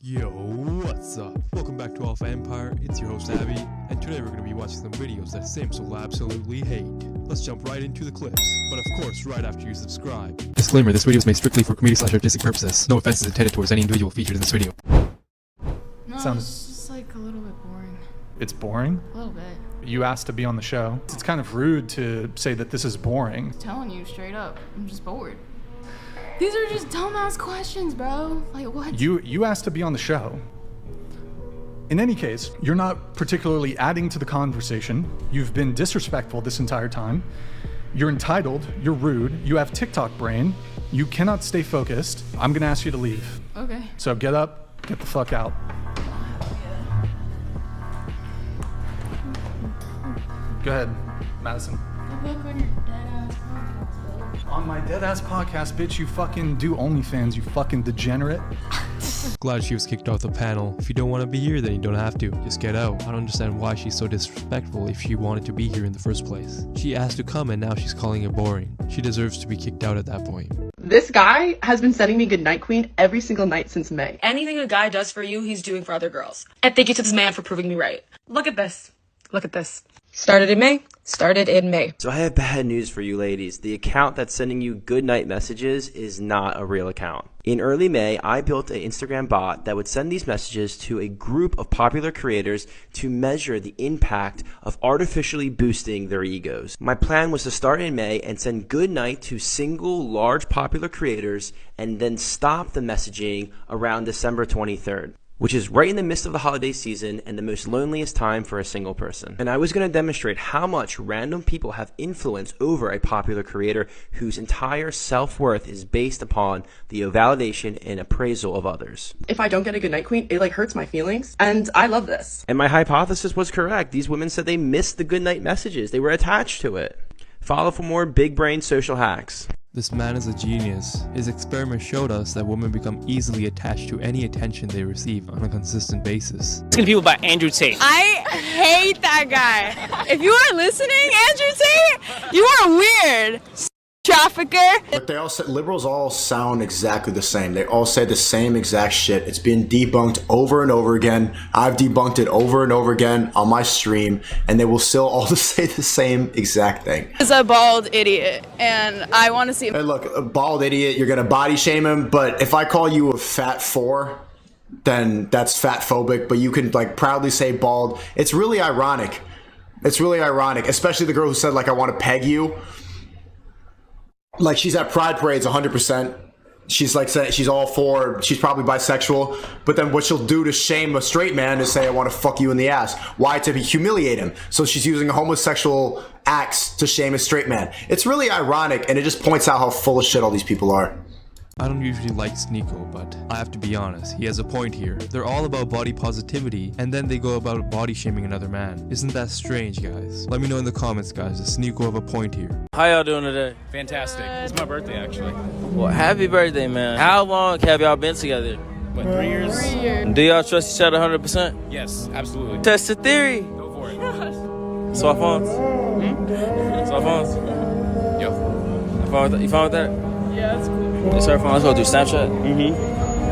Yo, what's up? Welcome back to Alpha Empire, it's your host Abby, and today we're going to be watching some videos that Sims will absolutely hate. Let's jump right into the clips, but of course right after you subscribe. Disclaimer, this video is made strictly for comedy/artistic purposes. No offense is intended towards any individual featured in this video. No, it's just like a little bit boring. It's boring? A little bit. You asked to be on the show. It's kind of rude to say that this is boring. I'm telling you straight up, I'm just bored. These are just dumbass questions, bro. Like, what? You asked to be on the show. In any case, you're not particularly adding to the conversation. You've been disrespectful this entire time. You're entitled, you're rude, you have TikTok brain, you cannot stay focused. I'm gonna ask you to leave. Okay. So get up, get the fuck out. Go ahead, Madison. Look on your dead-ass podcast, bro. On my dead-ass podcast, bitch, you fucking do OnlyFans, you fucking degenerate. Glad she was kicked off the panel. If you don't want to be here, then you don't have to. Just get out. I don't understand why she's so disrespectful if she wanted to be here in the first place. She asked to come and now she's calling it boring. She deserves to be kicked out at that point. This guy has been sending me Goodnight Queen every single night since May. Anything a guy does for you, he's doing for other girls. And thank you to this man for proving me right. Look at this. Look at this. Started in May. So I have bad news for you ladies. The account that's sending you goodnight messages is not a real account. In early May, I built an Instagram bot that would send these messages to a group of popular creators to measure the impact of artificially boosting their egos. My plan was to start in May and send goodnight to single large popular creators and then stop the messaging around December 23rd. Which is right in the midst of the holiday season and the most loneliest time for a single person. And I was going to demonstrate how much random people have influence over a popular creator whose entire self-worth is based upon the validation and appraisal of others. If I don't get a Goodnight Queen, it hurts my feelings, and I love this. And my hypothesis was correct. These women said they missed the goodnight messages. They were attached to it. Follow for more big brain social hacks. This man is a genius. His experiment showed us that women become easily attached to any attention they receive on a consistent basis. It's gonna be by Andrew Tate. I hate that guy. If you are listening, Andrew Tate, you are weird. Trafficker. But they all said, liberals all sound exactly the same. They all say the same exact shit. It's been debunked over and over again. I've debunked it over and over again on my stream, and they will still all say the same exact thing. He's a bald idiot, and I want to see him. Hey, look, a bald idiot, you're gonna body shame him, but if I call you a fat 4, then that's fat phobic, but you can like proudly say bald. It's really ironic. It's really ironic, especially the girl who said like, I want to peg you. Like, she's at pride parades 100%. She's like saying she's all for, she's probably bisexual, but then what she'll do to shame a straight man is say, I want to fuck you in the ass. Why? To humiliate him. So she's using homosexual acts to shame a straight man. It's really ironic, and it just points out how full of shit all these people are. I don't usually like Sneeko, but I have to be honest, he has a point here. They're all about body positivity, and then they go about body shaming another man. Isn't that strange, guys? Let me know in the comments, guys. Does Sneeko have a point here? How y'all doing today? Fantastic. It's my birthday, actually. Well, happy birthday, man. How long have y'all been together? What, 3 years? 3 years. Do y'all trust each other 100%? Yes, absolutely. Test the theory. Go for it. Swap phones. Swap phones. Yo. You fine with that? Yeah, that's cool. Yes, sir. Let's go through Snapchat.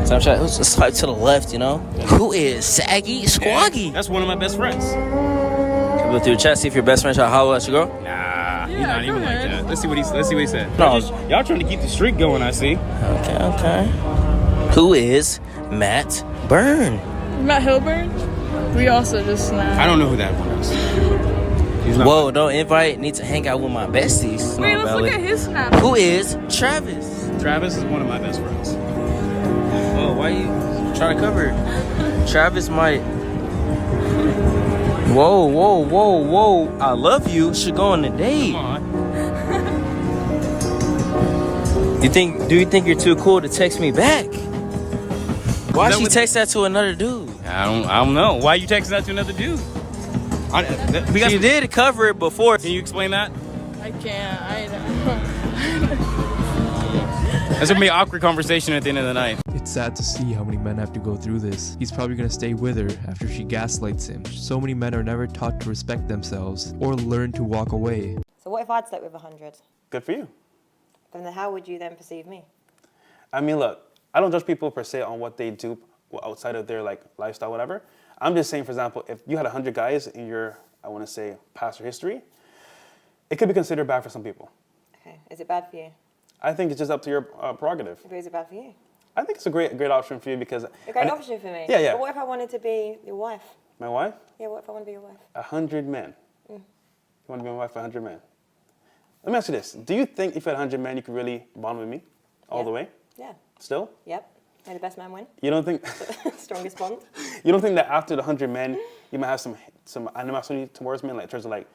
Snapchat. Let's swipe to the left, you know? Who is Saggy Squoggy? Yeah, that's one of my best friends. Go through the chat, see if your best friend try to holler at your girl. Nah, he's not even like that. Let's see what he said. No. Y'all trying to keep the streak going, I see. Okay. Who is Matt Byrne? Matt Hilburn? We also just snapped. I don't know who that one is. He's not. Whoa, don't invite. Need to hang out with my besties. Wait, let's look at his snap. Who is Travis? Travis is one of my best friends. Oh, why you trying to cover it? Travis might. Whoa. I love you. Should go on a date. Come on. Do you think you're too cool to text me back? Why she text that to another dude? I don't know. Why you texting that to another dude? She did cover it before. Can you explain that? I can't. I don't. That's gonna be an awkward conversation at the end of the night. It's sad to see how many men have to go through this. He's probably gonna stay with her after she gaslights him. So many men are never taught to respect themselves or learn to walk away. So what if I'd slept with 100? Good for you. Then how would you then perceive me? I mean, look, I don't judge people per se on what they do outside of their like lifestyle, whatever. I'm just saying, for example, if you had 100 guys in your, I want to say, past or history, it could be considered bad for some people. Okay, is it bad for you? I think it's just up to your prerogative. But is it bad for you? I think it's a great option for you because... A great option for me? Yeah, yeah. But what if I wanted to be your wife? My wife? Yeah, what if I want to be your wife? 100 men. You want to be my wife for 100 men? Let me ask you this. Do you think if you had 100 men, you could really bond with me all the way? Yeah. Still? Yep. May the best man win. You don't think... Strongest bond. You don't think that after the 100 men, you might have some animosity towards men, like in terms of like,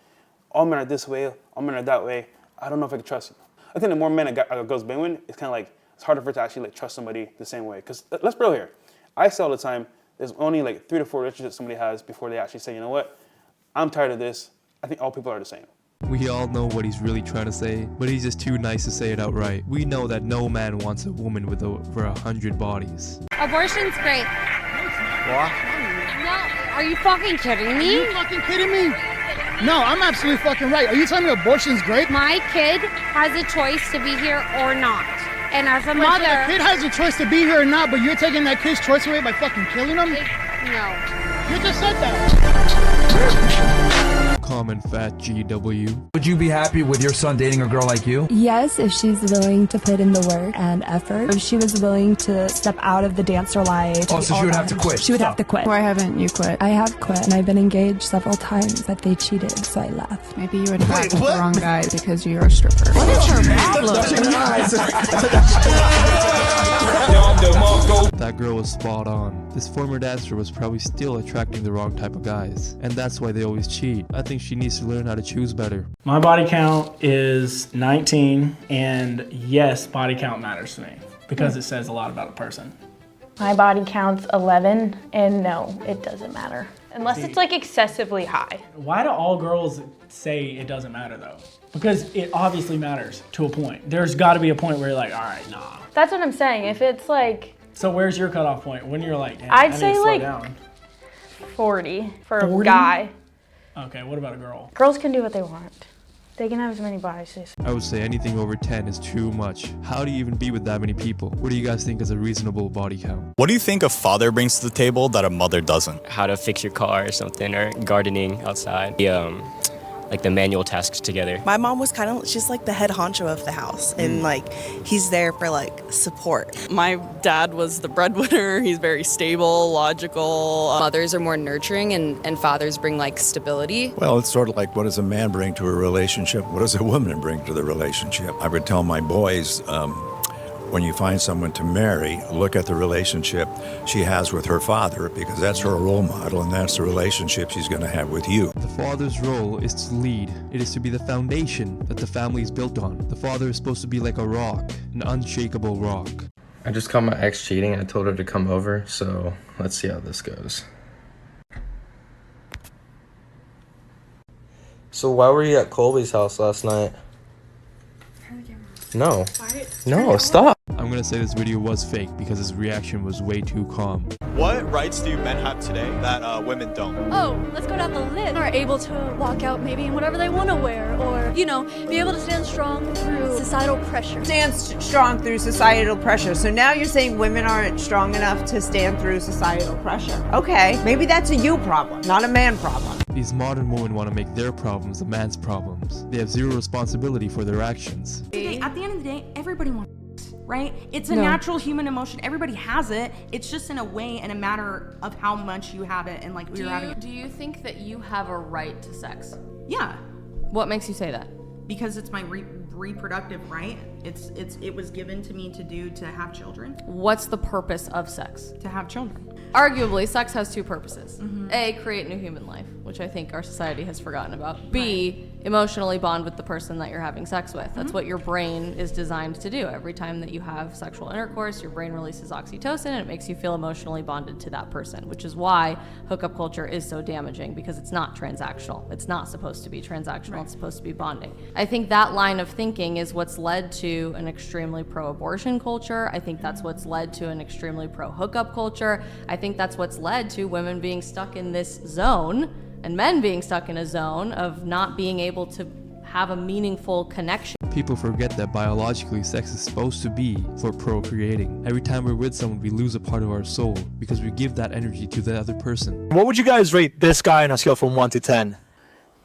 all men are this way, all men are that way. I don't know if I can trust you. I think the more men a girl's been with, it's kind of like, it's harder for her to actually like trust somebody the same way. Because let's be real here. I say all the time, there's only like 3 to 4 relationships somebody has before they actually say, you know what, I'm tired of this. I think all people are the same. We all know what he's really trying to say, but he's just too nice to say it outright. We know that no man wants a woman with over 100 bodies. Abortion's great. What? No, are you fucking kidding me? Are you fucking kidding me? No, I'm absolutely fucking right. Are you telling me abortion's great? My kid has a choice to be here or not. And as a Wait, mother... So the kid has a choice to be here or not, but you're taking that kid's choice away by fucking killing him? No. You just said that. Common fat GW. Would you be happy with your son dating a girl like you? Yes, if she's willing to put in the work and effort. If she was willing to step out of the dancer life. Oh, so she would have to quit? She would have to quit. Why haven't you quit? I have quit, and I've been engaged several times, but they cheated, so I left. Maybe you attracted the wrong guy because you're a stripper. What is your problem? That girl was spot on. This former dancer was probably still attracting the wrong type of guys, and that's why they always cheat. I think she needs to learn how to choose better. My body count is 19, and yes, body count matters to me because it says a lot about a person. My body count's 11, and no, it doesn't matter. Unless it's like excessively high. Why do all girls say it doesn't matter though? Because it obviously matters to a point. There's gotta be a point where you're like, all right, nah. That's what I'm saying. If it's like... So where's your cutoff point? When you're like, damn, I'd I say need to slow like down. 40 for 40? a guy. Okay, what about a girl? Girls can do what they want. They can have as many bodies. I would say anything over 10 is too much. How do you even be with that many people? What do you guys think is a reasonable body count? What do you think a father brings to the table that a mother doesn't? How to fix your car or something, or gardening outside. Like the manual tasks together. My mom was kind of, she's like the head honcho of the house, and like he's there for like support. My dad was the breadwinner. He's very stable, logical. Mothers are more nurturing, and fathers bring like stability. Well, it's sort of like, what does a man bring to a relationship? What does a woman bring to the relationship? I would tell my boys, when you find someone to marry, look at the relationship she has with her father, because that's her role model, and that's the relationship she's going to have with you. The father's role is to lead. It is to be the foundation that the family is built on. The father is supposed to be like a rock, an unshakable rock. I just caught my ex cheating. I told her to come over, so let's see how this goes. So why were you at Colby's house last night? No. No, stop. I'm gonna say this video was fake because his reaction was way too calm. What rights do men have today that women don't? Oh, let's go down the list. Are able to walk out maybe in whatever they want to wear, or, you know, be able to stand strong through societal pressure. Stand strong through societal pressure. So now you're saying women aren't strong enough to stand through societal pressure. Okay, maybe that's a you problem, not a man problem. These modern women want to make their problems the man's problems. They have zero responsibility for their actions. At the end of the day, everybody wants sex, right? It's a natural human emotion. Everybody has it. It's just in a way and a matter of how much you have it and like you're having it. Do you think that you have a right to sex? Yeah. What makes you say that? Because it's my reproductive right. It was given to me to have children. What's the purpose of sex? To have children. Arguably, sex has two purposes. A, create new human life, which I think our society has forgotten about. B, emotionally bond with the person that you're having sex with. That's what your brain is designed to do. Every time that you have sexual intercourse, your brain releases oxytocin and it makes you feel emotionally bonded to that person, which is why hookup culture is so damaging, because it's not transactional. It's not supposed to be transactional. It's supposed to be bonding. I think that line of thinking is what's led to an extremely pro-abortion culture. I think that's what's led to an extremely pro-hookup culture. I think that's what's led to women being stuck in this zone and men being stuck in a zone of not being able to have a meaningful connection. People forget that biologically sex is supposed to be for procreating. Every time we're with someone, we lose a part of our soul because we give that energy to the other person. What would you guys rate this guy on a scale from 1 to 10?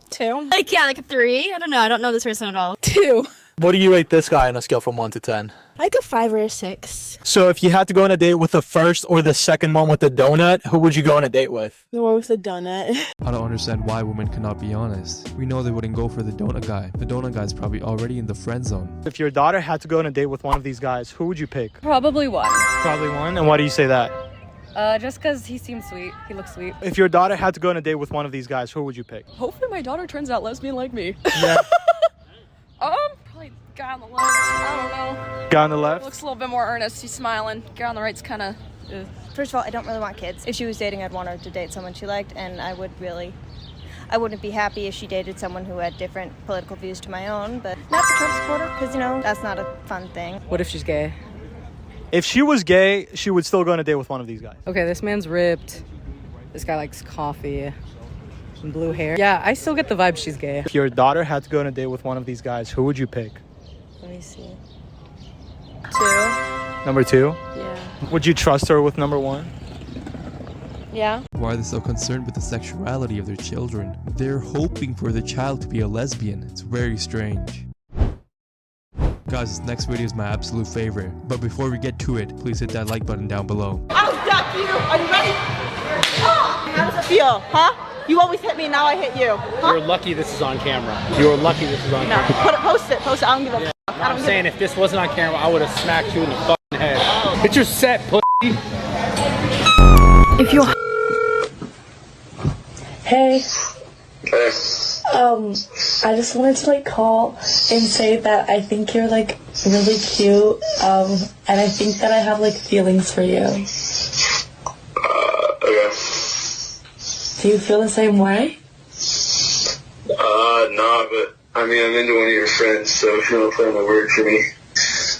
2. Like a 3. I don't know. I don't know this person at all. 2. What do you rate this guy on a scale from 1 to 10? Like a 5 or a 6. So if you had to go on a date with the first or the second one with the donut, who would you go on a date with? The one with the donut. I don't understand why women cannot be honest. We know they wouldn't go for the donut guy. The donut guy's probably already in the friend zone. If your daughter had to go on a date with one of these guys, who would you pick? Probably 1. Probably 1? And why do you say that? Just because he seems sweet. He looks sweet. If your daughter had to go on a date with one of these guys, who would you pick? Hopefully my daughter turns out lesbian like me. Yeah. Probably guy on the left. I don't know. Guy on the left? Looks a little bit more earnest. He's smiling. Guy on the right's kind of... First of all, I don't really want kids. If she was dating, I'd want her to date someone she liked, and I wouldn't be happy if she dated someone who had different political views to my own, but not the Trump supporter, because, that's not a fun thing. What if she's gay? If she was gay, she would still go on a date with one of these guys. Okay, this man's ripped. This guy likes coffee. And blue hair. Yeah, I still get the vibe she's gay. If your daughter had to go on a date with one of these guys, who would you pick? Let me see. 2. Number 2? Yeah. Would you trust her with number 1? Yeah. Why are they so concerned with the sexuality of their children? They're hoping for the child to be a lesbian. It's very strange. Guys, this next video is my absolute favorite. But before we get to it, please hit that like button down below. I'll duck you. Are you ready? How does it feel, huh? You always hit me, now I hit you. Huh? You're lucky this is on camera. You're lucky this is on camera. Post it. I don't give a fuck. I'm saying if this wasn't on camera, I would have smacked you in the fucking head. Hit your set, pussy. If you Hey. I just wanted to call and say that I think you're really cute. And I think that I have feelings for you. Okay. Do you feel the same way? Nah, but I'm into one of your friends, so if you want to play on the word for me,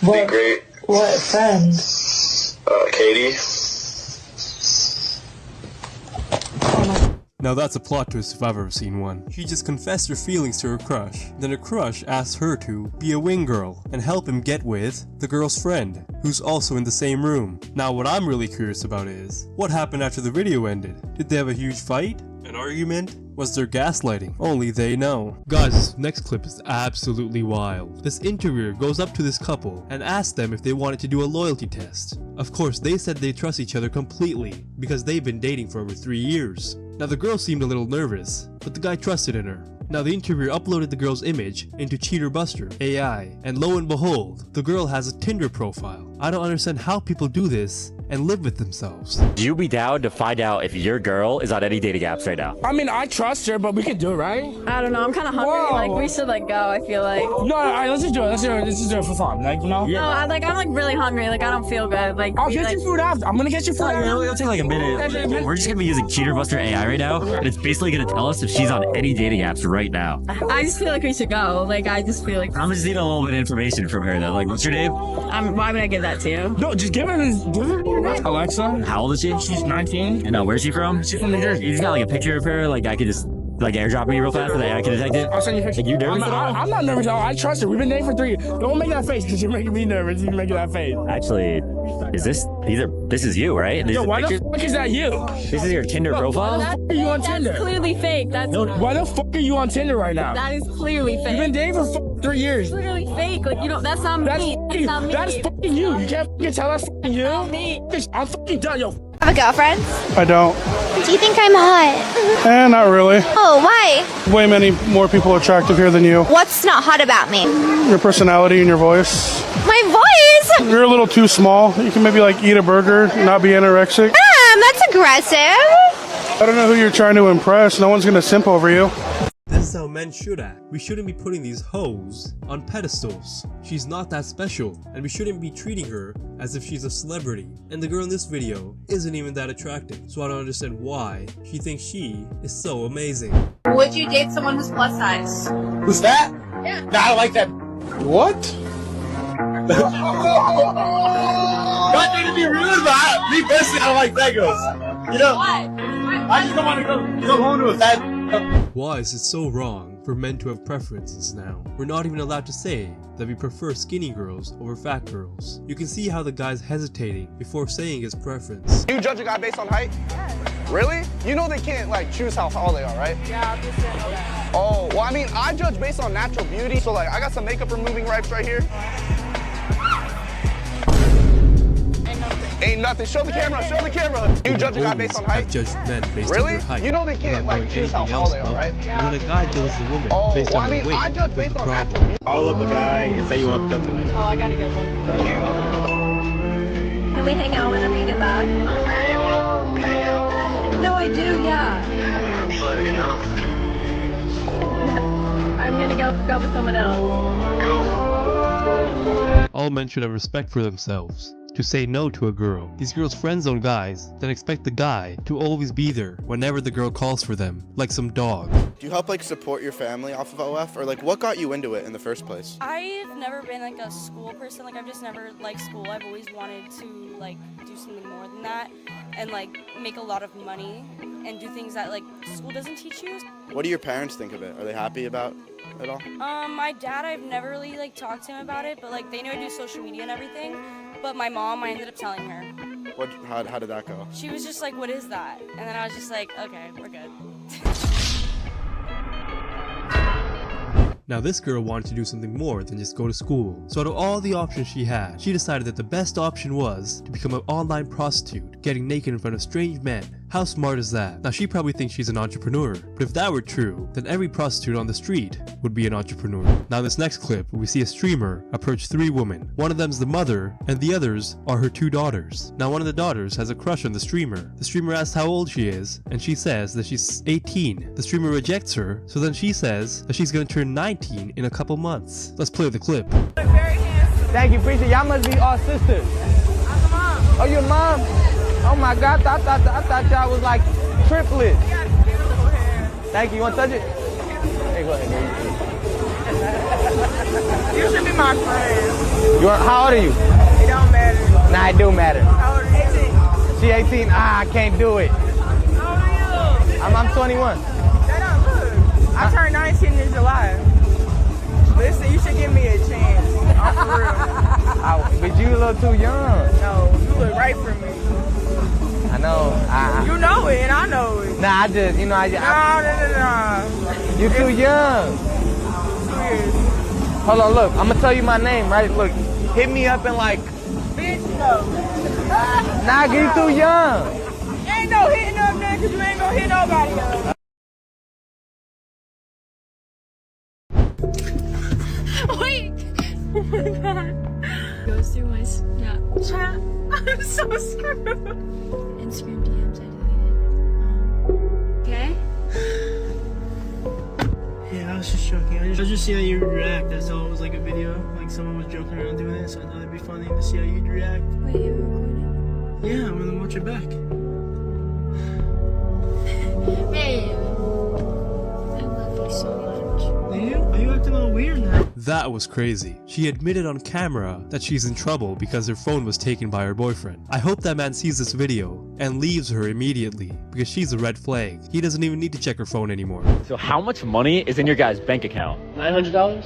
it'd be great. What friend? Katie. Now that's a plot twist if I've ever seen one. She just confessed her feelings to her crush. Then her crush asked her to be a wing girl and help him get with the girl's friend, who's also in the same room. Now what I'm really curious about is, what happened after the video ended? Did they have a huge fight? An argument? Was there gaslighting? Only they know. Guys, this next clip is absolutely wild. This interviewer goes up to this couple and asks them if they wanted to do a loyalty test. Of course, they said they trust each other completely because they've been dating for over 3 years. Now the girl seemed a little nervous, but the guy trusted in her. Now the interviewer uploaded the girl's image into Cheater Buster AI, and lo and behold, the girl has a Tinder profile. I don't understand how people do this and live with themselves. You be down to find out if your girl is on any dating apps right now? I mean, I trust her, but we can do it, right? I don't know. I'm kind of hungry. We should go. I feel like. No, all right, let's just do it. Let's just do it for fun. No, I'm really hungry. I don't feel good. I'll get you food after. I'm gonna get you food after. It'll take a minute. We're just gonna be using Cheater Buster AI right now, and it's basically gonna tell us if she's on any dating apps right now. I just feel like we should go. I just feel like. I'm just needing a little bit of information from her though. What's your name? Why would I give that to you? No, just give her your name. Alexa. How old is she? She's 19. And where's she from? She's from New Jersey. You just got a picture of her, I could just airdrop me real fast so that I can detect it? I'll send you a picture. You nervous at all? I'm not nervous at all. I trust her. We've been dating for 3 years. Don't make that face because you're making me nervous. You're making that face. Actually, this is you, right? Yo, why the fuck is that you? This is your Tinder profile? Why are you on Tinder? That's clearly fake. Why the fuck are you on Tinder right now? That is clearly fake. You've been dating for 3 years. It's literally fake. That's not me. That's not me. That's fucking you. You can't fucking tell that's fucking you. Not me. I'm fucking done, yo. Have a girlfriend? I don't. Do you think I'm hot? Not really. Oh, why? Way many more people attractive here than you. What's not hot about me? Your personality and your voice. My voice? You're a little too small. You can maybe eat a burger, not be anorexic. That's aggressive. I don't know who you're trying to impress. No one's gonna simp over you. This is how men should act. We shouldn't be putting these hoes on pedestals. She's not that special, and we shouldn't be treating her as if she's a celebrity. And the girl in this video isn't even that attractive, so I don't understand why she thinks she is so amazing. Would you date someone who's plus size? Who's that? Yeah. Nah, I don't like that. What? Not trying to be rude, but me personally, I don't like fat girls. Why? I just don't want to go home to a fat. Why is it so wrong for men to have preferences now. We're not even allowed to say that we prefer skinny girls over fat girls. You can see how the guy's hesitating before saying his preference. You judge a guy based on height? Yes. Really? You know they can't like choose how tall they are, right? Yeah, I'm just saying that. Oh, well I mean, I judge based on natural beauty. So like, I got some makeup removing wipes right here. Ain't nothing. Show the camera. Show the camera. You judge a guy based on height? I've judged men based really? on their height. You know they can't like choose how tall they are, right? When a guy judges a woman based on her weight, I judge based on problem. Call up a guy and say you want something. Oh, I gotta get one. Can we hang out whenever you get back? No, I do, yeah. I'm gonna go with someone else. All men should have respect for themselves. To say no to a girl. These girls friend zone guys, then expect the guy to always be there whenever the girl calls for them, like some dog. Do you help like support your family off of OF, or like what got you into it in the first place? I've never been like a school person. Like I've just never liked school. I've always wanted to like do something more than that and like make a lot of money and do things that like school doesn't teach you. What do your parents think of it? Are they happy about it all? My dad, I've never really like talked to him about it, but like they know I do social media and everything. But my mom, I ended up telling her. How did that go? She was just like, what is that? And then I was just like, okay, we're good. Now this girl wanted to do something more than just go to school. So out of all the options she had, she decided that the best option was to become an online prostitute, getting naked in front of strange men. How smart is that? Now she probably thinks she's an entrepreneur, but if that were true, then every prostitute on the street would be an entrepreneur. Now this next clip, we see a streamer approach 3 women. One of them's the mother, and the others are her 2 daughters. Now one of the daughters has a crush on the streamer. The streamer asks how old she is, and she says that she's 18. The streamer rejects her, so then she says that she's gonna turn 19 in a couple months. Let's play the clip. Thank you, appreciate it. Y'all must be all sisters. I'm the mom. Oh, your mom? Oh my God, I thought y'all was like triplets. Thank you. You want to touch it? Hey, go ahead. You should be my friend. How old are you? It don't matter. Nah, it do matter. How old are you? She 18. I can't do it. How old are you? I'm 21. That don't look. I turned 19 in July. Listen, you should give me a chance. I'm for real. But you a little too young. No, you look right for me. I know. You know it, and I know it. Nah, I just, you know, No. You too young. 2 years. Hold on, look. I'm gonna tell you my name, right? Look, hit me up and like. Bitch, no. Nah, you too young. Ain't no hitting up there, because you ain't gonna hit nobody up. Wait. Oh my God. Goes through my Snapchat. I'm so screwed. Instagram DMs I deleted. Okay? Yeah, I was just joking. I just see how you react. That's all. It was like a video. Like someone was joking around doing it, so I thought it'd be funny to see how you'd react. Wait, you recording? Yeah, I'm gonna watch it back. Babe. I love you so much. Are you acting all weird now? That was crazy. She admitted on camera that she's in trouble because her phone was taken by her boyfriend. I hope that man sees this video and leaves her immediately because she's a red flag. He doesn't even need to check her phone anymore. So how much money is in your guys' bank account? $900?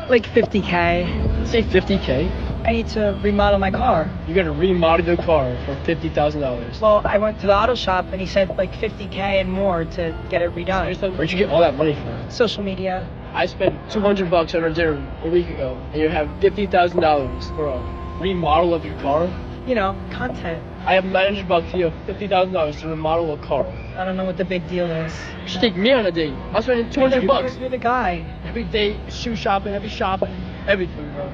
Like 50K. Say 50K. I need to remodel my car. You're gonna remodel the car for $50,000. Well, I went to the auto shop and he said like 50K and more to get it redone. Where'd you get all that money from? Social media. I spent $200 on a dinner a week ago, and you have $50,000 for a remodel of your car? You know, content. I have $900 to you, $50,000 to remodel a car. I don't know what the big deal is. You should take me on a date. I'm spending $200. You're the guy. Every day, shoe shopping, everything, bro.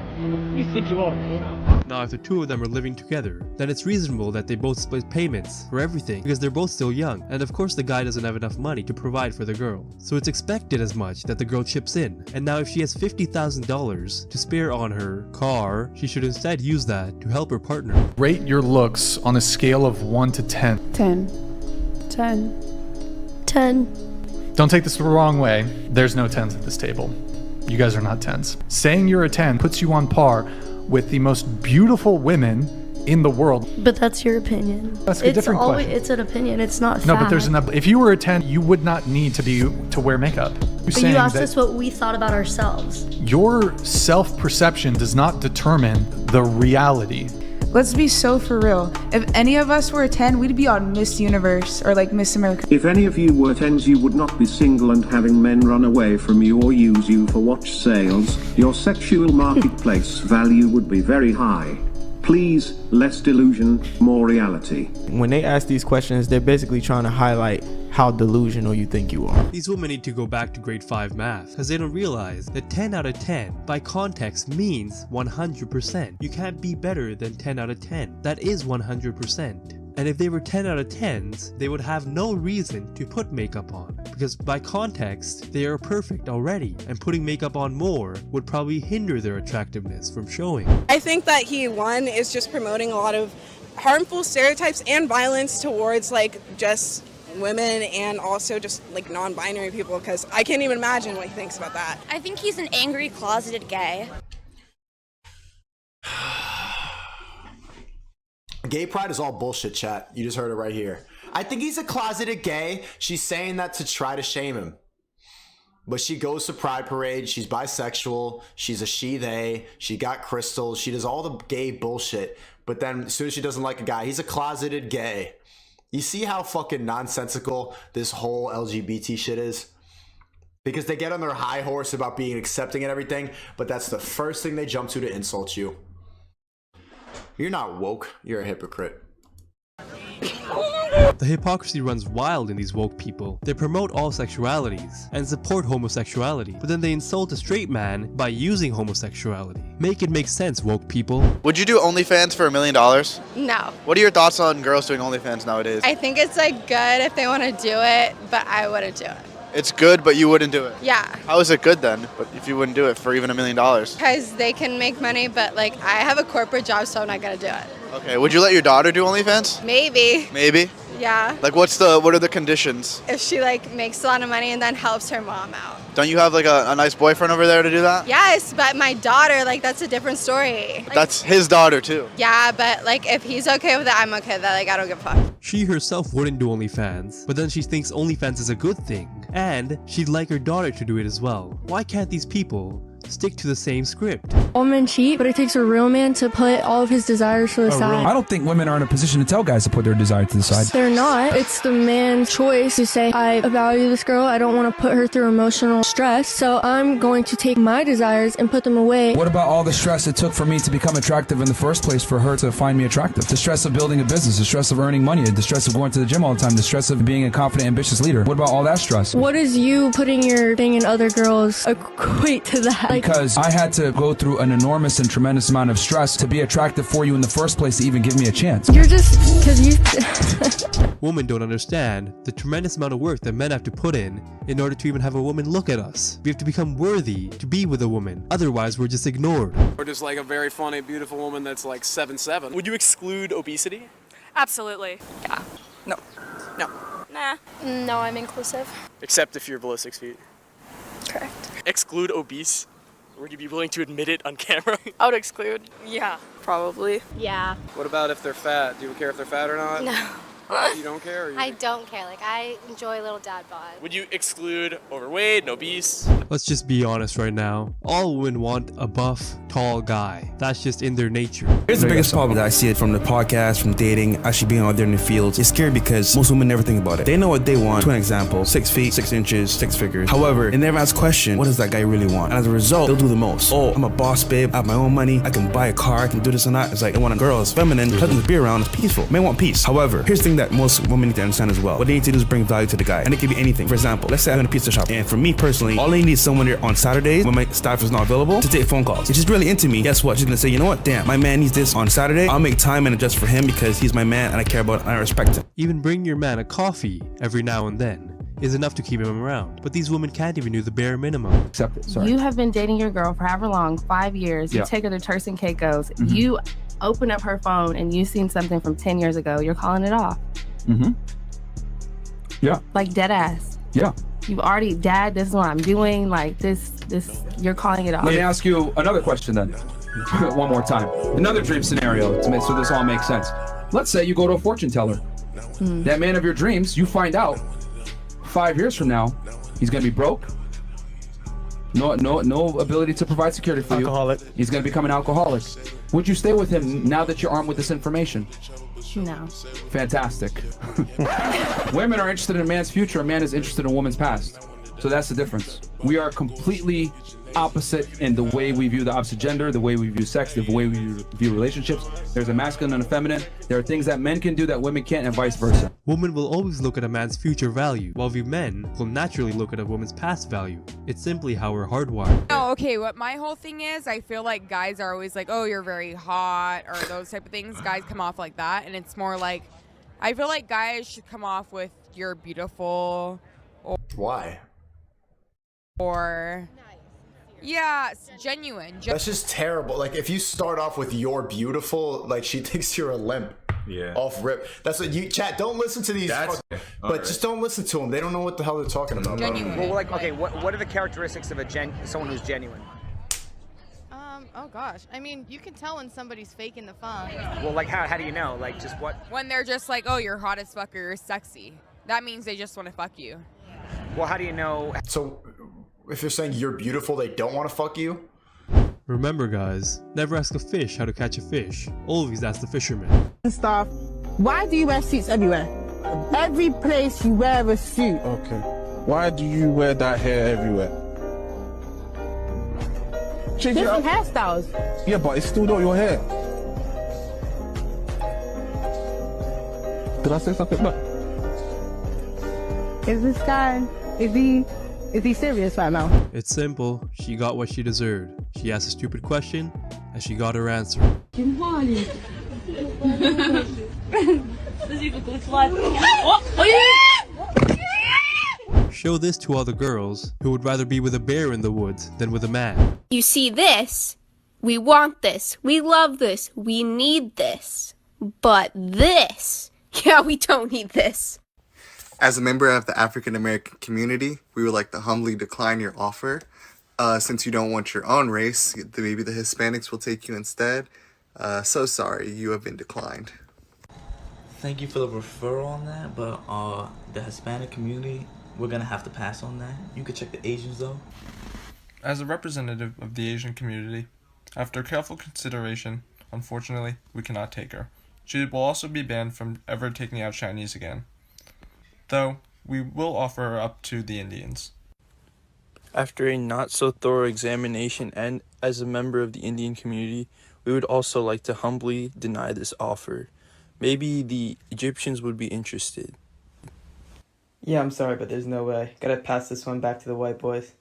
You think you are, bro. Now if the 2 of them are living together, then it's reasonable that they both split payments for everything because they're both still young, and of course the guy doesn't have enough money to provide for the girl. So it's expected as much that the girl chips in. And now if she has $50,000 to spare on her car, she should instead use that to help her partner. Rate your looks on a scale of 1 to 10. 10. 10. 10. Don't take this the wrong way. There's no 10s at this table. You guys are not 10s. Saying you're a 10 puts you on par with the most beautiful women in the world. But that's your opinion. That's a different question. It's an opinion. It's not No, fact. but there's if you were a 10, you would not need to wear makeup. But you asked us what we thought about ourselves. Your self-perception does not determine the reality. Let's be so for real. If any of us were a 10, we'd be on Miss Universe or like Miss America. If any of you were 10s, you would not be single and having men run away from you or use you for watch sales. Your sexual marketplace value would be very high. Please, less delusion, more reality. When they ask these questions, they're basically trying to highlight how delusional you think you are. These women need to go back to grade 5 math because they don't realize that 10 out of 10 by context means 100%. You can't be better than 10 out of 10. That is 100%. And if they were 10 out of 10s, they would have no reason to put makeup on because by context, they are perfect already, and putting makeup on more would probably hinder their attractiveness from showing. I think that he, one, is just promoting a lot of harmful stereotypes and violence towards like just women and also just like non-binary people, because I can't even imagine what he thinks about that. I think he's an angry, closeted gay. Gay pride is all bullshit, chat. You just heard it right here. I think he's a closeted gay. She's saying that to try to shame him. But she goes to pride parade. She's bisexual. She's a she, they. She got crystals. She does all the gay bullshit. But then as soon as she doesn't like a guy, he's a closeted gay. You see how fucking nonsensical this whole LGBT shit is? Because they get on their high horse about being accepting and everything, but that's the first thing they jump to insult you. You're not woke, you're a hypocrite. The hypocrisy runs wild in these woke people. They promote all sexualities and support homosexuality, but then they insult a straight man by using homosexuality. Make it make sense, woke people. Would you do OnlyFans for $1 million? No. What are your thoughts on girls doing OnlyFans nowadays? I think it's like good if they want to do it, but I wouldn't do it. It's good, but you wouldn't do it? Yeah. How is it good then, but if you wouldn't do it for even $1 million? Because they can make money, but like I have a corporate job, so I'm not gonna do it. Okay, would you let your daughter do OnlyFans? Maybe. Maybe? Yeah. Like what are the conditions? If she like makes a lot of money and then helps her mom out. Don't you have like a nice boyfriend over there to do that? Yes, but my daughter, like that's a different story. Like, that's his daughter too. Yeah, but like if he's okay with it, I'm okay with that. Like I don't give a fuck. She herself wouldn't do OnlyFans, but then she thinks OnlyFans is a good thing, and she'd like her daughter to do it as well. Why can't these people stick to the same script? All men cheat, but it takes a real man to put all of his desires to the side. I don't think women are in a position to tell guys to put their desire to the side. They're not. It's the man's choice to say, I value this girl, I don't want to put her through emotional stress, so I'm going to take my desires and put them away. What about all the stress it took for me to become attractive in the first place for her to find me attractive? The stress of building a business, the stress of earning money, the stress of going to the gym all the time, the stress of being a confident, ambitious leader. What about all that stress? What does you putting your thing in other girls equate to that? Because I had to go through an enormous and tremendous amount of stress to be attractive for you in the first place to even give me a chance. You're just because you Women don't understand the tremendous amount of work that men have to put in order to even have a woman look at us. We have to become worthy to be with a woman, otherwise we're just ignored. Or just like a very funny, beautiful woman that's like 7'7". Would you exclude obesity? Absolutely. Yeah. No. No. Nah. No, I'm inclusive. Except if you're below 6 feet. Correct. Exclude obese? Would you be willing to admit it on camera? I would exclude. Yeah. Probably. Yeah. What about if they're fat? Do you care if they're fat or not? No. You don't care? Or you... I don't care. Like, I enjoy a little dad bod. Would you exclude overweight and obese? Let's just be honest right now. All women want a buff, tall guy. That's just in their nature. Here's the biggest problem that I see it from the podcast, from dating, actually being out there in the fields. It's scary because most women never think about it. They know what they want. To an example, 6 feet, 6 inches, 6 figures. However, they never ask question, what does that guy really want? And as a result, they'll do the most. Oh, I'm a boss, babe. I have my own money. I can buy a car. I can do this and that. It's like, they want a girl that's feminine, pleasant to be around, is peaceful. Men want peace. However, here's the thing that most women need to understand as well. What they need to do is bring value to the guy. And it could be anything. For example, let's say I'm in a pizza shop. And for me personally, all I need is someone there on Saturdays when my staff is not available to take phone calls. If she's really into me, guess what? She's gonna say, you know what? Damn, my man needs this on Saturday. I'll make time and adjust for him because he's my man and I care about it and I respect him. Even bring your man a coffee every now and then is enough to keep him around. But these women can't even do the bare minimum. Accept it. Sorry. You have been dating your girl for however long, 5 years. You take her to Turks and Caicos. You open up her phone and you've seen something from 10 years ago. You're calling it off. Yeah. Like dead ass. Yeah. You've already, Dad, this is what I'm doing. Like this, you're calling it off. Let me ask you another question then. One more time. Another dream scenario to make so this all makes sense. Let's say you go to a fortune teller. That man of your dreams, you find out 5 years from now, he's gonna be broke. No ability to provide security for you. He's gonna become an alcoholic. Would you stay with him now that you're armed with this information? No. Fantastic. Women are interested in a man's future. A man is interested in a woman's past. So that's the difference. We are completely opposite in the way we view the opposite gender, the way we view sex, the way we view relationships. There's a masculine and a feminine. There are things that men can do that women can't, and vice versa. Women will always look at a man's future value, while we men will naturally look at a woman's past value. It's simply how we're hardwired. No, okay, what my whole thing is, I feel like guys are always like, oh, you're very hot, or those type of things. Guys come off like that, and it's more like, I feel like guys should come off with you're beautiful. Or, why? Or... yeah, it's genuine. That's just terrible. Like, if you start off with "you're beautiful," like, she thinks you're a limp. Yeah. Off rip. That's what you chat. Don't listen to these. But just don't listen to them. They don't know what the hell they're talking about. Genuine. Well, like, okay, what are the characteristics of someone who's genuine? Oh gosh. I mean, you can tell when somebody's faking the fun. Well, like, how do you know? Like, just what? When they're just like, oh, you're hot as fuck or you're sexy. That means they just want to fuck you. Well, how do you know? So, if you're saying you're beautiful, they don't want to fuck you? Remember guys, never ask a fish how to catch a fish. Always ask the fisherman. Stuff. Why do you wear suits everywhere? Every place you wear a suit. Okay. Why do you wear that hair everywhere? Different hairstyles. Yeah, but it's still not your hair. Did I say something back? Is this guy, is he serious right now? It's simple. She got what she deserved. She asked a stupid question, and she got her answer. Show this to all the girls who would rather be with a bear in the woods than with a man. You see this? We want this. We love this. We need this. But this, yeah, we don't need this. As a member of the African American community, we would like to humbly decline your offer. Since you don't want your own race, maybe the Hispanics will take you instead. So sorry, you have been declined. Thank you for the referral on that, but the Hispanic community, we're gonna have to pass on that. You could check the Asians though. As a representative of the Asian community, after careful consideration, unfortunately, we cannot take her. She will also be banned from ever taking out Chinese again. Though, we will offer her up to the Indians. After a not-so-thorough examination and as a member of the Indian community, we would also like to humbly deny this offer. Maybe the Egyptians would be interested. Yeah, I'm sorry, but there's no way. Gotta pass this one back to the white boys.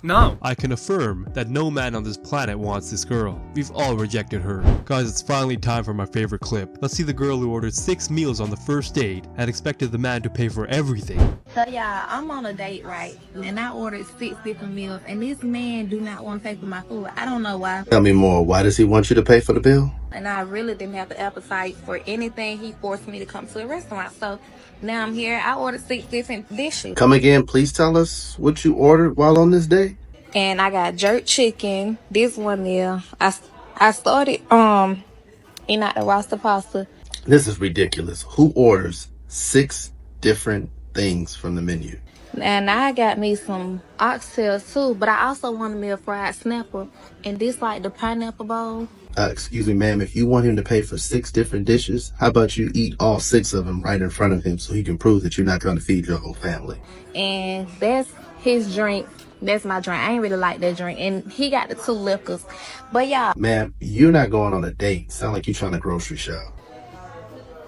No! I can affirm that no man on this planet wants this girl. We've all rejected her. Guys, it's finally time for my favorite clip. Let's see the girl who ordered 6 meals on the first date and expected the man to pay for everything. So yeah, I'm on a date, right? And I ordered 6 different meals, and this man do not want to pay for my food. I don't know why. Tell me more. Why does he want you to pay for the bill? And I really didn't have the appetite for anything. He forced me to come to a restaurant. So now I'm here. I ordered 6 different dishes. Come again, please tell us what you ordered while on this date. And I got jerk chicken. This one meal. I started not the roster pasta. This is ridiculous. Who orders 6 different things from the menu? And I got me some oxtails too, but I also wanted me a fried snapper. And this like the pineapple bowl. Excuse me, ma'am, if you want him to pay for 6 different dishes, how about you eat all 6 of them right in front of him so he can prove that you're not going to feed your whole family? And that's his drink. That's my drink. I ain't really like that drink. And he got the 2 liquors. But yeah. Ma'am, you're not going on a date. Sound like you're trying to grocery shop.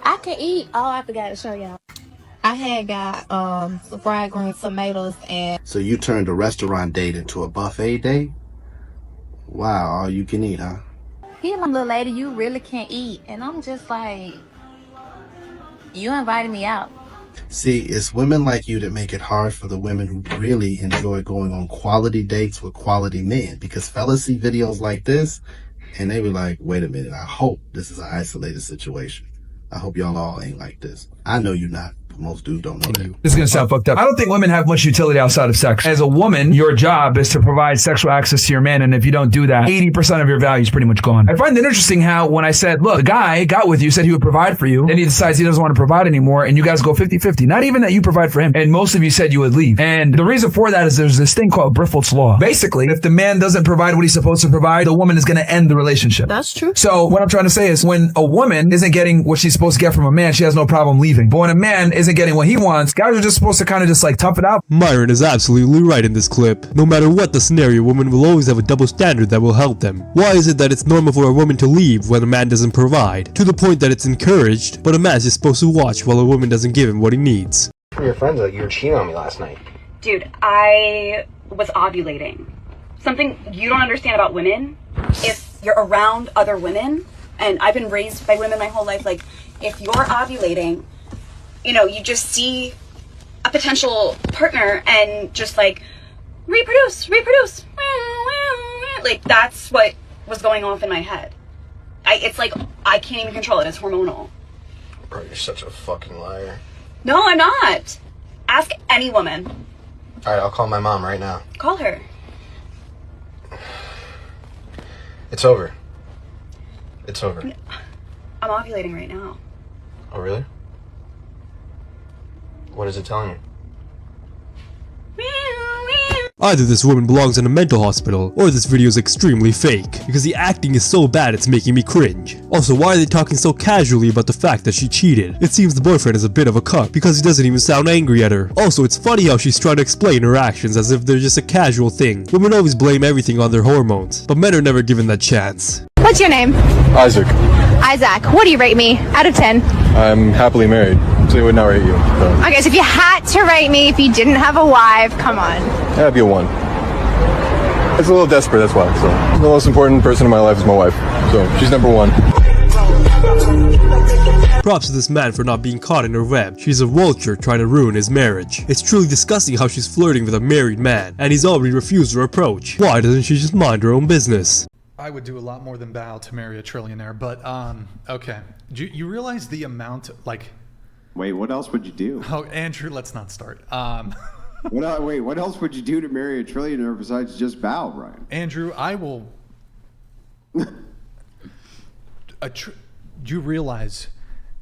I can eat. Oh, I forgot to show y'all. I had got some fried green tomatoes and... So you turned a restaurant date into a buffet date? Wow, all you can eat, huh? He like, little lady, you really can't eat. And I'm just like, you invited me out. See, it's women like you that make it hard for the women who really enjoy going on quality dates with quality men. Because fellas see videos like this, and they be like, wait a minute, I hope this is an isolated situation. I hope y'all all ain't like this. I know you're not. Most dudes don't know that. This is gonna sound fucked up. I don't think women have much utility outside of sex. As a woman, your job is to provide sexual access to your man, and if you don't do that, 80% of your value is pretty much gone. I find it interesting how when I said, look, the guy got with you, said he would provide for you, then he decides he doesn't want to provide anymore, and you guys go 50-50. Not even that you provide for him, and most of you said you would leave. And the reason for that is there's this thing called Briffelt's Law. Basically, if the man doesn't provide what he's supposed to provide, the woman is gonna end the relationship. That's true. So what I'm trying to say is when a woman isn't getting what she's supposed to get from a man, she has no problem leaving. But when a man isn't getting what he wants, guys are just supposed to kind of just like tough it out. Myron is absolutely right in this clip. No matter what the scenario, women will always have a double standard that will help them. Why is it that it's normal for a woman to leave when a man doesn't provide? To the point that it's encouraged, but a man's just supposed to watch while a woman doesn't give him what he needs. Your friends like you were cheating on me last night. Dude, I was ovulating. Something you don't understand about women, if you're around other women, and I've been raised by women my whole life, like if you're ovulating, you know, you just see a potential partner and just like reproduce. Like that's what was going off in my head. It's like I can't even control it. It's hormonal. Bro, you're such a fucking liar. No, I'm not. Ask any woman. All right, I'll call my mom right now. Call her. It's over. It's over. I'm ovulating right now. Oh, really? What is it telling you? Either this woman belongs in a mental hospital, or this video is extremely fake, because the acting is so bad it's making me cringe. Also, why are they talking so casually about the fact that she cheated? It seems the boyfriend is a bit of a cuck, because he doesn't even sound angry at her. Also, it's funny how she's trying to explain her actions as if they're just a casual thing. Women always blame everything on their hormones, but men are never given that chance. What's your name? Isaac. Isaac. What do you rate me out of 10? I'm happily married, so I would not rate you. But Okay, so if you had to rate me if you didn't have a wife, come on. that'd be a 1. It's a little desperate, that's why. So the most important person in my life is my wife. So she's number 1. Props to this man for not being caught in her web. She's a vulture trying to ruin his marriage. It's truly disgusting how she's flirting with a married man, and he's already refused her approach. Why doesn't she just mind her own business? I would do a lot more than bow to marry a trillionaire, but okay. Do you realize the amount, like... Wait, what else would you do? Oh, Andrew, let's not start. Wait, what else would you do to marry a trillionaire besides just bow, Brian? Andrew, I will... Do you realize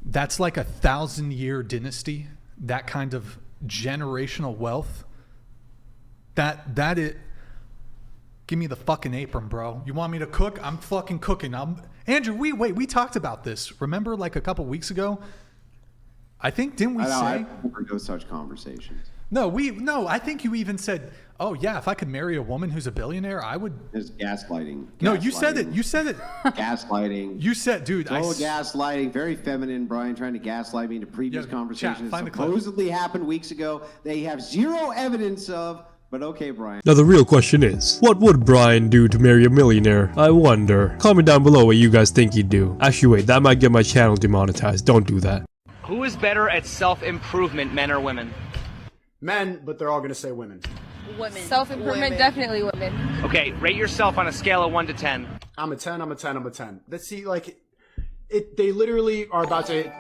that's like a 1,000-year dynasty? That kind of generational wealth? That it... Give me the fucking apron, bro. You want me to cook? I'm fucking cooking. Andrew, we talked about this. Remember like a couple weeks ago? I think, didn't we say? I never know such conversations. No, I think you even said, oh yeah, if I could marry a woman who's a billionaire, I would. There's gaslighting. No, you said it. Gaslighting. You said, dude. Gaslighting. Very feminine, Brian, trying to gaslight me into previous conversations. Find the clip. Supposedly happened weeks ago. They have zero evidence of. But okay, Brian. Now the real question is, what would Brian do to marry a millionaire? I wonder. Comment down below what you guys think he'd do. Actually wait, that might get my channel demonetized. Don't do that. Who is better at self-improvement, men or women? Men, but they're all gonna say women. Women. Self-improvement, definitely women. Okay, rate yourself on a scale of 1 to 10. I'm a 10, I'm a 10, I'm a 10. Let's see, like, they literally are about to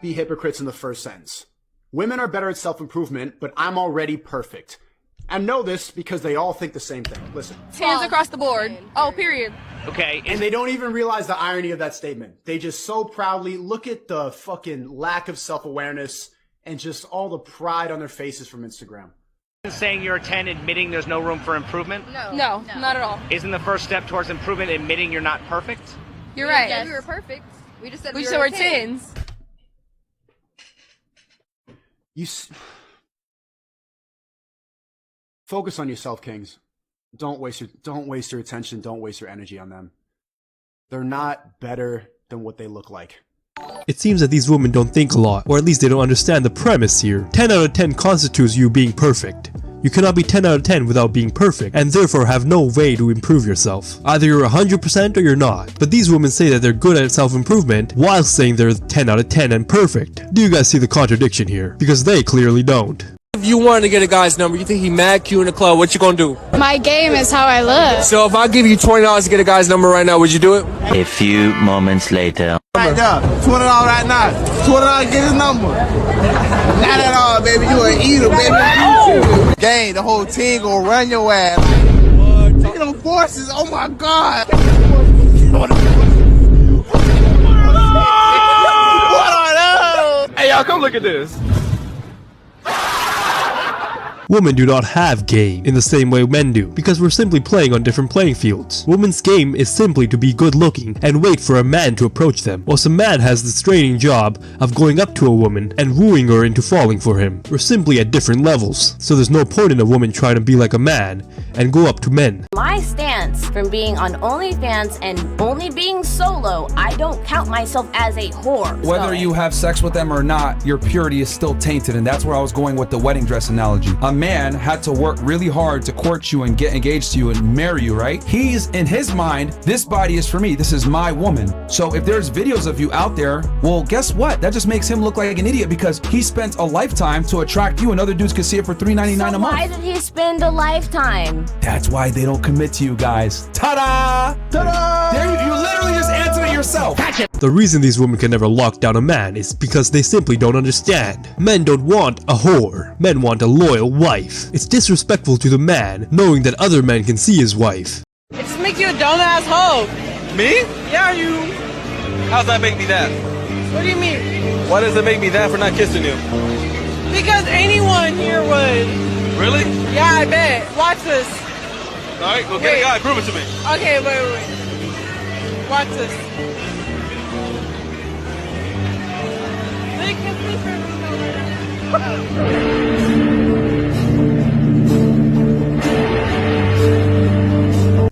be hypocrites in the first sentence. Women are better at self-improvement, but I'm already perfect. And know this because they all think the same thing. Listen. Hands across the board. Oh, period. Okay. And they don't even realize the irony of that statement. They just so proudly look at the fucking lack of self-awareness and just all the pride on their faces from Instagram. Saying you're a 10, admitting there's no room for improvement? No, not at all. Isn't the first step towards improvement admitting you're not perfect? You're right. Yes. We were perfect. We just said we were 10s. Focus on yourself, kings. Don't waste your attention. Don't waste your energy on them. They're not better than what they look like. It seems that these women don't think a lot, or at least they don't understand the premise here. 10 out of 10 constitutes you being perfect. You cannot be 10 out of 10 without being perfect, and therefore have no way to improve yourself. Either you're 100% or you're not. But these women say that they're good at self-improvement, while saying they're 10 out of 10 and perfect. Do you guys see the contradiction here? Because they clearly don't. you wanted to get a guy's number, you think he mad cute in the club, what you gonna do? My game is how I look. So if I give you $20 to get a guy's number right now, would you do it? A few moments later. Right there, $20 right now. $20 get his number. Not at all, baby. You an eater, baby. Gang, the whole team gonna run your ass. Taking them forces, oh my God. What are those? Hey, y'all, come look at this. Women do not have game in the same way men do, because we're simply playing on different playing fields. Women's game is simply to be good looking and wait for a man to approach them, whilst a man has the straining job of going up to a woman and wooing her into falling for him. We're simply at different levels, so there's no point in a woman trying to be like a man and go up to men. My stance from being on OnlyFans and only being solo, I don't count myself as a whore. Whether you have sex with them or not, your purity is still tainted, and that's where I was going with the wedding dress analogy. A man had to work really hard to court you and get engaged to you and marry you, right? He's, in his mind, this body is for me, this is my woman. So if there's videos of you out there, well, guess what? That just makes him look like an idiot because he spent a lifetime to attract you and other dudes could see it for $3.99 a month. Why did he spend a lifetime? That's why they don't commit to you guys. Ta-da! Ta-da! There you literally just answered it yourself. The reason these women can never lock down a man is because they simply don't understand. Men don't want a whore. Men want a loyal wife. It's disrespectful to the man knowing that other men can see his wife. It just makes you a dumbass hoe. Me? Yeah, you. How's that make me that? What do you mean? Why does it make me that for not kissing you? Because anyone here would. Really? Yeah, I bet. Watch this. All right, go get a guy. Prove it to me. Okay, wait. Watch this. They can see for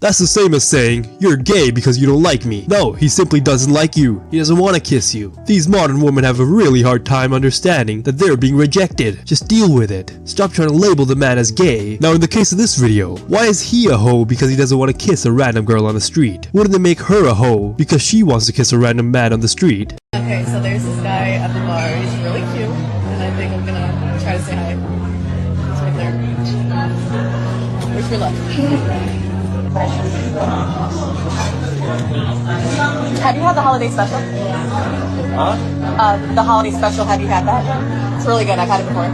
That's the same as saying, you're gay because you don't like me. No, he simply doesn't like you. He doesn't want to kiss you. These modern women have a really hard time understanding that they're being rejected. Just deal with it. Stop trying to label the man as gay. Now in the case of this video, why is he a hoe because he doesn't want to kiss a random girl on the street? Wouldn't it make her a hoe because she wants to kiss a random man on the street? Okay, so there's this guy at the bar. He's really cute, and I think I'm gonna try to say hi. It's right there. Where's your left? Have you had the holiday special? Huh? The holiday special, have you had that? It's really good, I've had it before.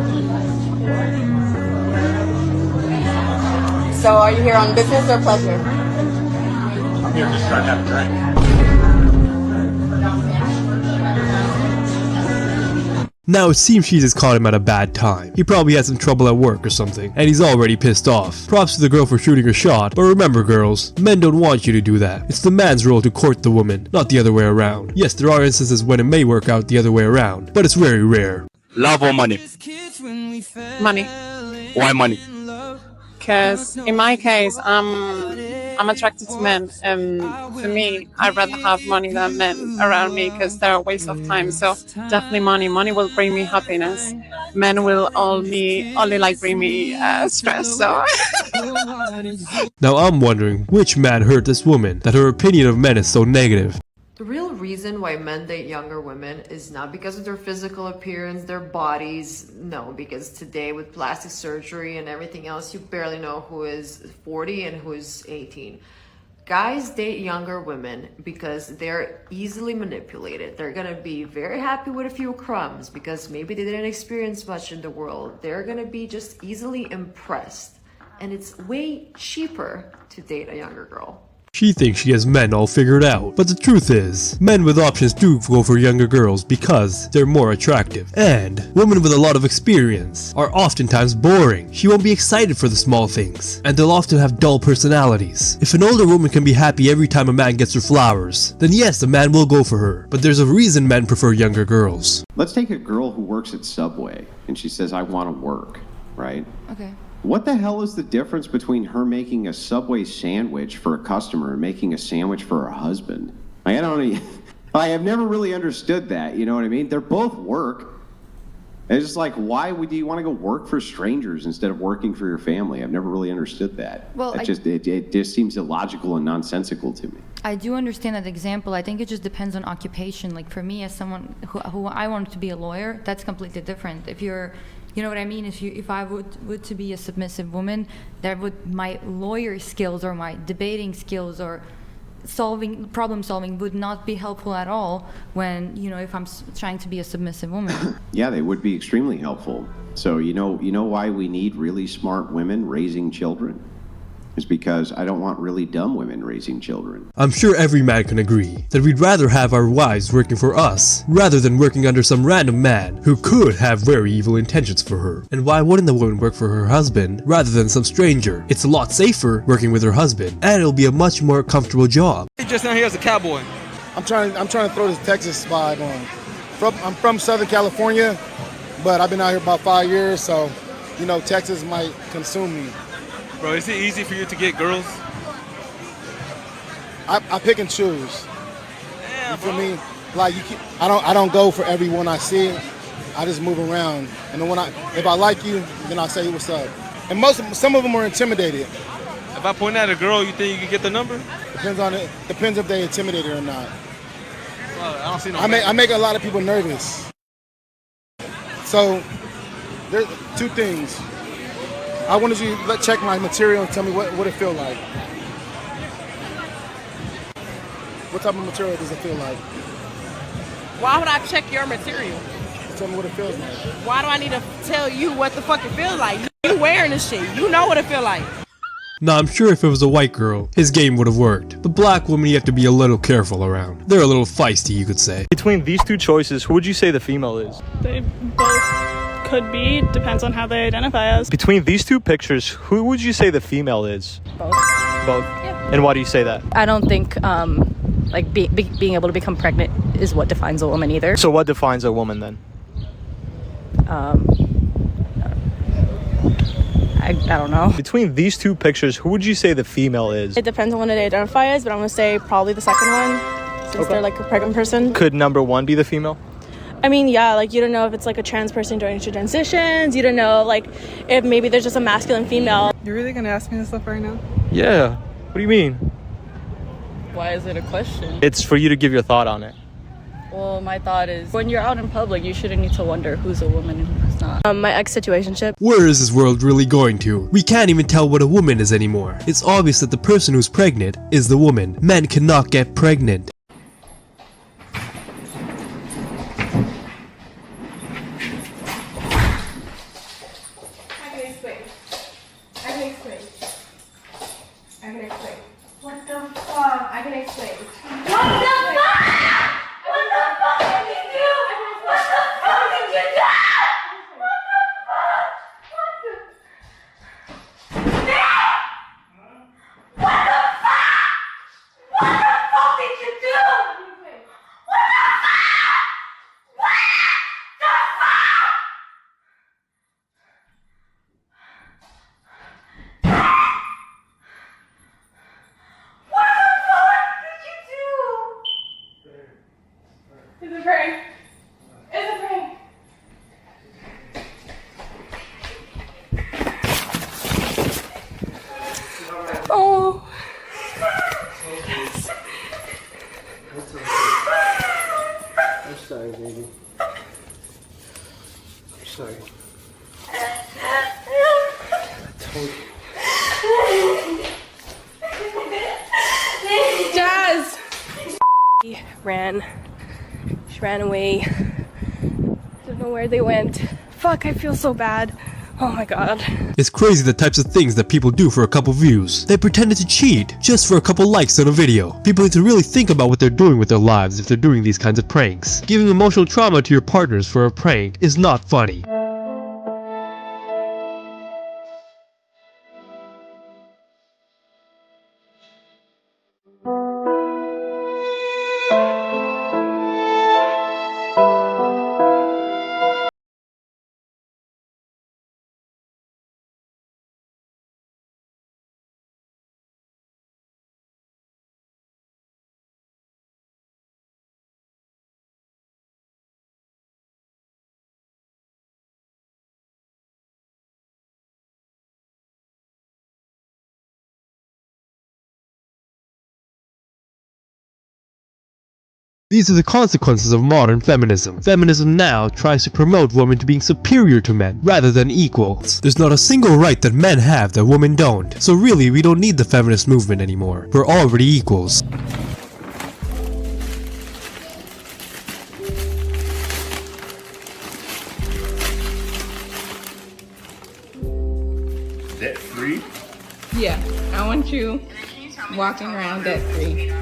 So are you here on business or pleasure? I'm here just trying to have a drink. Now it seems she just caught him at a bad time. He probably had some trouble at work or something, and he's already pissed off. Props to the girl for shooting her shot, but remember girls, men don't want you to do that. It's the man's role to court the woman, not the other way around. Yes, there are instances when it may work out the other way around, but it's very rare. Love or money? Money. Why money? Because in my case, I'm attracted to men, and for me, I'd rather have money than men around me because they're a waste of time. So definitely money. Money will bring me happiness. Men will only like bring me stress. So. Now I'm wondering which man hurt this woman that her opinion of men is so negative. The real reason why men date younger women is not because of their physical appearance, their bodies. No, because today with plastic surgery and everything else, you barely know who is 40 and who is 18. Guys date younger women because they're easily manipulated. They're gonna be very happy with a few crumbs because maybe they didn't experience much in the world. They're gonna be just easily impressed. And it's way cheaper to date a younger girl. She thinks she has men all figured out, but the truth is, men with options do go for younger girls because they're more attractive. And women with a lot of experience are oftentimes boring. She won't be excited for the small things, and they'll often have dull personalities. If an older woman can be happy every time a man gets her flowers, then yes, a man will go for her, but there's a reason men prefer younger girls. Let's take a girl who works at Subway, and she says, I want to work, right? Okay. What the hell is the difference between her making a Subway sandwich for a customer and making a sandwich for her husband? I have never really understood that, you know what I mean? They're both work. It's just like, why would you want to go work for strangers instead of working for your family? I've never really understood that. Well, it just seems illogical and nonsensical to me. I do understand that example. I think it just depends on occupation. Like for me, as someone who I want to be a lawyer, that's completely different. If you're You know what I mean? If I would to be a submissive woman, my lawyer skills or my debating skills or problem solving would not be helpful at all when, if I'm trying to be a submissive woman. Yeah, they would be extremely helpful. So you know why we need really smart women raising children? Is because I don't want really dumb women raising children. I'm sure every man can agree that we'd rather have our wives working for us rather than working under some random man who could have very evil intentions for her. And why wouldn't the woman work for her husband rather than some stranger? It's a lot safer working with her husband, and it'll be a much more comfortable job. Just now he has a cowboy. I'm trying to throw this Texas vibe on. I'm from Southern California, but I've been out here about 5 years, so Texas might consume me. Bro, is it easy for you to get girls? I pick and choose. Damn, you feel me? Like I don't go for everyone I see. I just move around, and then if I like you, then I say what's up. And some of them are intimidated. If I point at a girl, you think you can get the number? Depends if they intimidated or not. Well, I don't see no. I make a lot of people nervous. So there's two things. I wanted you to check my material and tell me what it feel like. What type of material does it feel like? Why would I check your material? Tell me what it feels like. Why do I need to tell you what the fuck it feels like? You wearing this shit. You know what it feel like. Now, I'm sure if it was a white girl, his game would have worked. But black women you have to be a little careful around. They're a little feisty, you could say. Between these two choices, who would you say the female is? They both could be, depends on how they identify as. Between these two pictures, who would you say the female is? Both. Both? Yeah. And why do you say that? I don't think being able to become pregnant is what defines a woman either. So what defines a woman then? I don't know. Between these two pictures, who would you say the female is? It depends on what they identify as, but I'm going to say probably the second one, since they're like a pregnant person. Could number one be the female? I mean, yeah, like you don't know if it's like a trans person doing transitions. You don't know like if maybe there's just a masculine female. You're really gonna ask me this stuff right now? Yeah. What do you mean? Why is it a question? It's for you to give your thought on it. Well, my thought is when you're out in public, you shouldn't need to wonder who's a woman and who's not. My ex-situationship. Where is this world really going to? We can't even tell what a woman is anymore. It's obvious that the person who's pregnant is the woman. Men cannot get pregnant. What the fuck? I can explain. What the fuck? What the fuck did you do? What the fuck did you do? What the fuck? What the fuck? What the fuck did you do? What the fuck? What the fuck? It's a prank. It's a prank. Oh. I'm sorry, baby. I'm sorry. I told you. Jazz! She ran away. Don't know where they went. Fuck, I feel so bad. Oh my god. It's crazy the types of things that people do for a couple views. They pretended to cheat just for a couple likes on a video. People need to really think about what they're doing with their lives if they're doing these kinds of pranks. Giving emotional trauma to your partners for a prank is not funny. These are the consequences of modern feminism. Feminism now tries to promote women to being superior to men, rather than equals. There's not a single right that men have that women don't. So really, we don't need the feminist movement anymore. We're already equals. Debt free? Yeah, I want you walking around debt free.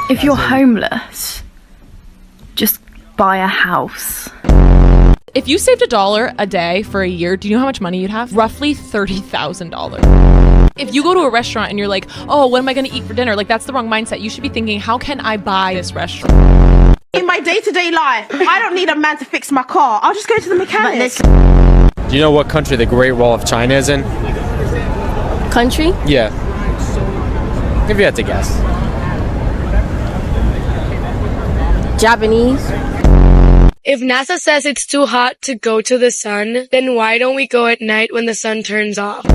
If you're homeless, just buy a house. If you saved $1 a day for a year, do you know how much money you'd have? Roughly $30,000. If you go to a restaurant and you're like, oh, what am I going to eat for dinner? Like, that's the wrong mindset. You should be thinking, how can I buy this restaurant? In my day-to-day life, I don't need a man to fix my car. I'll just go to the mechanic. Do you know what country the Great Wall of China is in? Country? Yeah. If you had to guess. Japanese. If NASA says it's too hot to go to the sun, then why don't we go at night when the sun turns off?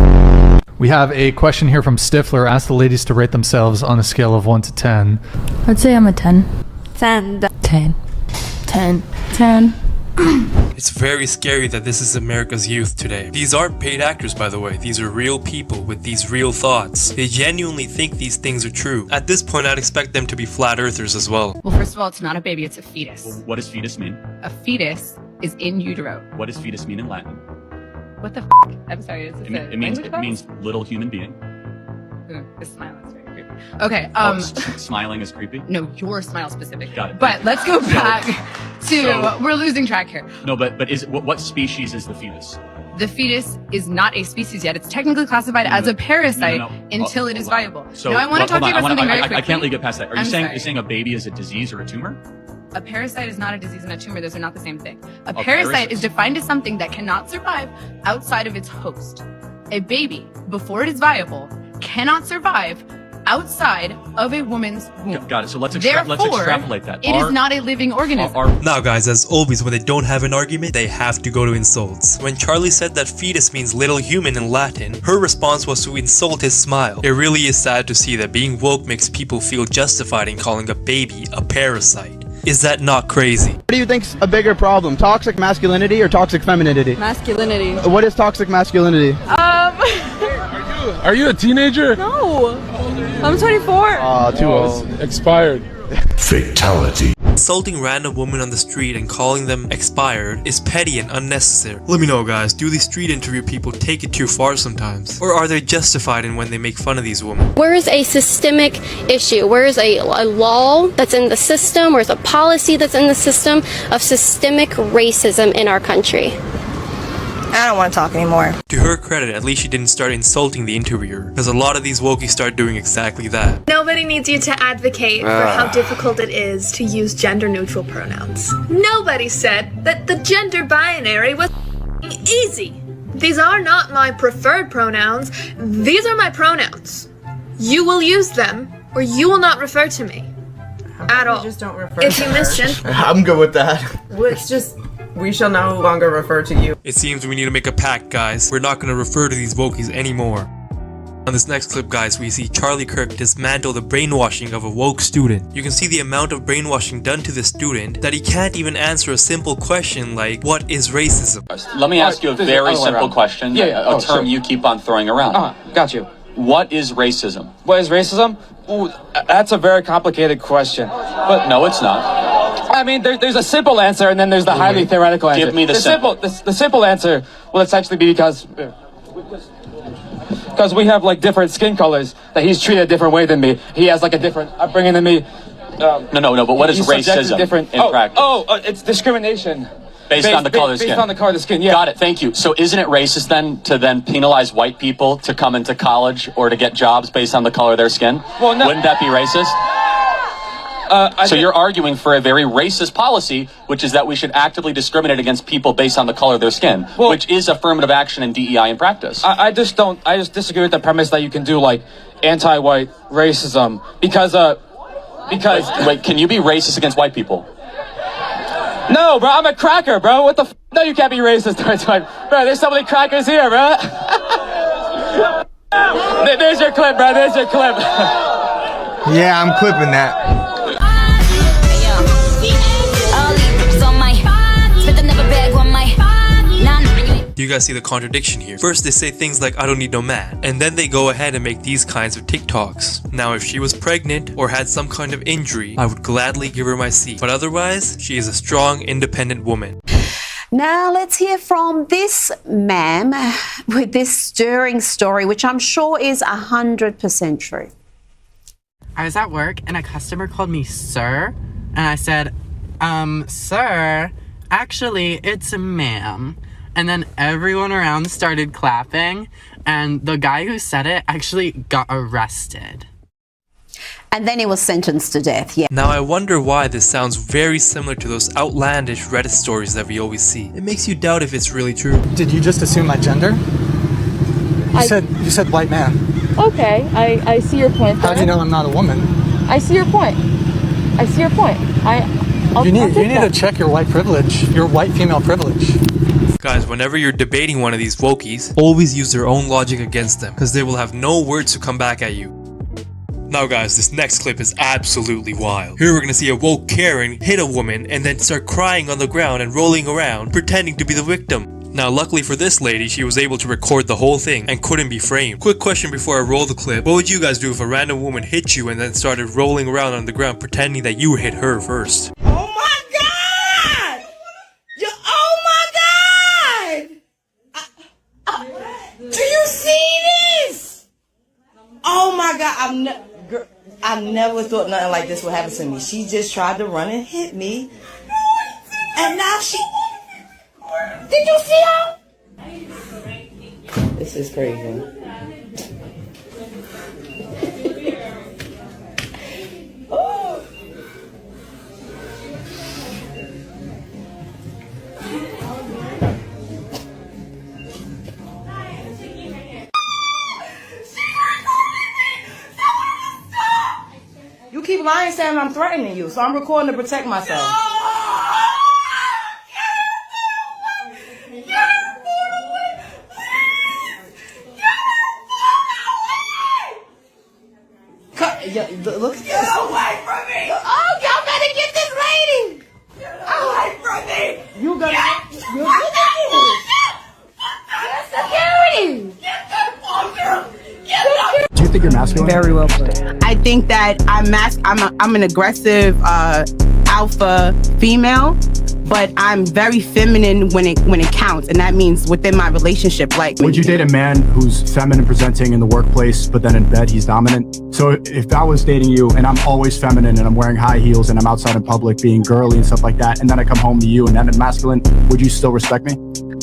We have a question here from Stifler. Ask the ladies to rate themselves on a scale of 1 to 10. I'd say I'm a 10. 10. 10. 10. 10. It's very scary that this is America's youth today. These aren't paid actors, by the way. These are real people with these real thoughts. They genuinely think these things are true. At this point, I'd expect them to be flat earthers as well. Well, first of all, it's not a baby, it's a fetus. What does fetus mean? A fetus is in utero. What does fetus mean in Latin? What the f***? I'm sorry, is this It means little human being. Ooh, this smile is very creepy. Okay, Smiling is creepy? No, your smile specifically. Got it. But let's go back to, we're losing track here. No, but is what species is the fetus? The fetus is not a species yet. It's technically classified as a parasite until it is viable. So, now I want to talk to you about something very quickly. I can't get past that. Are you sorry. saying a baby is a disease or a tumor? A parasite is not a disease and a tumor. Those are not the same thing. A parasite is defined as something that cannot survive outside of its host. A baby, before it is viable, cannot survive outside of a woman's womb. Got it. So let's extrapolate that. It is not a living organism. Now guys, as always, when they don't have an argument, they have to go to insults. When Charlie said that fetus means little human in Latin, her response was to insult his smile. It really is sad to see that being woke makes people feel justified in calling a baby a parasite. Is that not crazy? What do you think's a bigger problem? Toxic masculinity or toxic femininity? Masculinity. What is toxic masculinity? Are you a teenager? No. I'm 24. Too old. Expired. Fatality. Insulting random women on the street and calling them expired is petty and unnecessary. Let me know guys, do these street interview people take it too far sometimes? Or are they justified in when they make fun of these women? Where is a systemic issue? Where is a law that's in the system? Where's a policy that's in the system of systemic racism in our country? I don't want to talk anymore. To her credit, at least she didn't start insulting the interviewer, because a lot of these wokies start doing exactly that. Nobody needs you to advocate for how difficult it is to use gender-neutral pronouns. Nobody said that the gender binary was easy. These are not my preferred pronouns. These are my pronouns. You will use them, or you will not refer to me. At all. Just don't refer If to you her. miss Jen, I'm good with that. Well, it's just, we shall no longer refer to you. It seems we need to make a pact, guys. We're not going to refer to these wokies anymore. On this next clip, guys, we see Charlie Kirk dismantle the brainwashing of a woke student. You can see the amount of brainwashing done to the student that he can't even answer a simple question like, what is racism? Let me ask you a very simple question, a term you keep on throwing around. Got you. What is racism? What is racism? Ooh, that's a very complicated question. But no, it's not. I mean, there's a simple answer, and then there's the highly theoretical answer. Give me the simple. The simple answer will essentially be because we have like different skin colors. That he's treated a different way than me. He has like a different upbringing than me. No. But what is racism in practice? It's discrimination. Based on the color of the skin. Based on the color of the skin, yeah. Got it, thank you. So isn't it racist then to penalize white people to come into college or to get jobs based on the color of their skin? Well, no. Wouldn't that be racist? So you're arguing for a very racist policy, which is that we should actively discriminate against people based on the color of their skin, which is affirmative action in DEI in practice. I just disagree with the premise that you can do like anti-white racism because Wait, can you be racist against white people? No, bro, I'm a cracker, bro. What the f? No, you can't be racist towards white. Bro, there's so many crackers here, bro. There's your clip, bro. There's your clip. Yeah, I'm clipping that. Do you guys see the contradiction here? First they say things like I don't need no man, and then they go ahead and make these kinds of TikToks. Now if she was pregnant or had some kind of injury, I would gladly give her my seat, but otherwise she is a strong, independent woman. Now let's hear from this ma'am with this stirring story, which I'm sure is 100% true. I was at work and a customer called me sir, and I said, sir, actually it's ma'am. And then everyone around started clapping, and the guy who said it actually got arrested. And then he was sentenced to death, yeah. Now I wonder why this sounds very similar to those outlandish Reddit stories that we always see. It makes you doubt if it's really true. Did you just assume my gender? You said white man. Okay, I see your point. How do you know I'm not a woman? I see your point. I see your point. You need to check your white privilege, your white female privilege. Guys, whenever you're debating one of these wokies, always use their own logic against them, because they will have no words to come back at you. Now guys, this next clip is absolutely wild. Here we're gonna see a woke Karen hit a woman and then start crying on the ground and rolling around, pretending to be the victim. Now luckily for this lady, she was able to record the whole thing and couldn't be framed. Quick question before I roll the clip. What would you guys do if a random woman hit you and then started rolling around on the ground pretending that you hit her first? Oh my God! Oh my God! Do you see this? Oh my God! I never thought nothing like this would happen to me. She just tried to run and hit me, and now she. Did you see her? This is crazy. Oh. You keep lying saying I'm threatening you, so I'm recording to protect myself. Look. Get away from me! Oh, y'all better get this lady! Get away from me! You gonna get security! Get the fucker! Get the. Do you think you're masculine? Very well put. I think that I'm an aggressive alpha female, but I'm very feminine when it counts, and that means within my relationship. Like, would you date a man who's feminine presenting in the workplace, but then in bed he's dominant? So if I was dating you and I'm always feminine and I'm wearing high heels and I'm outside in public being girly and stuff like that, and then I come home to you and then I'm masculine, would you still respect me?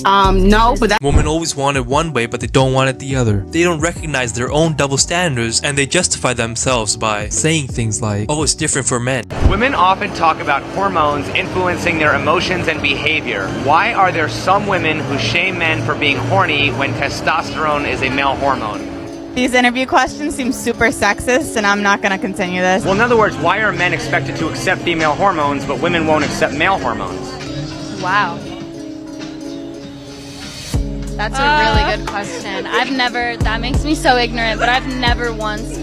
No, but that women always want it one way, but they don't want it the other. They don't recognize their own double standards, and they justify themselves by saying things like, oh, it's different for men. Women often talk about hormones influencing their emotions and behavior. Why are there some women who shame men for being horny when testosterone is a male hormone? These interview questions seem super sexist, and I'm not going to continue this. Well, in other words, why are men expected to accept female hormones, but women won't accept male hormones? Wow. That's a really good question. That makes me so ignorant, but I've never once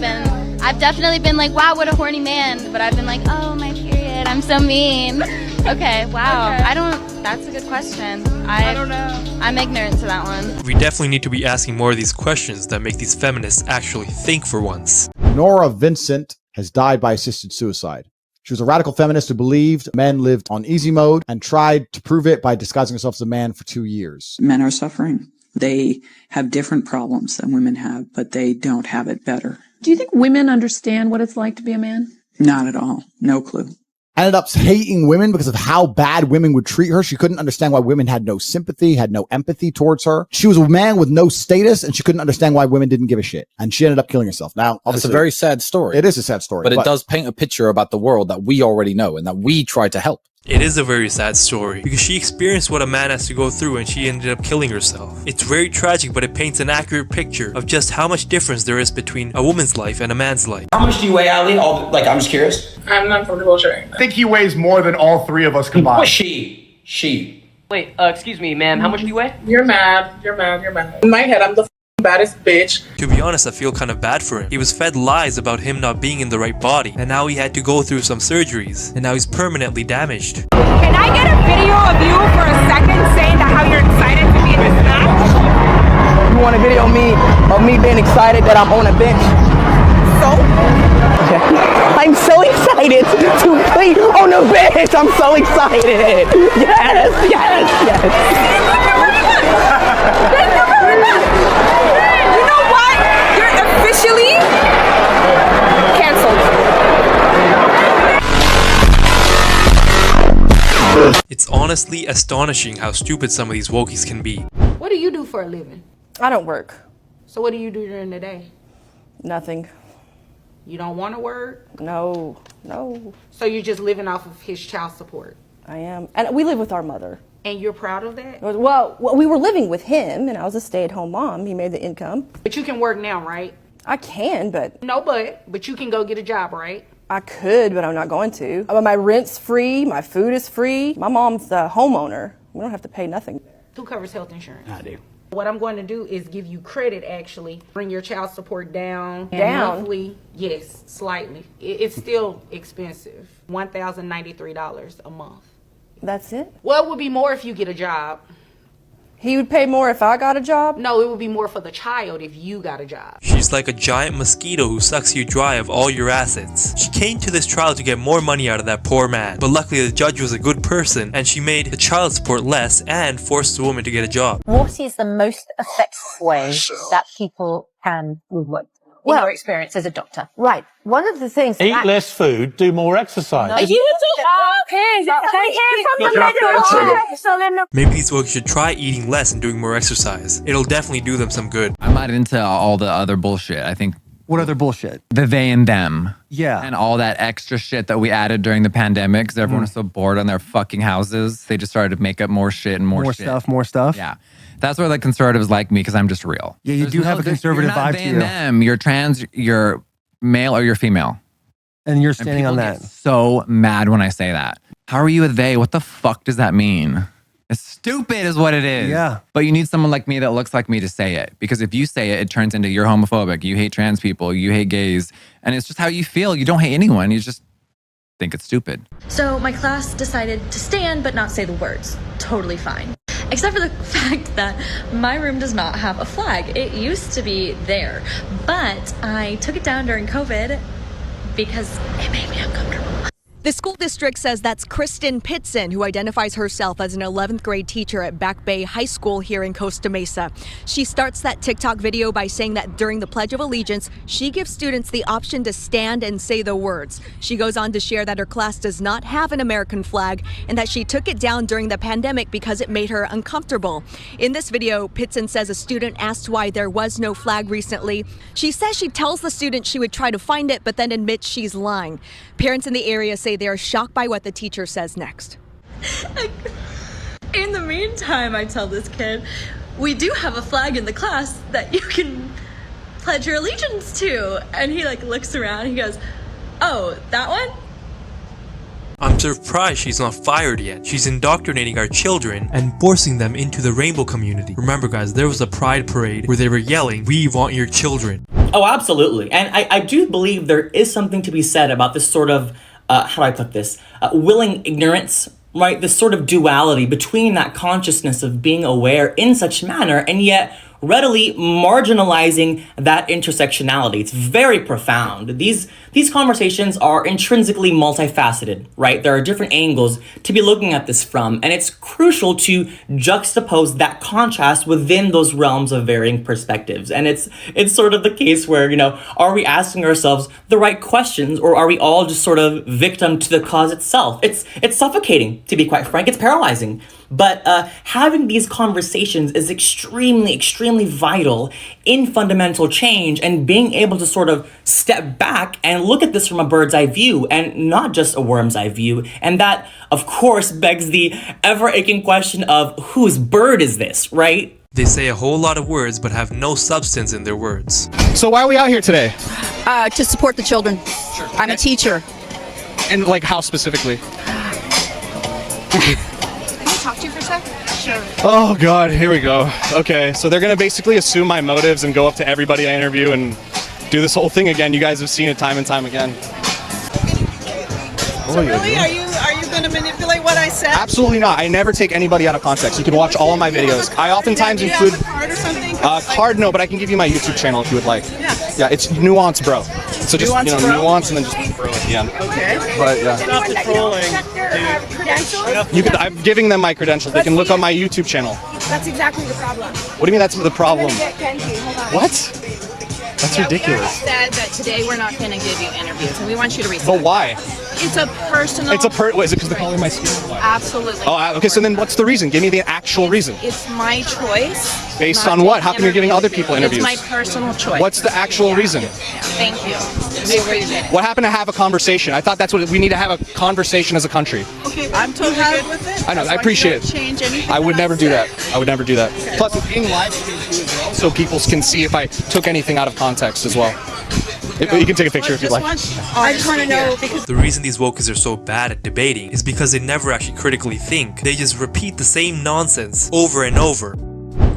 I've definitely been like, wow, what a horny man, but I've been like, oh, my period, I'm so mean. Okay, wow. Okay. That's a good question. I don't know. I'm ignorant to that one. We definitely need to be asking more of these questions that make these feminists actually think for once. Nora Vincent has died by assisted suicide. She was a radical feminist who believed men lived on easy mode and tried to prove it by disguising herself as a man for 2 years. Men are suffering. They have different problems than women have, but they don't have it better. Do you think women understand what it's like to be a man? Not at all. No clue. ended up hating women because of how bad women would treat her. She couldn't understand why women had no sympathy, had no empathy towards her. She was a man with no status, and she couldn't understand why women didn't give a shit. And she ended up killing herself. Now, obviously, it's a very sad story. It is a sad story. But it does paint a picture about the world that we already know and that we try to help. It is a very sad story because she experienced what a man has to go through and she ended up killing herself. It's very tragic, but it paints an accurate picture of just how much difference there is between a woman's life and a man's life. How much do you weigh, Ali? I'm just curious. I'm not comfortable sharing. I think he weighs more than all three of us combined. Well, she. Wait, excuse me, ma'am. How much do you weigh? You're mad. In my head, I'm the baddest bitch. To be honest, I feel kind of bad for him. He was fed lies about him not being in the right body, and now he had to go through some surgeries, and now he's permanently damaged. Can I get a video of you for a second saying that how you're excited to be in this match? You want a video of me being excited that I'm on a bench? So? I'm so excited to play on the bench. I'm so excited. Yes. You know what? You're officially canceled. It's honestly astonishing how stupid some of these wokies can be. What do you do for a living? I don't work. So what do you do during the day? Nothing. You don't want to work? No. So you're just living off of his child support? I am. And we live with our mother. And you're proud of that? Well, we were living with him, and I was a stay-at-home mom. He made the income. But you can work now, right? I can, but... No, but you can go get a job, right? I could, but I'm not going to. My rent's free. My food is free. My mom's the homeowner. We don't have to pay nothing. Who covers health insurance? I do. What I'm going to do is give you credit, actually. Bring your child support down. Down? Monthly, yes, slightly. It's still expensive. $1,093 a month. That's it? Well, it would be more if you get a job. He would pay more if I got a job? No, it would be more for the child if you got a job. She's like a giant mosquito who sucks you dry of all your assets. She came to this trial to get more money out of that poor man, but luckily the judge was a good person and she made the child support less and forced the woman to get a job. What is the most effective way that people can lose weight? In your experience as a doctor. Right. One of the things... Eat less food, do more exercise. Maybe these folks should try eating less and doing more exercise. It'll definitely do them some good. I'm not into all the other bullshit. I think... What other bullshit? The they and them. Yeah. And all that extra shit that we added during the pandemic because everyone was so bored on their fucking houses. They just started to make up more shit and more shit. More stuff. Yeah. That's where the conservatives like me because I'm just real. Yeah, you do have a conservative vibe to you. You're not they and them. You're trans, you're male, or you're female. And you're standing on that. Get so mad when I say that. How are you a they? What the fuck does that mean? It's stupid is what it is. Yeah. But you need someone like me that looks like me to say it. Because if you say it, it turns into you're homophobic, you hate trans people, you hate gays. And it's just how you feel. You don't hate anyone. You just think it's stupid. So my class decided to stand but not say the words. Totally fine. Except for the fact that my room does not have a flag. It used to be there. But I took it down during COVID because it made me uncomfortable. The school district says that's Kristen Pitson, who identifies herself as an 11th grade teacher at Back Bay High School here in Costa Mesa. She starts that TikTok video by saying that during the Pledge of Allegiance, she gives students the option to stand and say the words. She goes on to share that her class does not have an American flag and that she took it down during the pandemic because it made her uncomfortable. In this video, Pitson says a student asked why there was no flag recently. She says she tells the student she would try to find it, but then admits she's lying. Parents in the area say they are shocked by what the teacher says next. In the meantime, I tell this kid, we do have a flag in the class that you can pledge your allegiance to. And he looks around, he goes, oh, that one? I'm surprised she's not fired yet. She's indoctrinating our children and forcing them into the rainbow community. Remember guys, there was a pride parade where they were yelling, we want your children. Oh, absolutely. And I do believe there is something to be said about this sort of, how do I put this? Willing ignorance, right? This sort of duality between that consciousness of being aware in such manner and yet readily marginalizing that intersectionality. It's very profound. These conversations are intrinsically multifaceted, right? There are different angles to be looking at this from, and it's crucial to juxtapose that contrast within those realms of varying perspectives. And it's sort of the case where, are we asking ourselves the right questions, or are we all just sort of victim to the cause itself? It's suffocating, to be quite frank. It's paralyzing. But having these conversations is extremely, extremely vital in fundamental change, and being able to sort of step back and look at this from a bird's eye view and not just a worm's eye view. And that, of course, begs the ever-aching question of whose bird is this, right? They say a whole lot of words but have no substance in their words. So why are we out here today? To support the children. Sure. I'm a teacher. And like how specifically? Talk to you for a sec? Sure. Oh God, here we go. Okay, so they're gonna basically assume my motives and go up to everybody I interview and do this whole thing again. You guys have seen it time and time again. So really, are you going to manipulate what I said? Absolutely not. I never take anybody out of context. You can watch all of my videos. I oftentimes include card or something. Card, no, but I can give you my YouTube channel if you would like. Yeah, it's Nuance Bro. So just nuance and then just bro at the end. Okay. But yeah. Stop the trolling. You could. I'm giving them my credentials. They can look on my YouTube channel. That's exactly the problem. What do you mean that's the problem? What? That's ridiculous. We said that today we're not going to give you interviews, and we want you to respect. But why? It's a personal. Is it because they're calling my skin? Absolutely. Oh, okay. So then, what's the reason? Give me the actual reason. It's my choice. Based on what? How come you're giving other people interviews? It's my personal choice. What's the actual reason? Thank you. I appreciate it. What happened to have a conversation? I thought that's what we need to have a conversation as a country. Okay, I'm totally good with it. I know. I appreciate it. Change anything. I would never do that. I would never do that. Okay. Plus, it's being live streamed too as well, so people can see if I took anything out of context as well. You can take a picture if you'd like. I just want to know because the reason these wokers are so bad at debating is because they never actually critically think. They just repeat the same nonsense over and over.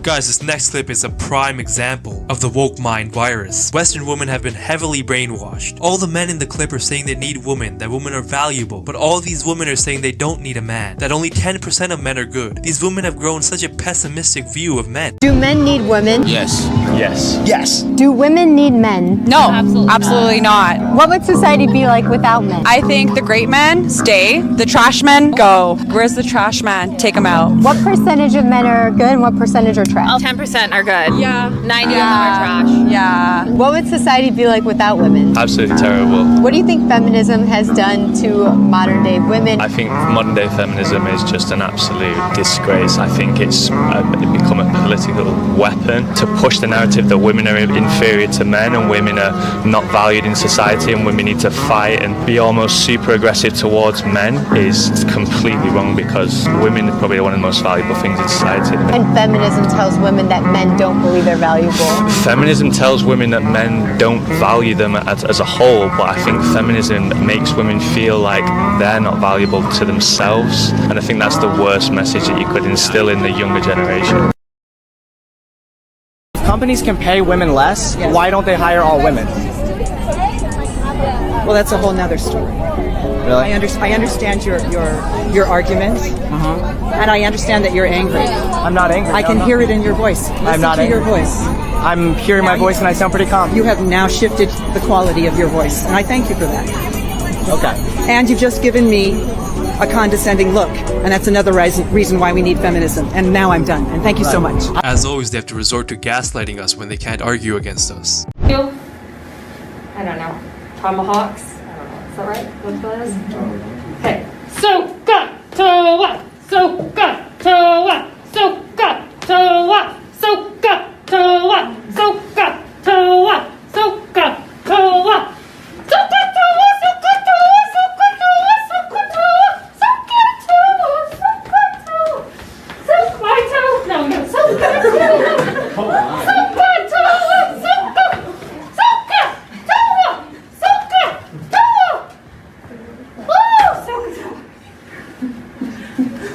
Guys, this next clip is a prime example of the woke mind virus. Western women have been heavily brainwashed. All the men in the clip are saying they need women, that women are valuable, but all these women are saying they don't need a man, that only 10% of men are good. These women have grown such a pessimistic view of men. Do men need women? Yes. Yes. Yes. Do women need men? No, absolutely not. What would society be like without men? I think the great men stay, the trash men go. Where's the trash man? Take them out. What percentage of men are good and what percentage are trash? 10% are good. Yeah. 90 of them are trash. Yeah. What would society be like without women? Absolutely terrible. What do you think feminism has done to modern day women? I think modern day feminism is just an absolute disgrace. I think it's become a political weapon to push the narrative that women are inferior to men and women are not valued in society and women need to fight and be almost super aggressive towards men is completely wrong, because women are probably one of the most valuable things in society. And feminism tells women that men don't believe they're valuable. Feminism tells women that men don't value them as a whole, but I think feminism makes women feel like they're not valuable to themselves, and I think that's the worst message that you could instill in the younger generation. Companies can pay women less, why don't they hire all women? well, that's a whole nother story. Really? I understand your argument, and I understand that you're angry. I'm not angry. I can hear it in your voice. I'm not angry. Your voice. I'm hearing my voice and I sound pretty calm. You have now shifted the quality of your voice, and I thank you for that. Okay. And you've just given me a condescending look, and that's another reason why we need feminism. And now I'm done, and thank you so much. As always, they have to resort to gaslighting us when they can't argue against us. I don't know. Tomahawks? I don't know. Is that right? What that is? Okay. So got to what? So got to what? So got to what? So got to what? So got to what? So got to what? So got to what? So got to what? So got to what? So got to what? So got to what? So got to what? So got to no no. So got to what? So got to what? So got so got to what? So got to what? Oh, so good.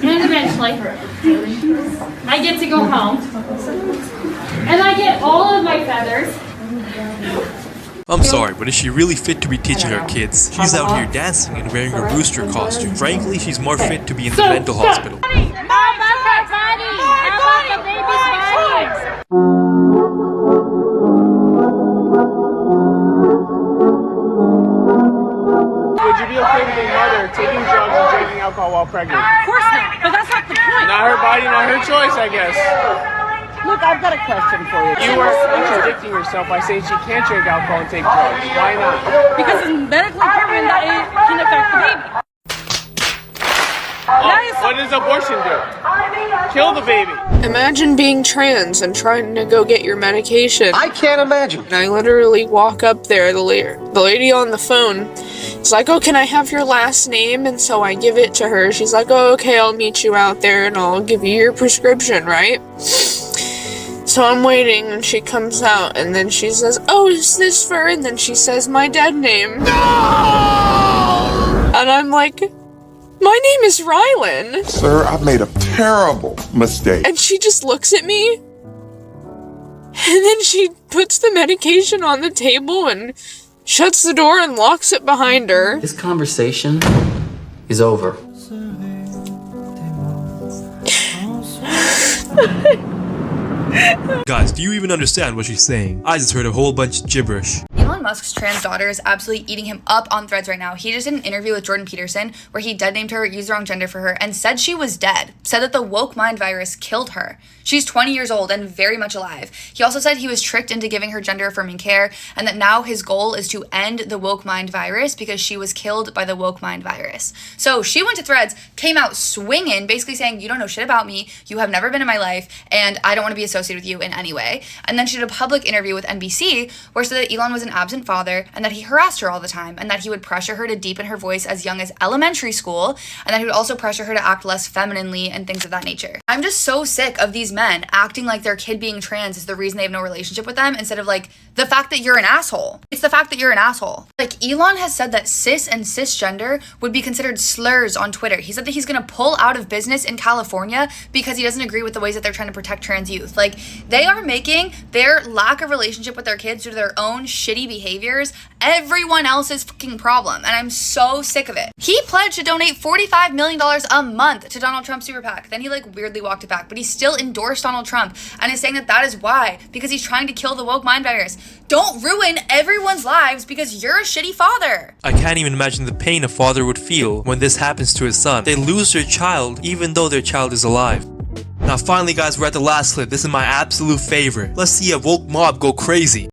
And eventually, I get to go home, and I get all of my feathers. I'm sorry, but is she really fit to be teaching her kids? She's out here dancing and wearing a rooster costume. Frankly, she's more fit to be in the mental hospital. How about her body? How about the baby's body? taking drugs and drinking alcohol while pregnant. Of course not, but that's not the point. Not her body, not her choice, I guess. Look, I've got a question for you. You are contradicting yourself by saying she can't drink alcohol and take drugs. Why not? Because it's medically proven that it can affect the baby. What does abortion do? Kill the baby. Imagine being trans and trying to go get your medication. I can't imagine. And I literally walk up there, the lady on the phone is like, oh, can I have your last name? And so I give it to her. She's like, oh, okay, I'll meet you out there and I'll give you your prescription, right? So I'm waiting and she comes out and then she says, oh, is this for? And then she says my dead name. No! And I'm like, my name is Rylan. Sir, I've made a terrible mistake. And she just looks at me. And then she puts the medication on the table and shuts the door and locks it behind her. This conversation is over. Guys, do you even understand what she's saying? I just heard a whole bunch of gibberish. Elon Musk's trans daughter is absolutely eating him up on Threads right now. He just did an interview with Jordan Peterson where he dead named her, used the wrong gender for her, and said she was dead. Said that the woke mind virus killed her. She's 20 years old and very much alive. He also said he was tricked into giving her gender affirming care and that now his goal is to end the woke mind virus because she was killed by the woke mind virus. So she went to Threads, came out swinging, basically saying, you don't know shit about me, you have never been in my life, and I don't want to be associated with you in any way. And then she did a public interview with NBC where she said that Elon was an absent father and that he harassed her all the time and that he would pressure her to deepen her voice as young as elementary school and that he would also pressure her to act less femininely and things of that nature. I'm just so sick of these men acting like their kid being trans is the reason they have no relationship with them instead of like the fact that you're an asshole. It's the fact that you're an asshole. Like Elon has said that cis and cisgender would be considered slurs on Twitter. He said that he's gonna pull out of business in California because he doesn't agree with the ways that they're trying to protect trans youth. Like they are making their lack of relationship with their kids due to their own shitty behaviors everyone else's fucking problem, and I'm so sick of it. He pledged to donate $45 million a month to Donald Trump's super PAC. Then he like weirdly walked it back, but he still endorsed Donald Trump and is saying that that is why, because he's trying to kill the woke mind virus. Don't ruin everyone's lives because you're a shitty father. I can't even imagine the pain a father would feel when this happens to his son. They lose their child even though their child is alive. Now finally guys, we're at the last clip. This is my absolute favorite. Let's see a woke mob go crazy.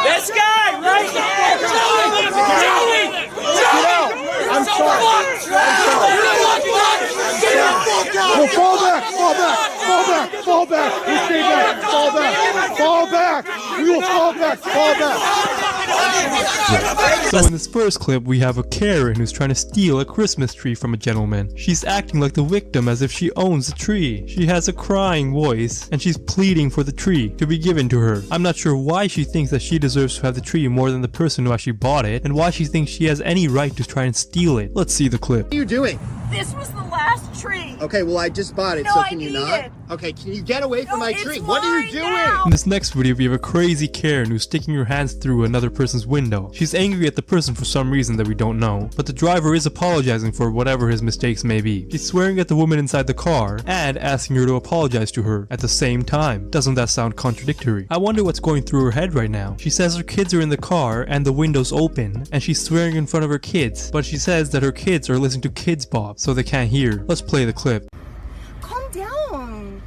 This guy right here! Joey! I'm sorry. Well, fall back. You stay back. Fall back. We will fall back. So in this first clip, we have a Karen who's trying to steal a Christmas tree from a gentleman. She's acting like the victim as if she owns the tree. She has a crying voice and she's pleading for the tree to be given to her. I'm not sure why she thinks that she deserves to have the tree more than the person who actually bought it, and why she thinks she has any right to try and steal it. Let's see the clip. What are you doing? This was the last tree. Okay, well I just bought it, No, so I can you need not? it. Okay, can you get away from my it's tree? What are you doing? now. In this next video, we have a crazy Karen who's sticking her hands through another person's window. She's angry at the person for some reason that we don't know, but the driver is apologizing for whatever his mistakes may be. She's swearing at the woman inside the car and asking her to apologize to her at the same time. Doesn't that sound contradictory? I wonder what's going through her head right now. She says her kids are in the car and the window's open, and she's swearing in front of her kids, but she says that her kids are listening to Kids Bop, so they can't hear. Let's play the clip. Calm down.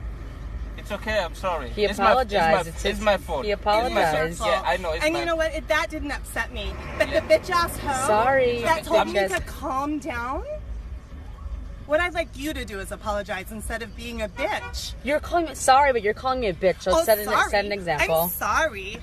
It's okay, I'm sorry. He apologized. It's my fault. He apologized. Yeah, I know. And you know what? That didn't upset me. But the bitch ass hoe Sorry. that told me Bitch. to calm down. What I'd like you to do is apologize instead of being a bitch. You're calling me sorry, but you're calling me a bitch. So set an example. I'm sorry.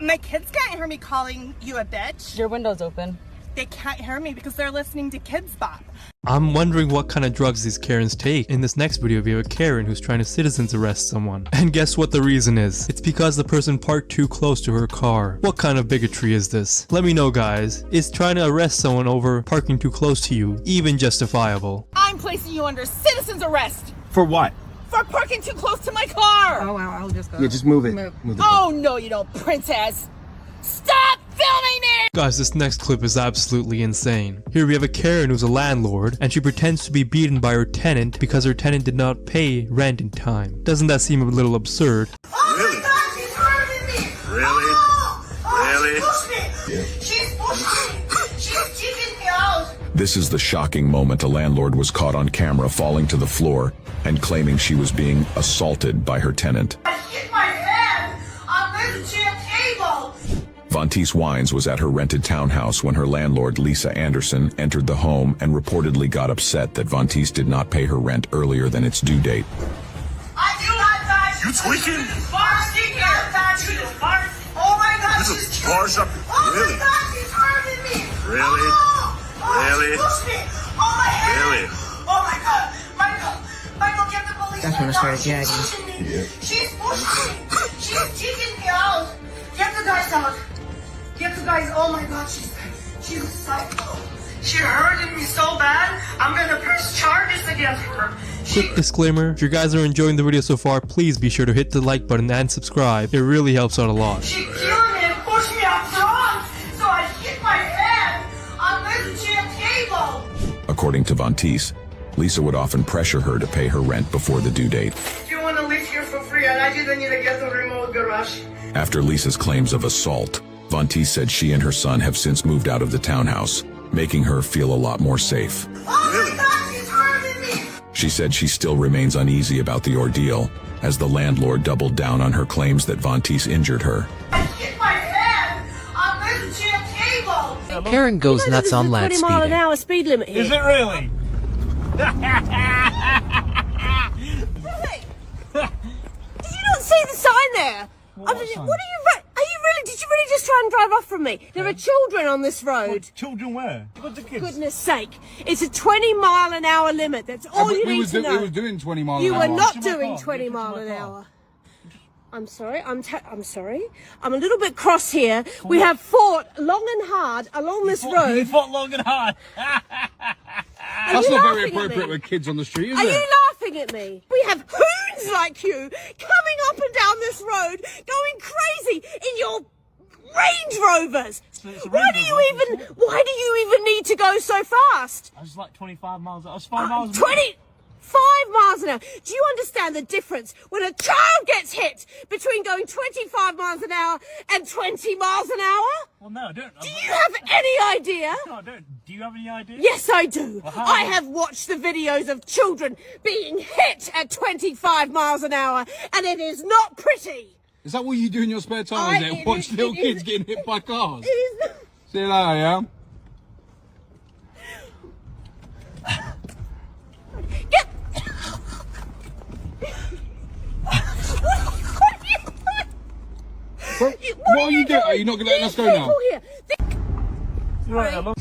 My kids can't hear me calling you a bitch. Your window's open. They can't hear me because they're listening to Kids Bop. I'm wondering what kind of drugs these Karens take. In this next video, we have a Karen who's trying to citizens arrest someone. And guess what the reason is? It's because the person parked too close to her car. What kind of bigotry is this? Let me know, guys. Is trying to arrest someone over parking too close to you even justifiable? I'm placing you under citizen's arrest. For what? for parking too close to my car. Oh, wow, I'll just go. Yeah, just move it. Move the car. Oh, no, you don't, princess. Stop filming me! Guys, this next clip is absolutely insane. Here we have a Karen who's a landlord, and she pretends to be beaten by her tenant because her tenant did not pay rent in time. Doesn't that seem a little absurd? Really? She's hurting me. Really? Really? She's pushing me. She's kicking me out. This is the shocking moment a landlord was caught on camera falling to the floor and claiming she was being assaulted by her tenant. I hit my head on this chair table. Vontice Wines was at her rented townhouse when her landlord, Lisa Anderson, entered the home and reportedly got upset that Vontice did not pay her rent earlier than its due date. I do not touch You tweaking? Oh my God, This is bars up. Oh Really? my God, she's hurting me. Really? Really? She pushed me. Oh my head. Really? Oh my God, Michael, get the police. That's when I started She's gagging. pushing me. She's pushing me. She's kicking me out. Get the guys out. Get the guys. Oh my God, she's a psycho. She hurting me so bad. I'm gonna press charges against her. Quick disclaimer, if you guys are enjoying the video so far, please be sure to hit the like button and subscribe. It really helps out a lot. She killed me and pushed me up front, so I hit my head on this chair table. According to Vontice, Lisa would often pressure her to pay her rent before the due date. You want to live here for free, and I didn't need to get the remote garage. After Lisa's claims of assault, Vontice said she and her son have since moved out of the townhouse, making her feel a lot more safe. Oh my God, she's hurting me. She said she still remains uneasy about the ordeal, as the landlord doubled down on her claims that Vontice injured her. I hit my head on this chair table. Karen goes nuts on lad 20 mile an speeding. hour speed limit here. Is it really? Did you not see the sign there? What are you really? Did you really just try and drive off from me? There are children on this road. What, children where? What the kids? Goodness sake! It's a 20 mile an hour limit. That's all you need to know. We was doing 20 miles You an hour. were not doing 20 mile an hour. I'm sorry. I'm sorry. I'm a little bit cross here. We have fought long and hard along this road. You fought long and hard. That's not very appropriate with kids on the street, is Are it? you laughing at me? We have hoons like you coming up and down this road, going crazy in your Range Rovers. Why do you even need to go so fast? I was like 25 miles. I was 5 miles. 25 miles an hour. Do you understand the difference when a child gets hit between going 25 miles an hour and 20 miles an hour? Well, no, I don't. Do you have any idea? No, I don't. Do you have any idea? Yes, I do. Well, I have watched the videos of children being hit at 25 miles an hour, and it is not pretty. Is that what you do in your spare time? Is it? Watch little kids getting hit by cars? It is not. See you later, yeah? What are you doing? Are you not going to let us go now?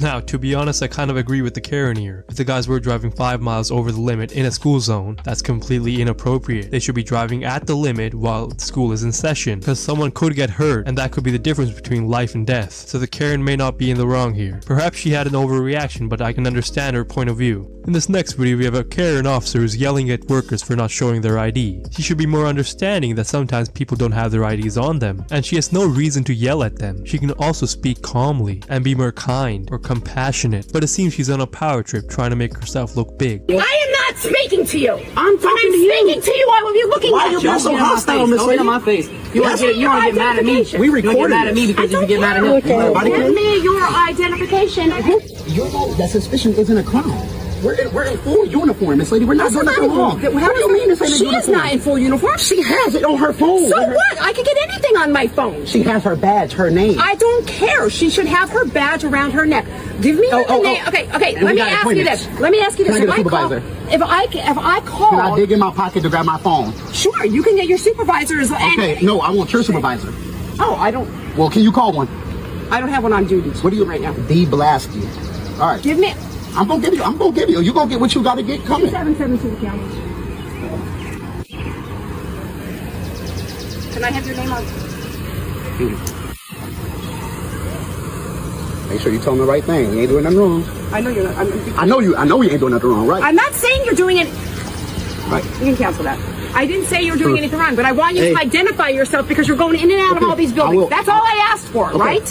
Now, to be honest, I kind of agree with the Karen here. If the guys were driving 5 miles over the limit in a school zone, that's completely inappropriate. They should be driving at the limit while school is in session, because someone could get hurt, and that could be the difference between life and death. So the Karen may not be in the wrong here. Perhaps she had an overreaction, but I can understand her point of view. In this next video, we have a Karen officer who's yelling at workers for not showing their ID. She should be more understanding that sometimes people don't have their IDs on them, and she has no reason to yell at them. She can also speak calmly and be more kind or compassionate, but it seems she's on a power trip trying to make herself look big. I am not speaking to you. I'm talking to you. Speaking to you. Why were you looking Why at are you so hostile, Miss Lady? My face. You want to get mad at me? We recorded. You mad at me because you get mad at me. Give me your identification. That suspicion isn't a crime. We're in full uniform, Miss Lady. We're not doing nothing wrong. How do you mean this ain't a uniform? She is not in full uniform. She has it on her phone. So what? I can get anything on my phone. She has her badge, her name. I don't care. She should have her badge around her neck. Give me her name. Okay. Let me ask you this. Let me ask you this. Can I get a supervisor? If I call. Can I dig in my pocket to grab my phone? Sure. You can get your supervisors. Okay. No, I want your supervisor. Oh, I don't. Well, can you call one? I don't have one on duty. What do you right now? De-blast you. All right. Give me. I'm gonna give you. You're gonna get what you gotta get coming. 772 the camera. Can I have your name on? Make sure you tell them the right thing. You ain't doing nothing wrong. I know you're not. I know you ain't doing nothing wrong, right? I'm not saying you're doing it. Right. You can cancel that. I didn't say you were doing anything wrong, but I want you to identify yourself because you're going in and out of all these buildings. That's all I asked for, right?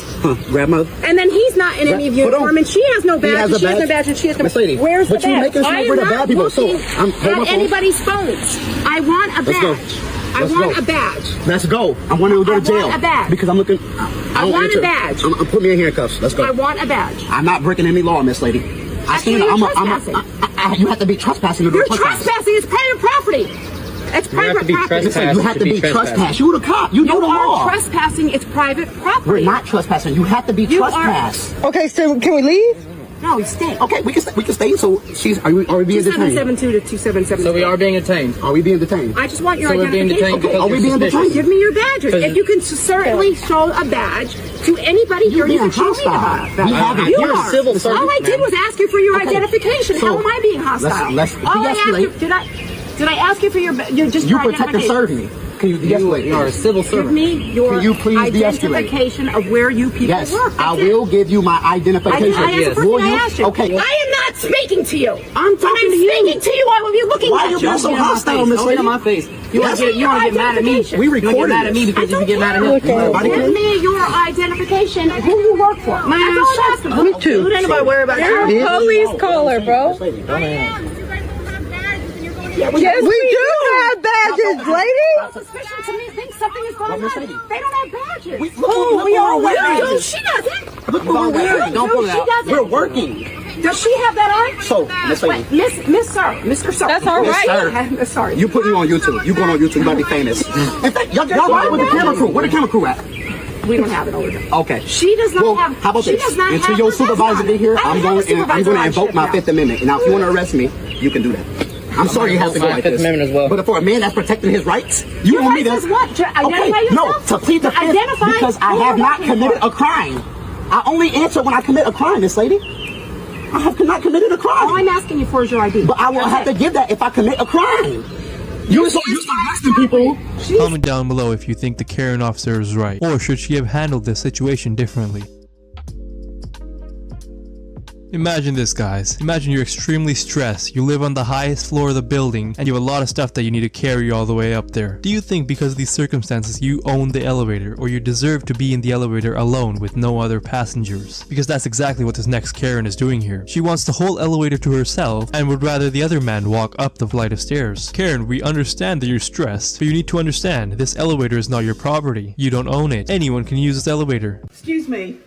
Grandmother. And then he's not in any uniform, and she has no badge, and she has no badge, and she has no... Miss Lady, Where's the but you badge? making us I bring am the bad not people. So, looking hold my at phone. anybody's phones. I want a Let's go. badge. I want a badge. Let's go. I want to go to jail. want a badge. Because I'm looking... I want a badge. I'm putting me in handcuffs. Let's go. I want a badge. I'm not breaking any law, Miss Lady. Actually, you're trespassing. You have to be trespassing to do You're a trespass. trespassing. It's private property. It's private property. You have to be trespassed. You the cop. You know the law. are trespassing. It's private property. We're not trespassing. You have to be trespassed. Okay, so can we leave? No, we stay. Okay, we can stay. So are we being detained? 2772 to 2772. So we are being detained. Are we being detained? I just want your So we're being identification. detained because Are we being detained? Give me your badges. If you can certainly show a badge to anybody here, you can show me the badge. You are. civil servant. All I did was ask you for your identification. How am I being hostile? Let's All I asked you, did I ask you for your You protect and serve me. Can you de-escalate? You are a civil Give servant. me your Can you please de-escalate? identification of where you people Yes, work. I will give you my identification. Will you? I asked you. Okay. I am not speaking to you. I'm talking to you. speaking to you. I will be looking Why at you you. being so hostile, Miss Don't Lady? get on my face. You want to get mad at me. We recorded You want to get mad at me because you get mad at me. Give me your identification of who you work for. Me too. Ain't nobody worry about You're you. a police caller, bro. Yes, we do have badges, lady. Suspicion to me thinks something is going on. They don't have badges. We are wearing. No, she doesn't. Look what we're wearing. Don't pull it out. We're working. Does she have that on? So, Miss Lady. Miss Sir, Mr. Sir. That's all right. Sorry. You put me on YouTube. You going on YouTube, you gotta be famous. In fact, y'all ride with the camera crew. Where the camera crew at? We don't have it over there. Okay. She does not have. How about she this? does not Until have your her supervisor vest be here, on. I'm going to invoke my Fifth Amendment. And now, if you want to arrest me, you can do that. I'm sorry you have to go like this. Amendment as well. But for a man that's protecting his rights, you Your want me to... rights is what? To identify No, yourself? to plead the To fifth identify because I who have you're not working committed for. a crime. I only answer when I commit a crime, Miss Lady. I have not committed a crime. All I'm asking you for is your ID. But I will have to give that if I commit a crime. You start arresting people. Comment down below if you think the Karen officer is right, or should she have handled this situation differently. Imagine this, guys. Imagine you're extremely stressed, you live on the highest floor of the building, and you have a lot of stuff that you need to carry all the way up there. Do you think because of these circumstances you own the elevator, or you deserve to be in the elevator alone with no other passengers? Because that's exactly what this next Karen is doing here. She wants the whole elevator to herself, and would rather the other man walk up the flight of stairs. Karen, we understand that you're stressed, but you need to understand, this elevator is not your property. You don't own it. Anyone can use this elevator. Excuse me.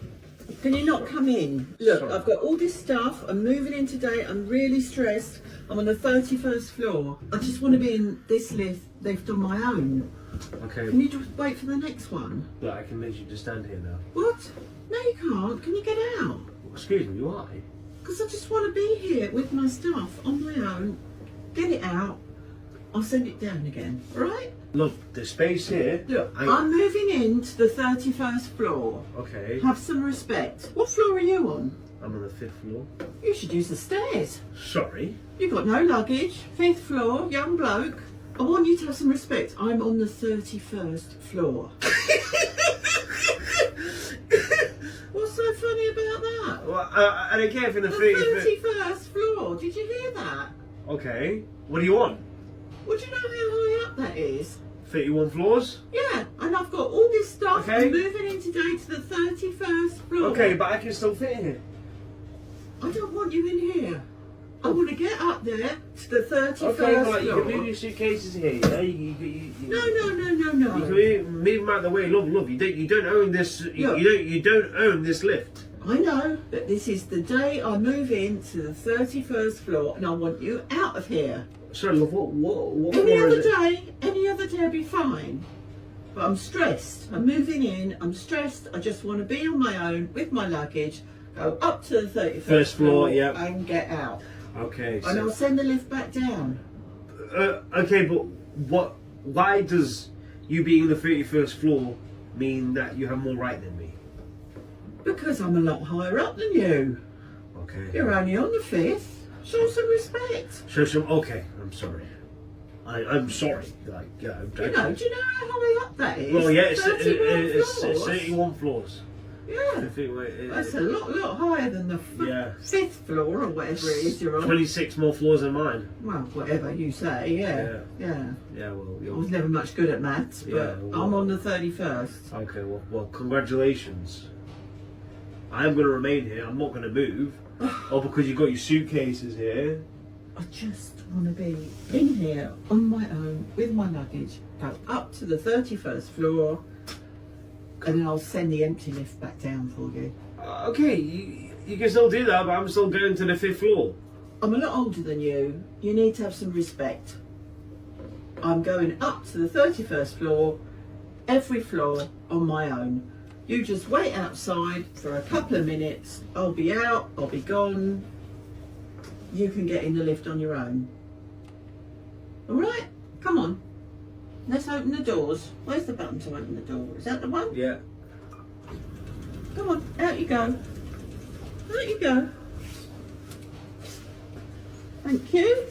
Can you not come in? Look, I've got all this stuff. I'm moving in today. I'm really stressed. I'm on the 31st floor. I just want to be in this lift on my own. Okay. Can you just wait for the next one? Look, I can literally just stand here now. What? No, you can't. Can you get out? Excuse me, why? Because I just want to be here with my stuff on my own. Get it out. I'll send it down again. All right? Look, the space here. Look, I'm moving into the 31st floor. Okay. Have some respect. What floor are you on? I'm on the 5th floor. You should use the stairs. Sorry. You've got no luggage. 5th floor, young bloke. I want you to have some respect. I'm on the 31st floor. What's so funny about that? Well, I don't care if in the 31st floor. Did you hear that? Okay. What do you want? Well, do you know how high up that is? 31 floors? Yeah, and I've got all this stuff. Okay. I'm moving in today to the 31st floor. Okay, but I can still fit in here. I don't want you in here. I want to get up there to the 31st Okay, right, floor. you can move your suitcases here. Yeah? No. You can move them out of the way. Look, you don't own this. You don't own this lift. I know, but this is the day I move in to the 31st floor, and I want you out of here. Sorry, love. What Any floor other is it? day, I'd be fine. But I'm stressed. I'm moving in. I'm stressed. I just want to be on my own with my luggage. Go up to the 31st First floor, yeah. and get out. Okay. And I'll send the lift back down. Okay, but why does you being on the 31st floor mean that you have more right than me? Because I'm a lot higher up than you. Okay. You're only on the 5th. Show some respect. Okay, I'm sorry. I'm sorry. Like, yeah, do you know how high up that is? Well, yeah, it's 31 floors. 31 floors. Yeah. I think That's a lot higher than the fifth floor or whatever it is you're on. 26 more floors than mine. Well, whatever you say, yeah. Yeah, well, I was never much good at maths, but I'm on the 31st. Okay, well, congratulations. I am going to remain here. I'm not going to move. Because you've got your suitcases here. I just want to be in here on my own with my luggage, go up to the 31st floor, and then I'll send the empty lift back down for you. Okay, you can still do that, but I'm still going to the 5th floor. I'm a lot older than you. You need to have some respect. I'm going up to the 31st floor, every floor on my own. You just wait outside for a couple of minutes. I'll be out, I'll be gone. You can get in the lift on your own. All right, come on. Let's open the doors. Where's the button to open the door? Is that the one? Yeah. Come on, out you go. Out you go. Thank you.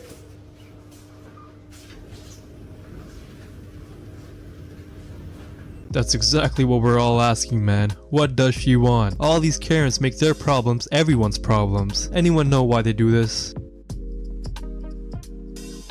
That's exactly what we're all asking, man. What does she want? All these Karens make their problems everyone's problems. Anyone know why they do this?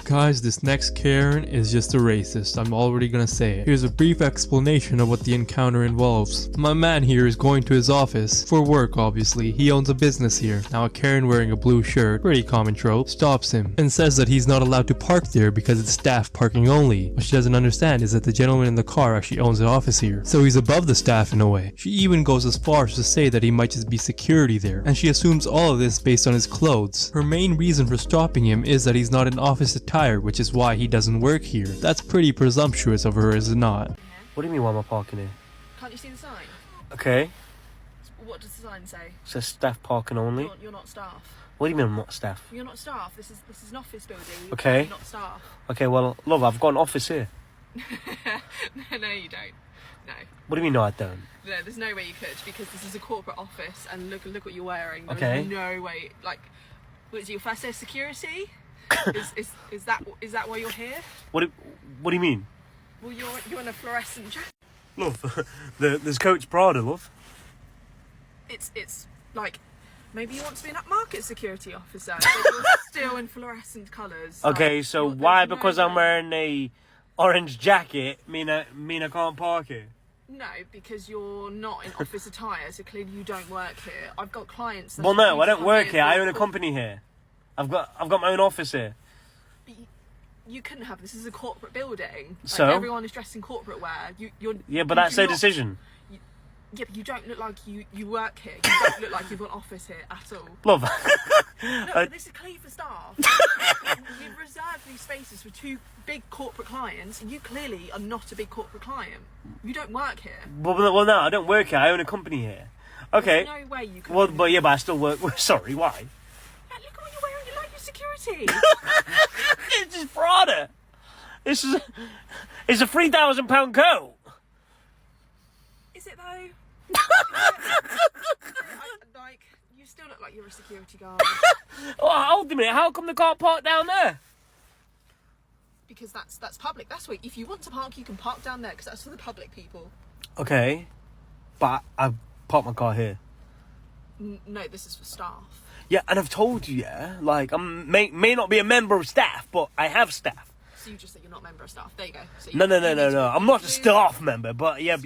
Guys, this next Karen is just a racist. I'm already gonna say it. Here's a brief explanation of what the encounter involves. My man here is going to his office, for work obviously. He owns a business here. Now a Karen wearing a blue shirt, pretty common trope, stops him and says that he's not allowed to park there because it's staff parking only. What she doesn't understand is that the gentleman in the car actually owns an office here, so he's above the staff in a way. She even goes as far as to say that he might just be security there, and she assumes all of this based on his clothes. Her main reason for stopping him is that he's not in office attire, which is why he doesn't work here. That's pretty presumptuous of her, is it not? What do you mean why am I parking here? Can't you see the sign? Okay. What does the sign say? It says staff parking only. You're not staff. What do you mean I'm not staff? You're not staff. This is an office building. Okay. You're not staff. Okay, well, love, I've got an office here. No, you don't. No. What do you mean no, I don't? No, there's no way you could, because this is a corporate office, and look what you're wearing. There's Okay. no way. Like, what is it, your first day of security? is that why you're here? What do you mean? Well, you're in a fluorescent jacket. Love, there's Coach Prada, love. It's like, maybe you want to be an upmarket security officer, but you're still in fluorescent colours. Okay, like, so why, because I'm wearing a orange jacket, mean I can't park here? No, because you're not in office attire, so clearly you don't work here. I've got clients that... Well, no, I don't work here. I own a company here. I've got my own office here. You couldn't have. This is a corporate building. Like, so everyone is dressed in corporate wear. Yeah, but that's their decision. Yeah, but you don't look like you work here. You don't look like you've got an office here at all. Love. No, this is clearly for staff. You've reserved these spaces for two big corporate clients. You clearly are not a big corporate client. You don't work here. Well, no, I don't work here. I own a company here. Okay. There's no way you can. Well, but I still work. Sorry, why? Look at what you're wearing. You like your security. It's just Prada. It's a £3,000 coat. Is it though? Like, you still look like you're a security guard. Oh, hold a minute. How come the car parked down there? Because that's public. That's where, if you want to park, you can park down there, because that's for the public people. Okay, but I parked my car here. No, this is for staff. Yeah, and I've told you, like, I may not be a member of staff, but I have staff. So you just said you're not a member of staff. There you go. So No. I'm not a staff member, but No,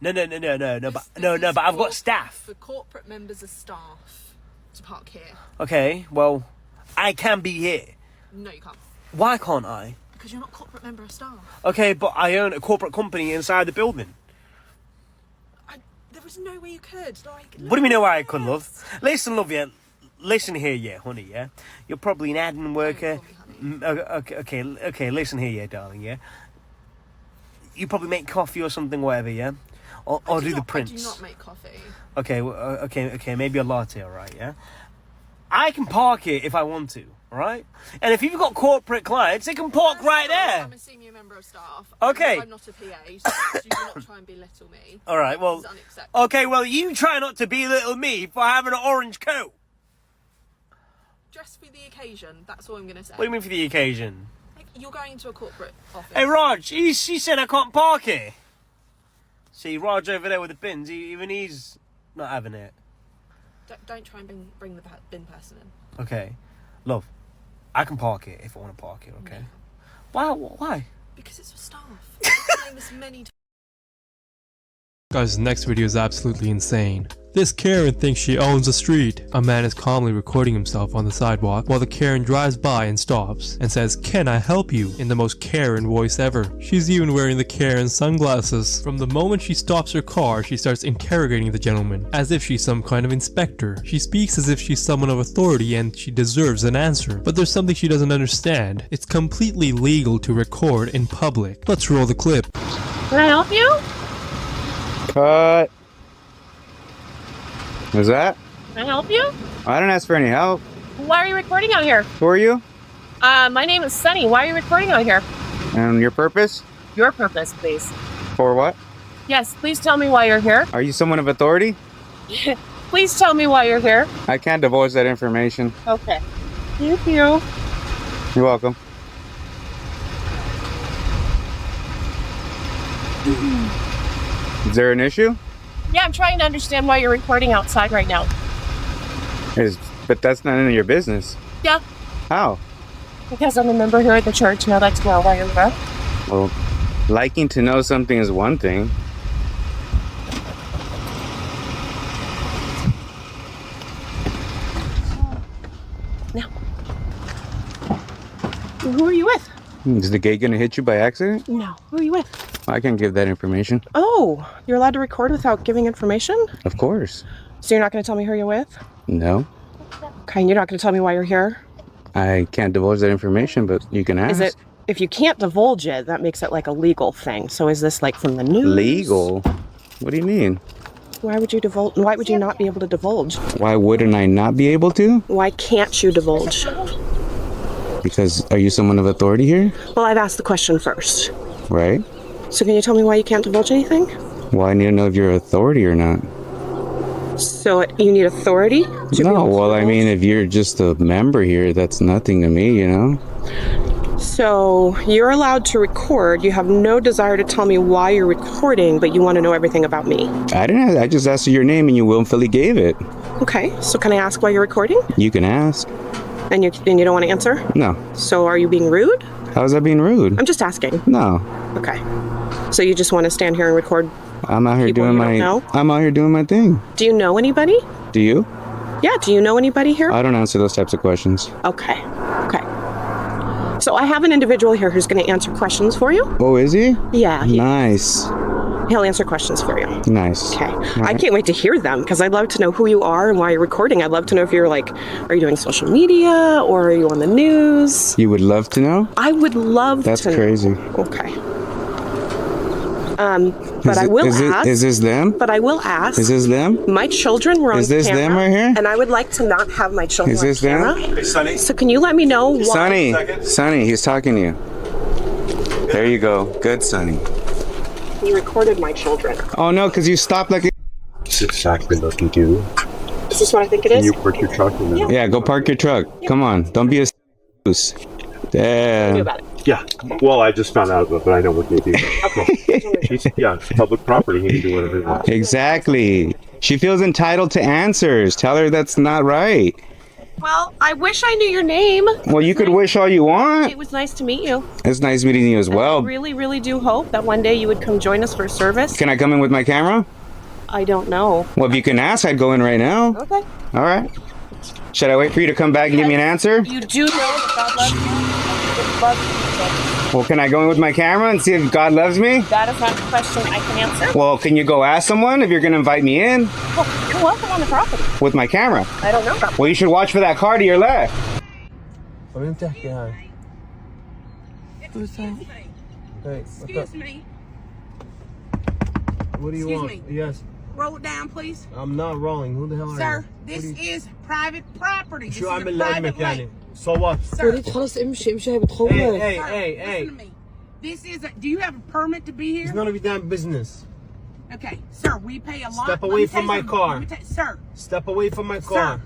but I've got staff. For corporate members of staff to park here. Okay, well, I can be here. No, you can't. Why can't I? Because you're not a corporate member of staff. Okay, but I own a corporate company inside the building. There was no way you could. Like, what do you mean no way I could, love? Listen, love, yeah. Listen here, yeah, honey, yeah. You're probably an admin worker. Okay, listen here, yeah, darling, yeah. You probably make coffee or something, whatever, yeah. Or do the prints. I do not make coffee. Okay, okay, maybe a latte, alright, yeah. I can park it if I want to, alright? And if you've got corporate clients, they can park right there. I'm a senior member of staff. Okay. I'm not a PA, so do not try and belittle me. Alright, well. This is unacceptable. Okay, well, you try not to belittle me for having an orange coat. Dress for the occasion, that's all I'm going to say. What do you mean for the occasion? Like, you're going into a corporate office. Hey, Raj, she said I can't park here. See, Raj over there with the bins, even he's Not having it. Don't try and bring the bin person in. Okay. Love, I can park it if I want to park it, okay? No. Why? Because it's for staff. I've explained this many times. Guys, the next video is absolutely insane. This Karen thinks she owns the street. A man is calmly recording himself on the sidewalk while the Karen drives by and stops and says, "Can I help you?" in the most Karen voice ever. She's even wearing the Karen sunglasses. From the moment she stops her car, she starts interrogating the gentleman as if she's some kind of inspector. She speaks as if she's someone of authority and she deserves an answer. But there's something she doesn't understand. It's completely legal to record in public. Let's roll the clip. Can I help you? Cut. What's that? Can I help you? I didn't ask for any help. Why are you recording out here? Who are you? My name is Sunny. Why are you recording out here? And your purpose? Your purpose, please. For what? Yes, please tell me why you're here. Are you someone of authority? Please tell me why you're here. I can't divulge that information. Okay. Thank you. You're welcome. Is there an issue? Yeah, I'm trying to understand why you're recording outside right now. But that's not none of your business. Yeah, How? because I'm a member here at the church and I'd like to know why you're here. Well, liking to know something is one thing. Now. Who are you with? Is the gate gonna hit you by accident? No. Who are you with? I can't give that information. Oh, you're allowed to record without giving information? Of course. So you're not going to tell me who you're with? No. Okay, and you're not going to tell me why you're here? I can't divulge that information, but you can ask. Is it, if you can't divulge it, that makes it like a legal thing. So is this like from the news? Legal? What do you mean? Why would you divulge? Why would you not be able to divulge? Why wouldn't I not be able to? Why can't you divulge? Because are you someone of authority here? Well, I've asked the question first. Right? So can you tell me why you can't divulge anything? Well, I need to know if you're authority or not. So you need authority? No, well, I mean, if you're just a member here, that's nothing to me, you know? So you're allowed to record. You have no desire to tell me why you're recording, but you want to know everything about me. I just asked you your name and you willfully gave it. Okay, so can I ask why you're recording? You can ask. And you don't want to answer? No. So are you being rude? How's that being rude? I'm just asking. No. Okay. So you just want to stand here and record? I'm out here doing my. Know? I'm out here doing my thing. Do you know anybody? Do you? Yeah. Do you know anybody here? I don't answer those types of questions. Okay. Okay. So I have an individual here who's going to answer questions for you. Oh, is he? Yeah. Nice. He'll answer questions for you. Nice. Okay. I can't wait to hear them because I'd love to know who you are and why you're recording. I'd love to know if you're like, are you doing social media or are you on the news? You would love to know? I would love That's to know. crazy. Okay. But I will ask. Is this them? But I will ask. Is this them? My children were on camera. Is this them right here? And I would like to not have my children Is this on camera. them? Hey, Sonny. So can you let me know why? Sonny, he's talking to you. There you go. Good, Sonny. You recorded my children. Oh no, because you stopped like. It's exactly what you do. Is this what I think it is? Can you park your truck? Yeah, go park your truck. Yeah. Come on, don't be a goose. Damn. What do you do about it? Yeah. Well, I just found out about it, but I know what they do. Yeah, it's public property. He can do whatever he wants. Exactly. She feels entitled to answers. Tell her that's not right. Well, I wish I knew your name. Well, you could wish all you want. It was nice to meet you. It's nice meeting you as well. I really, really do hope that one day you would come join us for service. Can I come in with my camera? I don't know. Well, if you can ask, I'd go in right now. Okay. All right. Should I wait for you to come back and give me an answer? You do know that God loves you. Love you. Well, can I go in with my camera and see if God loves me? That is not a question I can answer. Well, can you go ask someone if you're going to invite me in? Well, you're welcome on the property. With my camera? I don't know about that. Well, you should watch for that car to your left. Excuse me. What do you want? Me. Yes. Roll it down, please. I'm not rolling. Who the hell are you? Sir, this is private property. This Sure, is I'm a a land private mechanic. way. So what? Sir. Hey, Listen to me. This is do you have a permit to be here? It's none of your damn business. Okay, sir, we pay a lot. Step away from my car. Sir. Step away from my car.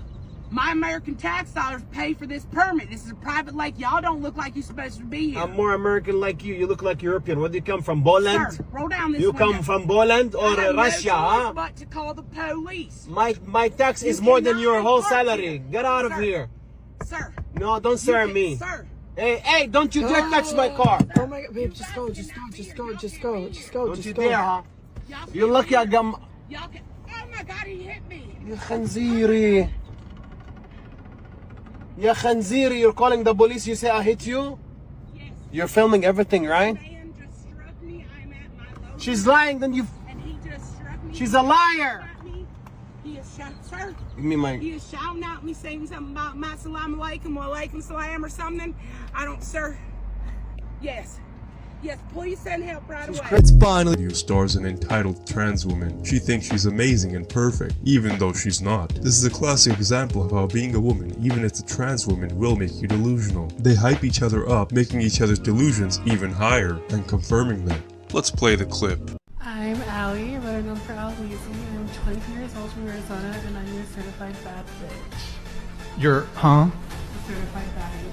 My American tax dollars pay for this permit. This is a private lake. Y'all don't look like you're supposed to be here. I'm more American like you. You look like European. Where do you come from? Poland? Sir, roll down this You window. come from Poland or I have Russia, no huh? choice but to call the police. My tax You is more than cannot your whole park salary. here. Get out of Sir. here. Sir. No, don't serve me. Sir. Hey, don't you dare touch my car. Oh my God, babe, just go. Don't you dare, huh? You're lucky I got Y'all can. Oh my God, he hit me. Ya khanziri. Ya khanziri, you're calling the police, you say I hit you? Yes. You're filming everything, right? Man just struck me. I'm at my local. She's lying, then you... And he just struck me. She's a liar. He is shouting, sir. Give me my... He is shouting at me, saying something about my salam alaikum or alaikum salam or something. I don't, sir. Yes. Yes, please send help right away. It's finally new stars an entitled trans woman. She thinks she's amazing and perfect, even though she's not. This is a classic example of how being a woman, even as a trans woman, will make you delusional. They hype each other up, making each other's delusions even higher, and confirming them. Let's play the clip. I'm Allie, better known for Alizy. I'm 22 years old from Arizona, and I'm a certified bad bitch. You're, huh? A certified baddie.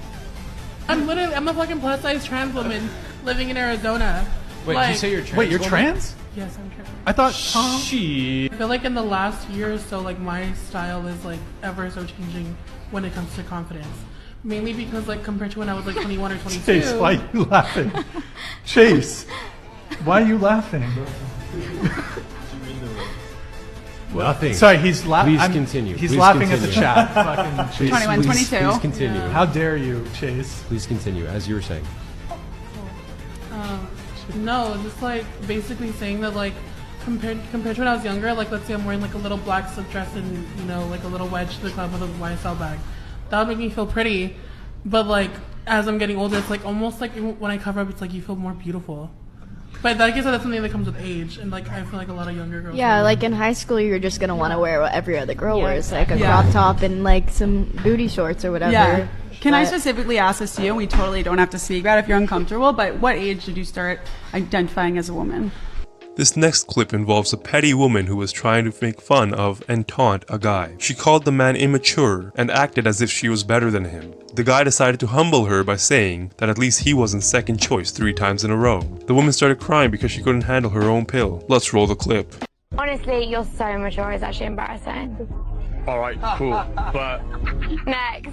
I'm a fucking plus size trans woman living in Arizona. Wait, like, did you say you're trans? Wait, you're trans? Yes, I'm trans. I thought, I feel like in the last year or so, like my style is like ever so changing when it comes to confidence. Mainly because like compared to when I was like 21 or 22. Chase, why are you laughing? Chase, why are you laughing? Nothing. Sorry, he's laughing. Please continue. He's Please laughing continue. at the chat. Fucking Chase. 21, 22. Please continue. Yeah. How dare you, Chase? Please continue, as you were saying. No, just like basically saying that like compared to when I was younger, like let's say I'm wearing like a little black slip dress and you know like a little wedge to the club with a YSL bag, that would make me feel pretty. But like as I'm getting older, it's like almost like when I cover up, it's like you feel more beautiful. But I guess that's something that comes with age, and like I feel like a lot of younger girls. Yeah, like in high school, you're just gonna want to wear what every other girl wears, like a crop top and like some booty shorts or whatever. Yeah. Can I specifically ask this to you? We totally don't have to speak about it if you're uncomfortable, but what age did you start identifying as a woman? This next clip involves a petty woman who was trying to make fun of and taunt a guy. She called the man immature and acted as if she was better than him. The guy decided to humble her by saying that at least he wasn't second choice 3 times in a row. The woman started crying because she couldn't handle her own pill. Let's roll the clip. Honestly, you're so immature, it's actually embarrassing. Alright, cool, but... Next.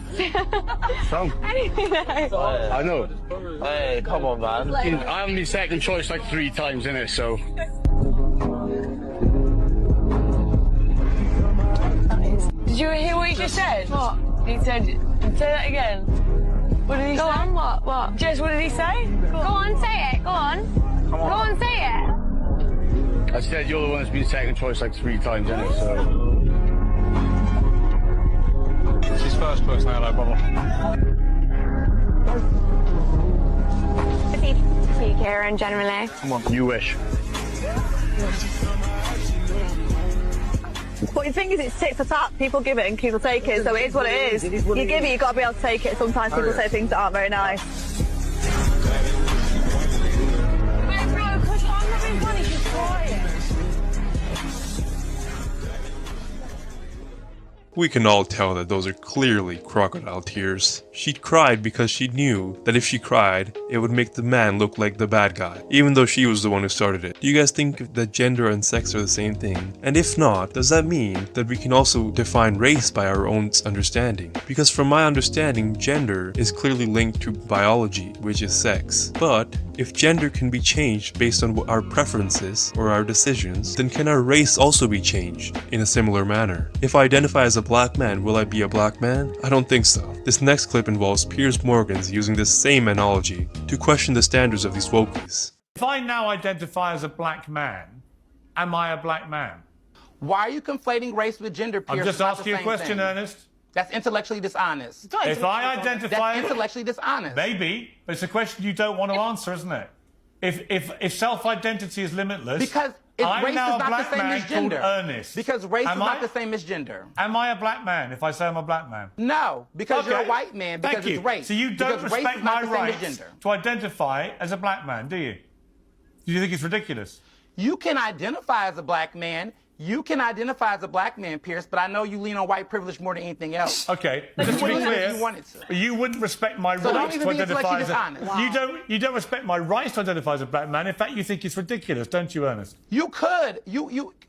So? Anything else? I know. Hey, come on, man. Like- I'm the second choice like 3 times in it, so... Did you hear what he just said? What? He said, say that again. What did he say? Go on, what? Jess, what did he say? Go on, say it, go on. Come on. Go on, say it. I said you're the one that's been second choice like 3 times in it, so... She's first choice now, no problem. Speak here and generally. Come on, you wish. But the thing is, it's tit for tat. People give it and people take it, so it is what it is. You give it, you've got to be able to take it. Sometimes people say things that aren't very nice. Wait, bro, because I'm not being funny, she's crying. We can all tell that those are clearly crocodile tears. She cried because she knew that if she cried, it would make the man look like the bad guy, even though she was the one who started it. Do you guys think that gender and sex are the same thing? And if not, does that mean that we can also define race by our own understanding? Because from my understanding, gender is clearly linked to biology, which is sex. But if gender can be changed based on our preferences or our decisions, then can our race also be changed in a similar manner? If I identify as a black man, will I be a black man? I don't think so. This next clip involves Piers Morgan's using this same analogy to question the standards of these wokies. If I now identify as a black man, am I a black man? Why are you conflating race with gender, Piers? I'm just It's not asking the a same question, thing. Ernest. That's intellectually dishonest. If I identify... That's intellectually dishonest. Maybe, but it's a question you don't want to answer, isn't it? If self-identity is limitless... Because I'm race is now a not black the same man as gender. called Ernest. Because race Am is not I? the same as gender. Am I a black man if I say I'm a black man? No, because you're a Okay. white man, because Thank it's you. race. So you don't Because race respect is not my the same as right gender. to identify as a black man, do you? Do you think it's ridiculous? You can identify as a black man. You can identify as a black man, Pierce, but I know you lean on white privilege more than anything else. Okay, But just you to be wouldn't if clear, you wanted to. you wouldn't respect my So don't rights even to be intellectually identify as a... dishonest. You don't respect my rights to identify as a black man. In fact, you think it's ridiculous, don't you, Ernest? You could,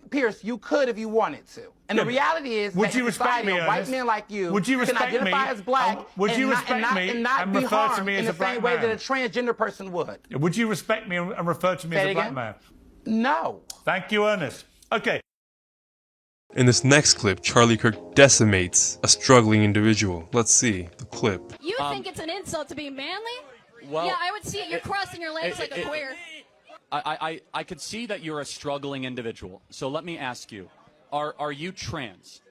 Pierce, you could if you wanted to. And Yeah, the reality is would that you in respect society, me, a white Ernest? man like you Would you can respect identify me? as black Would you and respect not, me and not and be refer to harmed me as in a the black same way man? that a transgender person would. Would you respect me and refer to me Say as it a black again? man? No. Thank you, Ernest. Okay. In this next clip, Charlie Kirk decimates a struggling individual. Let's see the clip. You think it's an insult to be manly? Well, yeah, I would see it. You're crossing your legs like a queer. I could see that you're a struggling individual. So let me ask you, are you trans?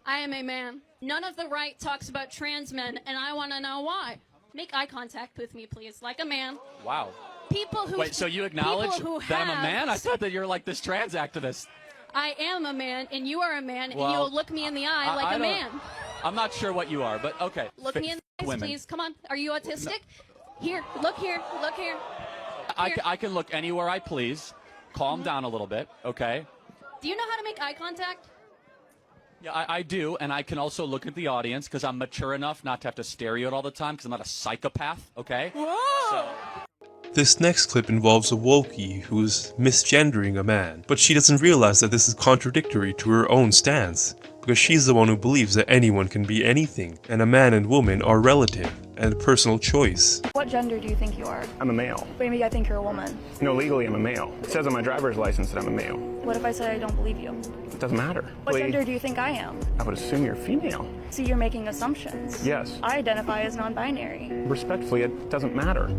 I am a man. None of the right talks about trans men, and I want to know why. Make eye contact with me, please, like a man. Wow. People who Wait, so you acknowledge people who that I'm a have- man? I thought that you're like this trans activist. I am a man, and you are a man, and Well, you'll look me in the eye like I a don't- man. I'm not sure what you are, but okay. Look me in the eyes, women. please. Come on. Are you autistic? Here, look here, look here. I can look anywhere I please. Calm down a little bit, okay? Do you know how to make eye contact? Yeah, I do, and I can also look at the audience because I'm mature enough not to have to stare at you all the time because I'm not a psychopath, okay? So, This next clip involves a wokie who's misgendering a man, but she doesn't realize that this is contradictory to her own stance, because she's the one who believes that anyone can be anything, and a man and woman are relative and personal choice. What gender do you think you are? I'm a male. Maybe I think you're a woman. No, legally I'm a male. It says on my driver's license that I'm a male. What if I say I don't believe you? It doesn't matter. What gender do you think I am? I would assume you're female. See, you're making assumptions. Yes. I identify as non-binary. Respectfully, it doesn't matter.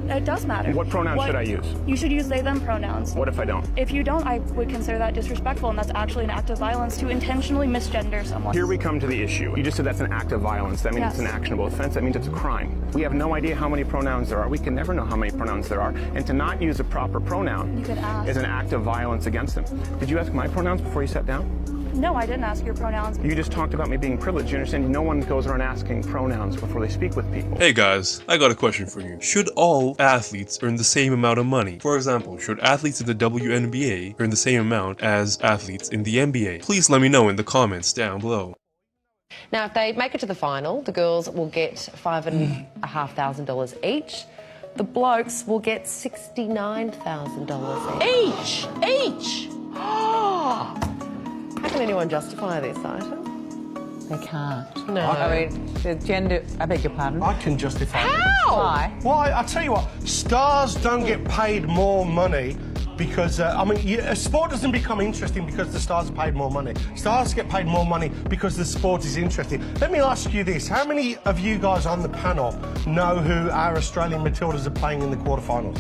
It does matter. What pronouns should I use? You should use they, them pronouns. What if I don't? If you don't, I would consider that disrespectful, and that's actually an act of violence to intentionally misgender someone. Here we come to the issue. You just said that's an act of violence. That means Yes. it's an actionable offense. That means it's a crime. We have no idea how many pronouns there are. We can never know how many pronouns there are. And to not use a proper pronoun You could ask. is an act of violence against them. Did you ask my pronouns before you sat down? No, I didn't ask your pronouns. You just talked about me being privileged. You understand? No one goes around asking pronouns before they speak with people. Hey guys, I got a question for you. Should all athletes earn the same amount of money? For example, should athletes in the WNBA earn the same amount as athletes in the NBA? Please let me know in the comments down below. Now, if they make it to the final, the girls will get $5,500 each. The blokes will get $69,000 each. Each! How can anyone justify this item? They can't. No. I mean, the gender. I beg your pardon. I can justify it. How? Why? Well, I tell you what, stars don't get paid more money because, a sport doesn't become interesting because the stars are paid more money. Stars get paid more money because the sport is interesting. Let me ask you this. How many of you guys on the panel know who our Australian Matildas are playing in the quarterfinals?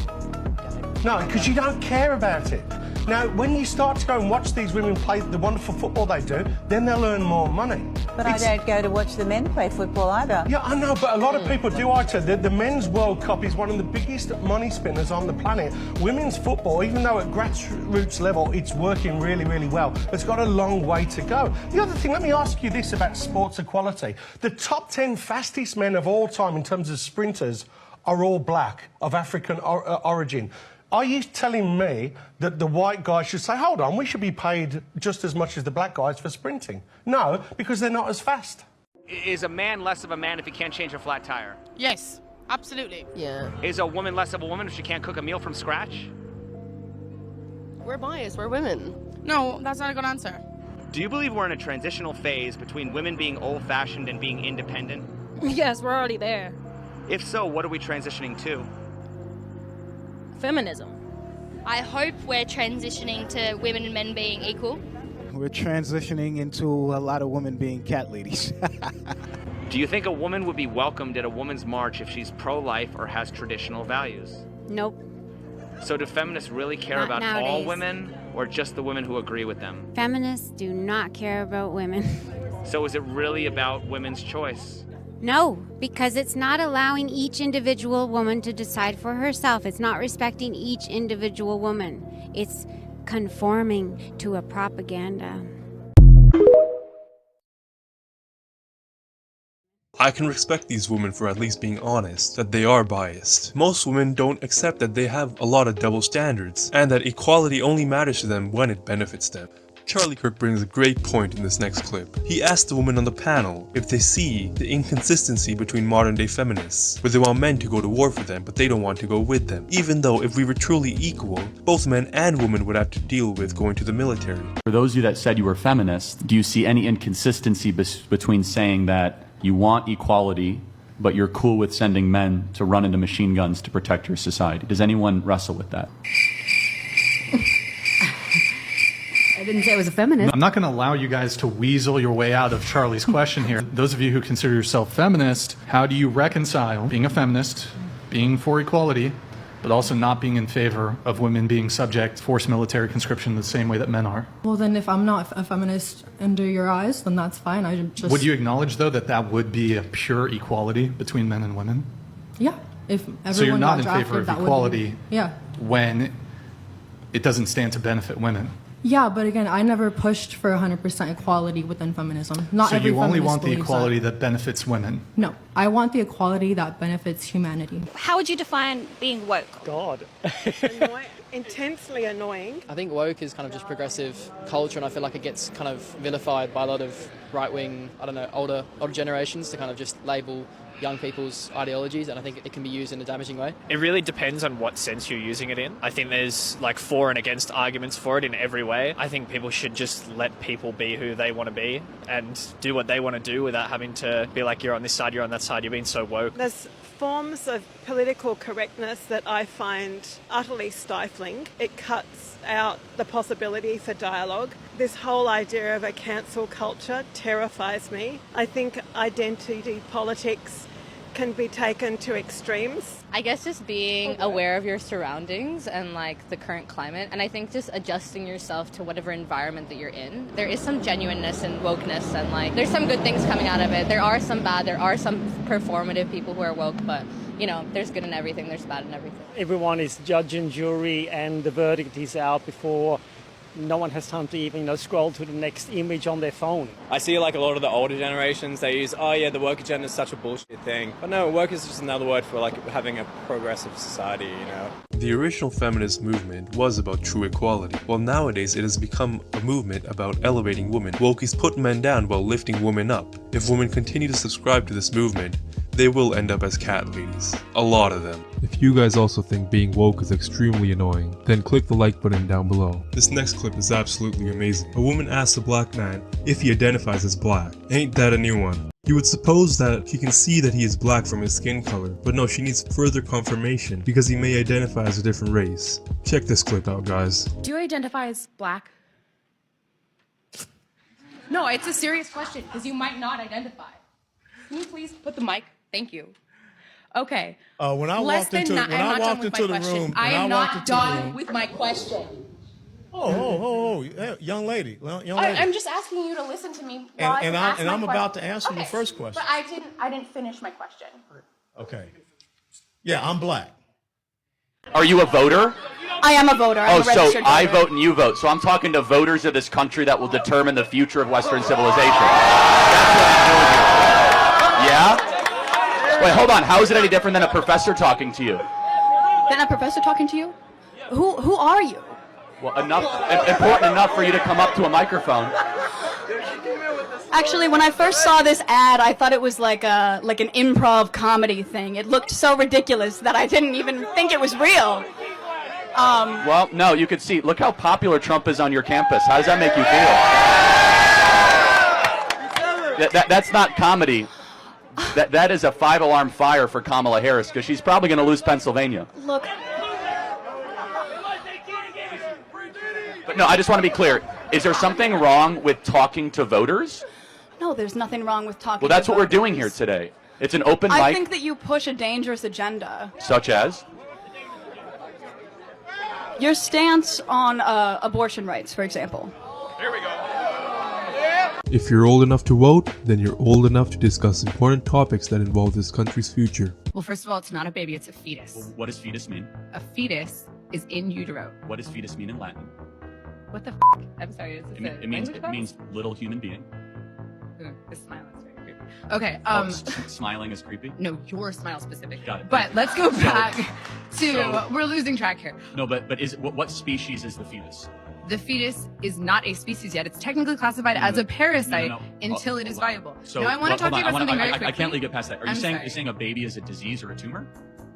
No, because you don't care about it. Now, when you start to go and watch these women play the wonderful football they do, then they'll earn more money. But I don't go to watch the men play football either. Yeah, I know, but a lot of people do. The Men's World Cup is one of the biggest money spinners on the planet. Women's football, even though at grassroots level it's working really, really well, it's got a long way to go. The other thing, let me ask you this about sports equality. The top 10 fastest men of all time in terms of sprinters are all black, of African origin. Are you telling me that the white guys should say, hold on, we should be paid just as much as the black guys for sprinting? No, because they're not as fast. Is a man less of a man if he can't change a flat tire? Yes, absolutely. Yeah. Is a woman less of a woman if she can't cook a meal from scratch? We're biased, we're women. No, that's not a good answer. Do you believe we're in a transitional phase between women being old-fashioned and being independent? Yes, we're already there. If so, what are we transitioning to? Feminism. I hope we're transitioning to women and men being equal. We're transitioning into a lot of women being cat ladies. Do you think a woman would be welcomed at a women's march if she's pro-life or has traditional values? Nope. So do feminists really care Not about all nowadays. women or just the women who agree with them? Feminists do not care about women. So is it really about women's choice? No, because it's not allowing each individual woman to decide for herself. It's not respecting each individual woman. It's conforming to a propaganda. I can respect these women for at least being honest, that they are biased. Most women don't accept that they have a lot of double standards, and that equality only matters to them when it benefits them. Charlie Kirk brings a great point in this next clip. He asked the women on the panel if they see the inconsistency between modern day feminists, where they want men to go to war for them but they don't want to go with them, even though if we were truly equal, both men and women would have to deal with going to the military. For those of you that said you were feminist, do you see any inconsistency between saying that you want equality but you're cool with sending men to run into machine guns to protect your society? Does anyone wrestle with that? I didn't say I was a feminist. I'm not going to allow you guys to weasel your way out of Charlie's question here. Those of you who consider yourself feminist, how do you reconcile being a feminist, being for equality, but also not being in favor of women being subject to forced military conscription the same way that men are? Well, then if I'm not a feminist under your eyes, then that's fine. I just... Would you acknowledge, though, that that would be a pure equality between men and women? Yeah. If everyone so you're not in got favor of drafted, equality yeah. when it doesn't stand to benefit women? Yeah, but again, I never pushed for 100% equality within feminism. Not so every you only feminist want the believes equality that benefits women? No, I want the equality that benefits humanity. How would you define being woke? God. Intensely annoying. I think woke is kind of just progressive culture, and I feel like it gets kind of vilified by a lot of right-wing, I don't know, older generations to kind of just label young people's ideologies, and I think it can be used in a damaging way. It really depends on what sense you're using it in. I think there's like for and against arguments for it in every way. I think people should just let people be who they want to be and do what they want to do without having to be like, you're on this side, you're on that side, you're being so woke. There's forms of political correctness that I find utterly stifling. It cuts out the possibility for dialogue. This whole idea of a cancel culture terrifies me. I think identity politics can be taken to extremes. I guess just being aware of your surroundings and like the current climate, and I think just adjusting yourself to whatever environment that you're in. There is some genuineness and wokeness, and like there's some good things coming out of it. There are some bad, there are some performative people who are woke, but you know, there's good in everything, there's bad in everything. Everyone is judge and jury, and the verdict is out before no one has time to even, scroll to the next image on their phone. I see like a lot of the older generations, they use, oh yeah, the woke agenda is such a bullshit thing. But no, woke is just another word for like having a progressive society, you know. The original feminist movement was about true equality, while nowadays it has become a movement about elevating women. Wokies put men down while lifting women up. If women continue to subscribe to this movement, they will end up as cat ladies. A lot of them. If you guys also think being woke is extremely annoying, then click the like button down below. This next clip is absolutely amazing. A woman asks a black man if he identifies as black. Ain't that a new one? You would suppose that she can see that he is black from his skin color, but no, she needs further confirmation because he may identify as a different race. Check this clip out, guys. Do you identify as black? No, it's a serious question because you might not identify. Can you please put the mic? Thank you. Okay. When I walked into the room, I am not done with my question. Young lady. I'm just asking you to listen to me. And I'm about to answer the first question. But I didn't finish my question. Okay. Yeah, I'm black. Are you a voter? I am a voter. I'm a registered voter. I vote and you vote. So I'm talking to voters of this country that will determine the future of Western civilization. That's what I'm doing here. Yeah? Wait, hold on. How is it any different than a professor talking to you? Then a professor talking to you? Who are you? Well, important enough for you to come up to a microphone. Actually, when I first saw this ad, I thought it was like an improv comedy thing. It looked so ridiculous that I didn't even think it was real. Well, no, you could see. Look how popular Trump is on your campus. How does that make you feel? That's not comedy. That is a 5-alarm fire for Kamala Harris because she's probably going to lose Pennsylvania. Look. But no, I just want to be clear. Is there something wrong with talking to voters? No, there's nothing wrong with talking to voters. Well, that's what we're doing here today. It's an open mic. I think that you push a dangerous agenda. Such as? Your stance on abortion rights, for example. Here we go. If you're old enough to vote, then you're old enough to discuss important topics that involve this country's future. Well, first of all, it's not a baby, it's a fetus. What does fetus mean? A fetus is in utero. What does fetus mean in Latin? What the f***? I'm sorry, is this It means little human being. Ooh, this smile is very creepy. Okay, smiling is creepy? No, your smile specifically. Got it. But let's go back to, we're losing track here. No, but is what species is the fetus? The fetus is not a species yet. It's technically classified as a parasite until it is viable. So now I want to talk to you about something very quickly. I can't get past that. Are you saying a baby is a disease or a tumor?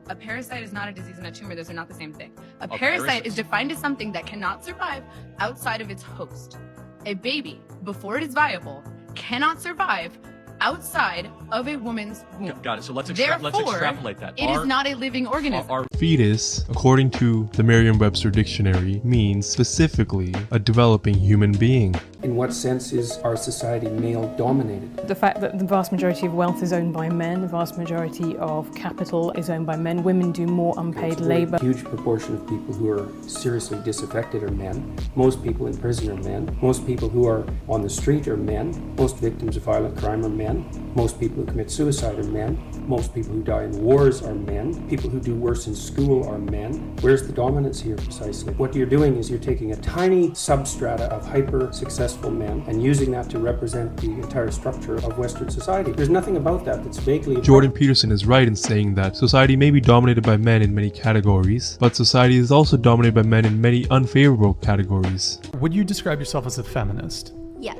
A parasite is not a disease and a tumor. Those are not the same thing. A parasite is defined as something that cannot survive outside of its host. A baby, before it is viable, cannot survive outside of a woman's womb. Got it. So let's Therefore, extrapolate that. It is not a living organism. Fetus, according to the Merriam-Webster dictionary, means specifically a developing human being. In what sense is our society male-dominated? The fact that the vast majority of wealth is owned by men, the vast majority of capital is owned by men. Women do more unpaid labor. A huge proportion of people who are seriously disaffected are men. Most people in prison are men. Most people who are on the street are men. Most victims of violent crime are men. Most people who commit suicide are men. Most people who die in wars are men. People who do worse in school are men. Where's the dominance here precisely? What you're doing is you're taking a tiny substrata of hyper-successful men and using that to represent the entire structure of Western society. There's nothing about that that's vaguely... Jordan Peterson is right in saying that society may be dominated by men in many categories, but society is also dominated by men in many unfavorable categories. Would you describe yourself as a feminist? Yes.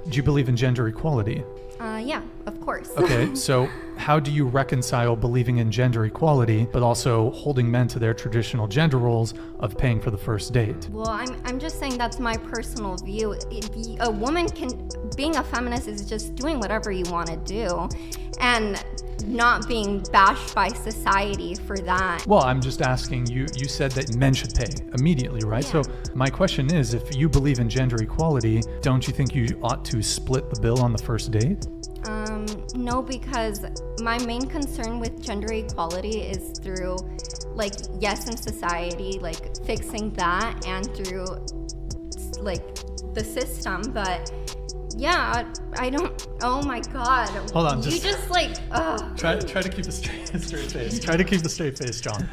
Do you believe in gender equality? Yeah, of course. Okay, so how do you reconcile believing in gender equality, but also holding men to their traditional gender roles of paying for the first date? Well, I'm just saying that's my personal view. A woman being a feminist is just doing whatever you want to do and not being bashed by society for that. Well, I'm just asking, you said that men should pay immediately, right? Yeah. So my question is, if you believe in gender equality, don't you think you ought to split the bill on the first date? No, because my main concern with gender equality is through, like, yes, in society, like, fixing that, and through, like, the system, but yeah, I don't, oh my god. Hold on, you just like, ugh. Try to keep a straight face. Try to keep the straight face, John.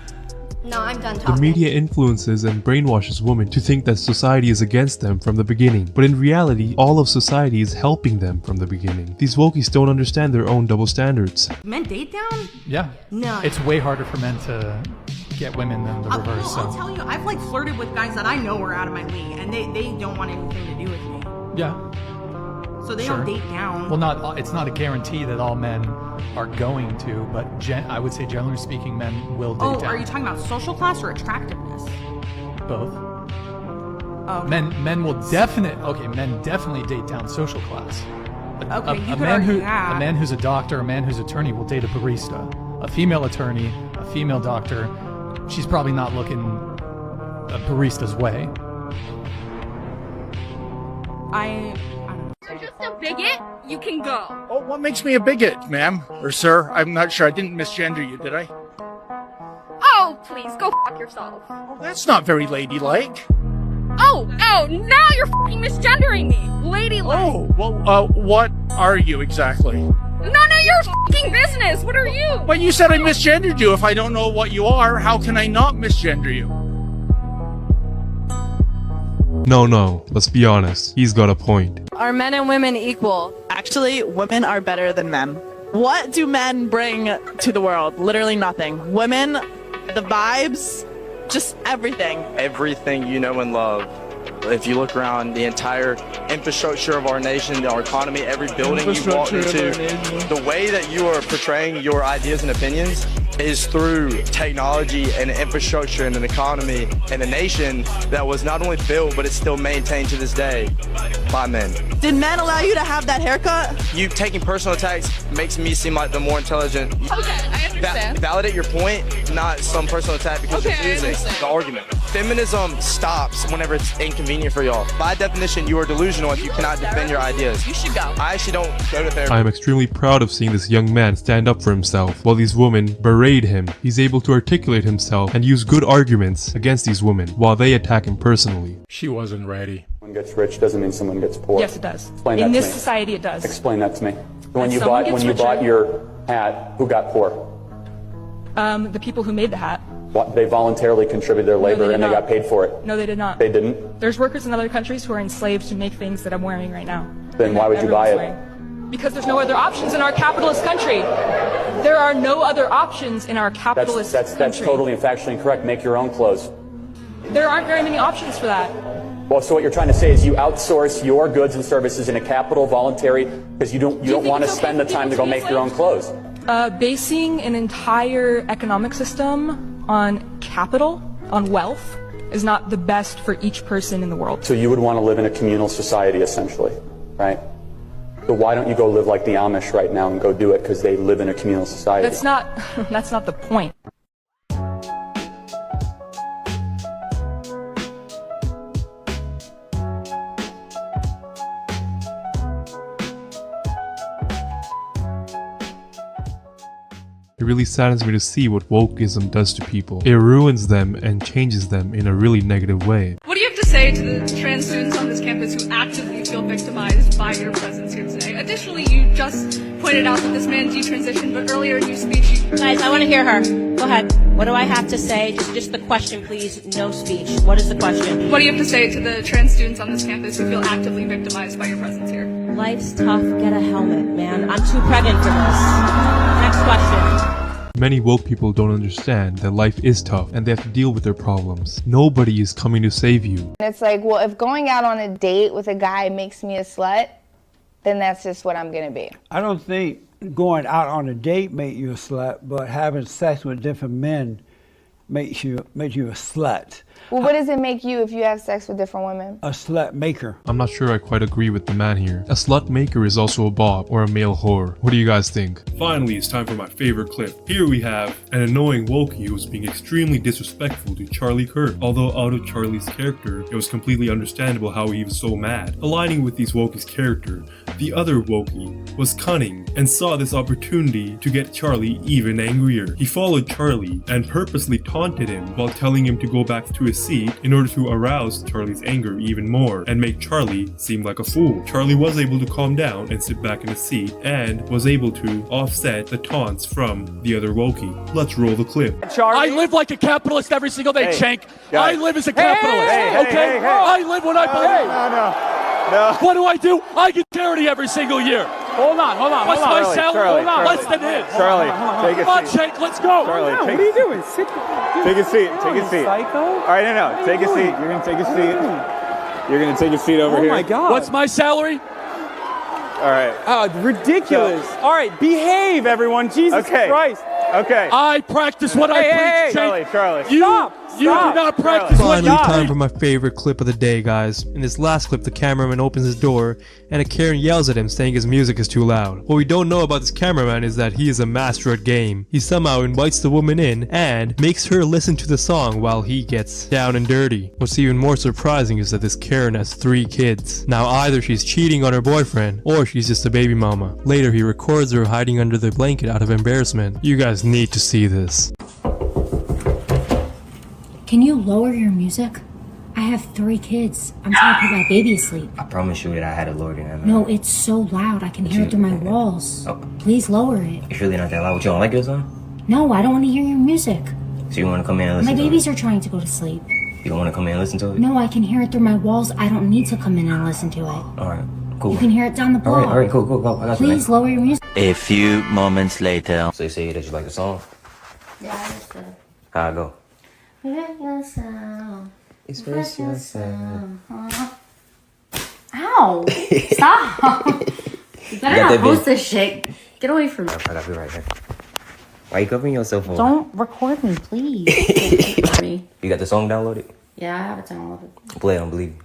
No, I'm done talking. The media influences and brainwashes women to think that society is against them from the beginning, but in reality, all of society is helping them from the beginning. These wokies don't understand their own double standards. Men date down? Yeah. No. It's way harder for men to get women than the reverse. I'll tell you, I've like flirted with guys that I know are out of my league, and they don't want anything to do with me. Yeah. So they don't date down. Well, it's not a guarantee that all men are going to, but I would say generally speaking, men will date down. Oh, are you talking about social class or attractiveness? Both. Oh. Men definitely date down social class. Okay, a man who's a doctor, a man who's an attorney will date a barista. A female attorney, a female doctor, she's probably not looking a barista's way. You're just a bigot. You can go. Oh, what makes me a bigot, ma'am? Or sir? I'm not sure. I didn't misgender you, did I? Oh, please, go f*** yourself. That's not very ladylike. Oh, now you're f***ing misgendering me. Ladylike. Oh, well, what are you exactly? None of your f***ing business. What are you? But you said I misgendered you. If I don't know what you are, how can I not misgender you? No, let's be honest. He's got a point. Are men and women equal? Actually, women are better than men. What do men bring to the world? Literally nothing. Women, the vibes, just everything. Everything you know and love. If you look around the entire infrastructure of our nation, our economy, every building you walk into, the way that you are portraying your ideas and opinions is through technology and infrastructure and an economy and a nation that was not only built, but it's still maintained to this day by men. Did men allow you to have that haircut? You taking personal attacks makes me seem like the more intelligent. Okay, I understand. Validate your point, not some personal attack because you're losing the argument. Feminism stops whenever it's inconvenient for y'all. By definition, you are delusional if you cannot defend your ideas. You should go. I actually don't go to therapy. I am extremely proud of seeing this young man stand up for himself, while these women berate him. He's able to articulate himself and use good arguments against these women, while they attack him personally. She wasn't ready. Someone gets rich doesn't mean someone gets poor. Yes, it does. Explain that In to this me. society, it does. Explain that to me. When you bought your hat, who got poor? The people who made the hat. They voluntarily contributed their labor and they got paid for it. No, they did not. They didn't? There's workers in other countries who are enslaved to make things that I'm wearing right now. Then why would you buy it? Because there's no other options in our capitalist country. There are no other options in our capitalist country. That's totally and factually incorrect. Make your own clothes. There aren't very many options for that. Well, so what you're trying to say is you outsource your goods and services in a capital voluntary because you don't want to spend the time to go make your own clothes. Basing an entire economic system on capital, on wealth, is not the best for each person in the world. So you would want to live in a communal society, essentially, right? So why don't you go live like the Amish right now and go do it because they live in a communal society? That's not the point. It really saddens me to see what wokeism does to people. It ruins them and changes them in a really negative way. What do you have to say to the trans students on this campus who actively feel victimized by your presence here today? Additionally, you just pointed out that this man detransitioned, but earlier in your speech you... Guys, I want to hear her. Go ahead. What do I have to say? Just the question, please. No speech. What is the question? What do you have to say to the trans students on this campus who feel actively victimized by your presence here? Life's tough. Get a helmet, man. I'm too pregnant for this. Next question. Many woke people don't understand that life is tough and they have to deal with their problems. Nobody is coming to save you. It's like, well, if going out on a date with a guy makes me a slut, then that's just what I'm gonna be. I don't think going out on a date makes you a slut, but having sex with different men makes you a slut. Well, what does it make you if you have sex with different women? A slut maker. I'm not sure I quite agree with the man here. A slut maker is also a bob or a male whore. What do you guys think? Finally, it's time for my favorite clip. Here we have an annoying wokie who was being extremely disrespectful to Charlie Kirk. Although out of Charlie's character, it was completely understandable how he was so mad. Aligning with these wokie's character, the other wokie was cunning and saw this opportunity to get Charlie even angrier. He followed Charlie and purposely taunted him while telling him to go back to his seat in order to arouse Charlie's anger even more and make Charlie seem like a fool. Charlie was able to calm down and sit back in his seat and was able to offset the taunts from the other wokie. Let's roll the clip. Charlie? I live like a capitalist every single day, Cenk. guys. I live as a capitalist, okay? I live what I believe. No. What do? I get charity every single year. Hold on. What's my salary? Less than his. Charlie, take a seat. Come on, Cenk, let's go. Charlie, What are you doing? Take a seat. Take a seat. Psycho? All right, no. Take a seat. You're gonna take a seat. You're gonna take a seat over here. Oh my God. What's my salary? All right. Oh, ridiculous. All right, behave, everyone. Jesus Christ. Okay. I practice what I preach, Cenk. Charlie. You do not practice what Finally, time for my favorite clip of the day, guys. In this last clip, the cameraman opens his door and a Karen yells at him saying his music is too loud. What we don't know about this cameraman is that he is a master at game. He somehow invites the woman in and makes her listen to the song while he gets down and dirty. What's even more surprising is that this Karen has 3 kids. Now either she's cheating on her boyfriend or she's just a baby mama. Later he records her hiding under the blanket out of embarrassment. You guys need to see this. Can you lower your music? I have 3 kids. I'm trying to put my baby asleep. I promise you that I had it lower than that. No, it's so loud. I can hear it through my walls. Oh. Please lower it. It's really not that loud. You don't like it or something? No, I don't want to hear your music. So you want to come in and listen My to it? babies are trying to go to sleep. You don't want to come in and listen to it? No, I can hear it through my walls. I don't need to come in and listen to it. Alright, cool. You can hear it down the block. Alright, cool. I got you, Please lower your music. A few moments later. So you say that you like the song? Yeah, that's good. How'd it go? Express yourself. Ow! Stop! You better not post this shit. Get away from me. I gotta be right here. Why you covering yourself for? Don't record me, please. You got the song downloaded? Yeah, I have it downloaded. Play it, I don't believe you.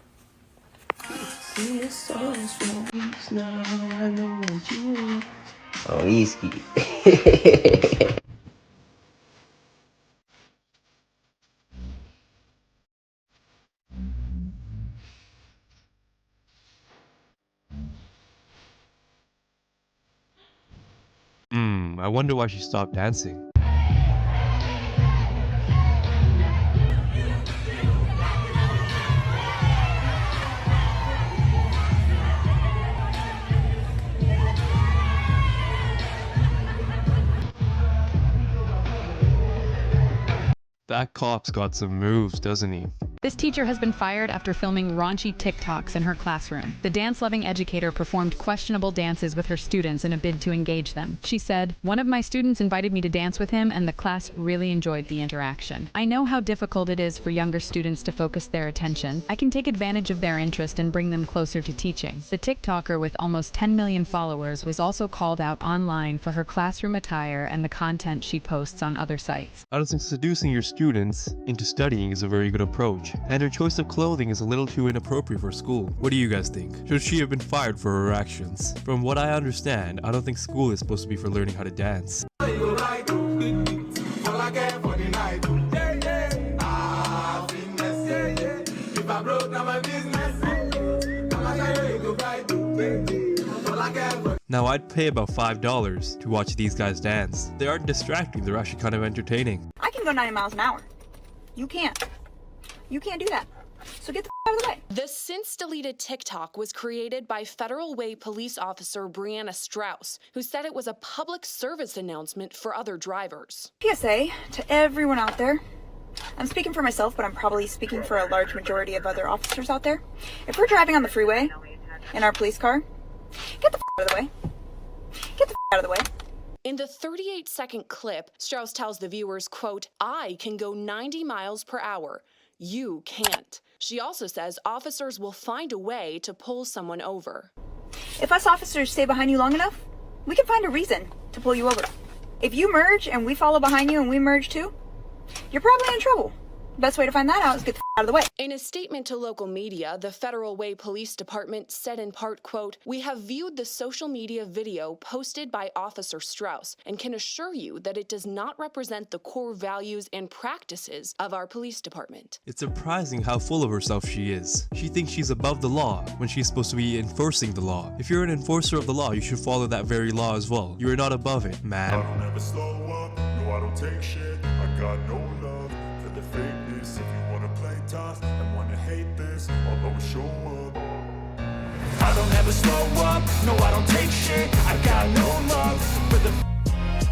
Oh, easy. I wonder why she stopped dancing. That cop's got some moves, doesn't he? This teacher has been fired after filming raunchy TikToks in her classroom. The dance-loving educator performed questionable dances with her students in a bid to engage them. She said, "One of my students invited me to dance with him and the class really enjoyed the interaction. I know how difficult it is for younger students to focus their attention. I can take advantage of their interest and bring them closer to teaching." The TikToker with almost 10 million followers was also called out online for her classroom attire and the content she posts on other sites. I don't think seducing your students into studying is a very good approach. And her choice of clothing is a little too inappropriate for school. What do you guys think? Should she have been fired for her actions? From what I understand, I don't think school is supposed to be for learning how to dance. Now I'd pay about $5 to watch these guys dance. They aren't distracting, they're actually kind of entertaining. I can go 90 miles an hour. You can't. You can't do that. So get the out of the way. The since-deleted TikTok was created by Federal Way police officer Brianna Strauss, who said it was a public service announcement for other drivers. PSA to everyone out there. I'm speaking for myself, but I'm probably speaking for a large majority of other officers out there. If we're driving on the freeway in our police car, get the out of the way. Get the out of the way. In the 38-second clip, Strauss tells the viewers, quote, "I can go 90 miles per hour. You can't." She also says officers will find a way to pull someone over. If us officers stay behind you long enough, we can find a reason to pull you over. If you merge and we follow behind you and we merge too, you're probably in trouble. The best way to find that out is get the out of the way. In a statement to local media, the Federal Way Police Department said in part, quote, "We have viewed the social media video posted by Officer Strauss and can assure you that it does not represent the core values and practices of our police department." It's surprising how full of herself she is. She thinks she's above the law when she's supposed to be enforcing the law. If you're an enforcer of the law, you should follow that very law as well. You are not above it, man. I don't ever slow up, no I don't take shit. I got no love for the fakeness. If you wanna play tough and wanna hate this, I'll always show up. I don't ever slow up, no I don't take shit. I got no love for the.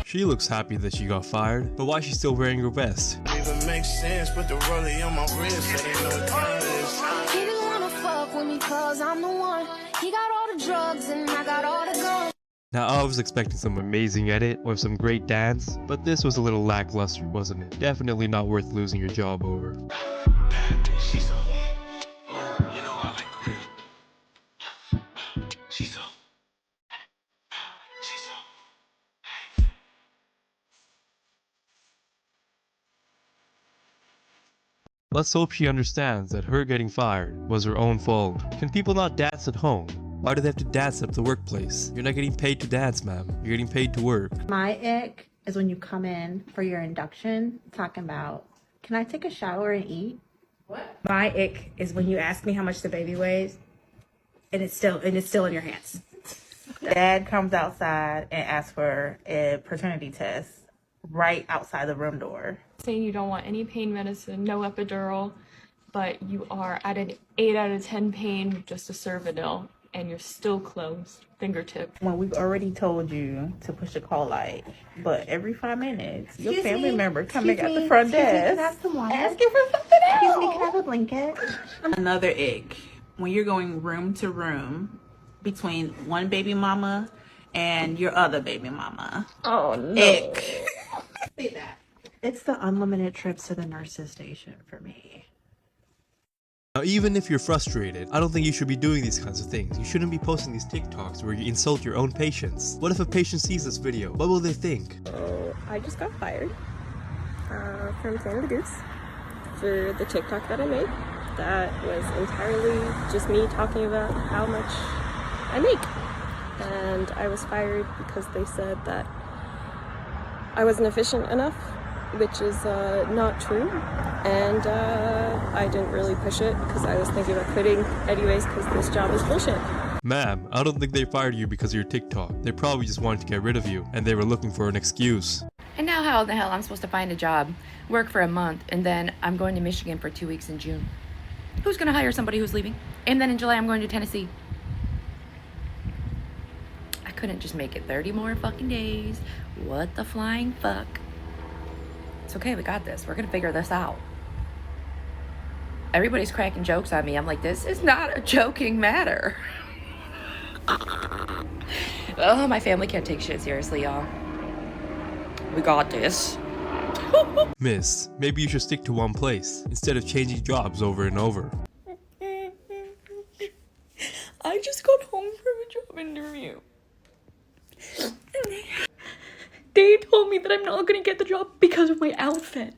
She looks happy that she got fired, but why is she still wearing her vest? Even makes sense, put the rollie on my wrist, so they know what time it is. He didn't wanna fuck with me cause I'm the one. He got all the drugs and I got all the guns. Now I was expecting some amazing edit or some great dance, but this was a little lackluster, wasn't it? Definitely not worth losing your job over. Let's hope she understands that her getting fired was her own fault. Can people not dance at home? Why do they have to dance at the workplace? You're not getting paid to dance, ma'am. You're getting paid to work. My ick is when you come in for your induction talking about, can I take a shower and eat? What? My ick is when you ask me how much the baby weighs and it's still in your hands. Dad comes outside and asks for a paternity test right outside the room door. Saying you don't want any pain medicine, no epidural, but you are at an 8 out of 10 pain with just a Cervidil, and you're still closed, fingertip. When we've already told you to push the call light, but every 5 minutes, your Excuse family me? member coming Excuse at the me? front Excuse me, desk, can I have some water? asking for something else. Excuse me, can I have a blanket? Another ick, when you're going room to room between one baby mama and your other baby mama. Oh no. Ick. See that. It's the unlimited trips to the nurse's station for me. Now, even if you're frustrated, I don't think you should be doing these kinds of things. You shouldn't be posting these TikToks where you insult your own patients. What if a patient sees this video? What will they think? I just got fired from Canada Goose for the TikTok that I made. That was entirely just me talking about how much I make. And I was fired because they said that I wasn't efficient enough, which is not true. And I didn't really push it because I was thinking about quitting anyways because this job is bullshit. Ma'am, I don't think they fired you because of your TikTok. They probably just wanted to get rid of you, and they were looking for an excuse. And now how the hell I'm supposed to find a job, work for a month, and then I'm going to Michigan for 2 weeks in June? Who's gonna hire somebody who's leaving? And then in July I'm going to Tennessee. I couldn't just make it 30 more fucking days. What the flying fuck? It's okay, we got this. We're gonna figure this out. Everybody's cracking jokes on me. I'm like, this is not a joking matter. Oh, my family can't take shit seriously, y'all. We got this. Miss, maybe you should stick to one place instead of changing jobs over and over. I just got home from a job interview. They told me that I'm not gonna get the job because of my outfit.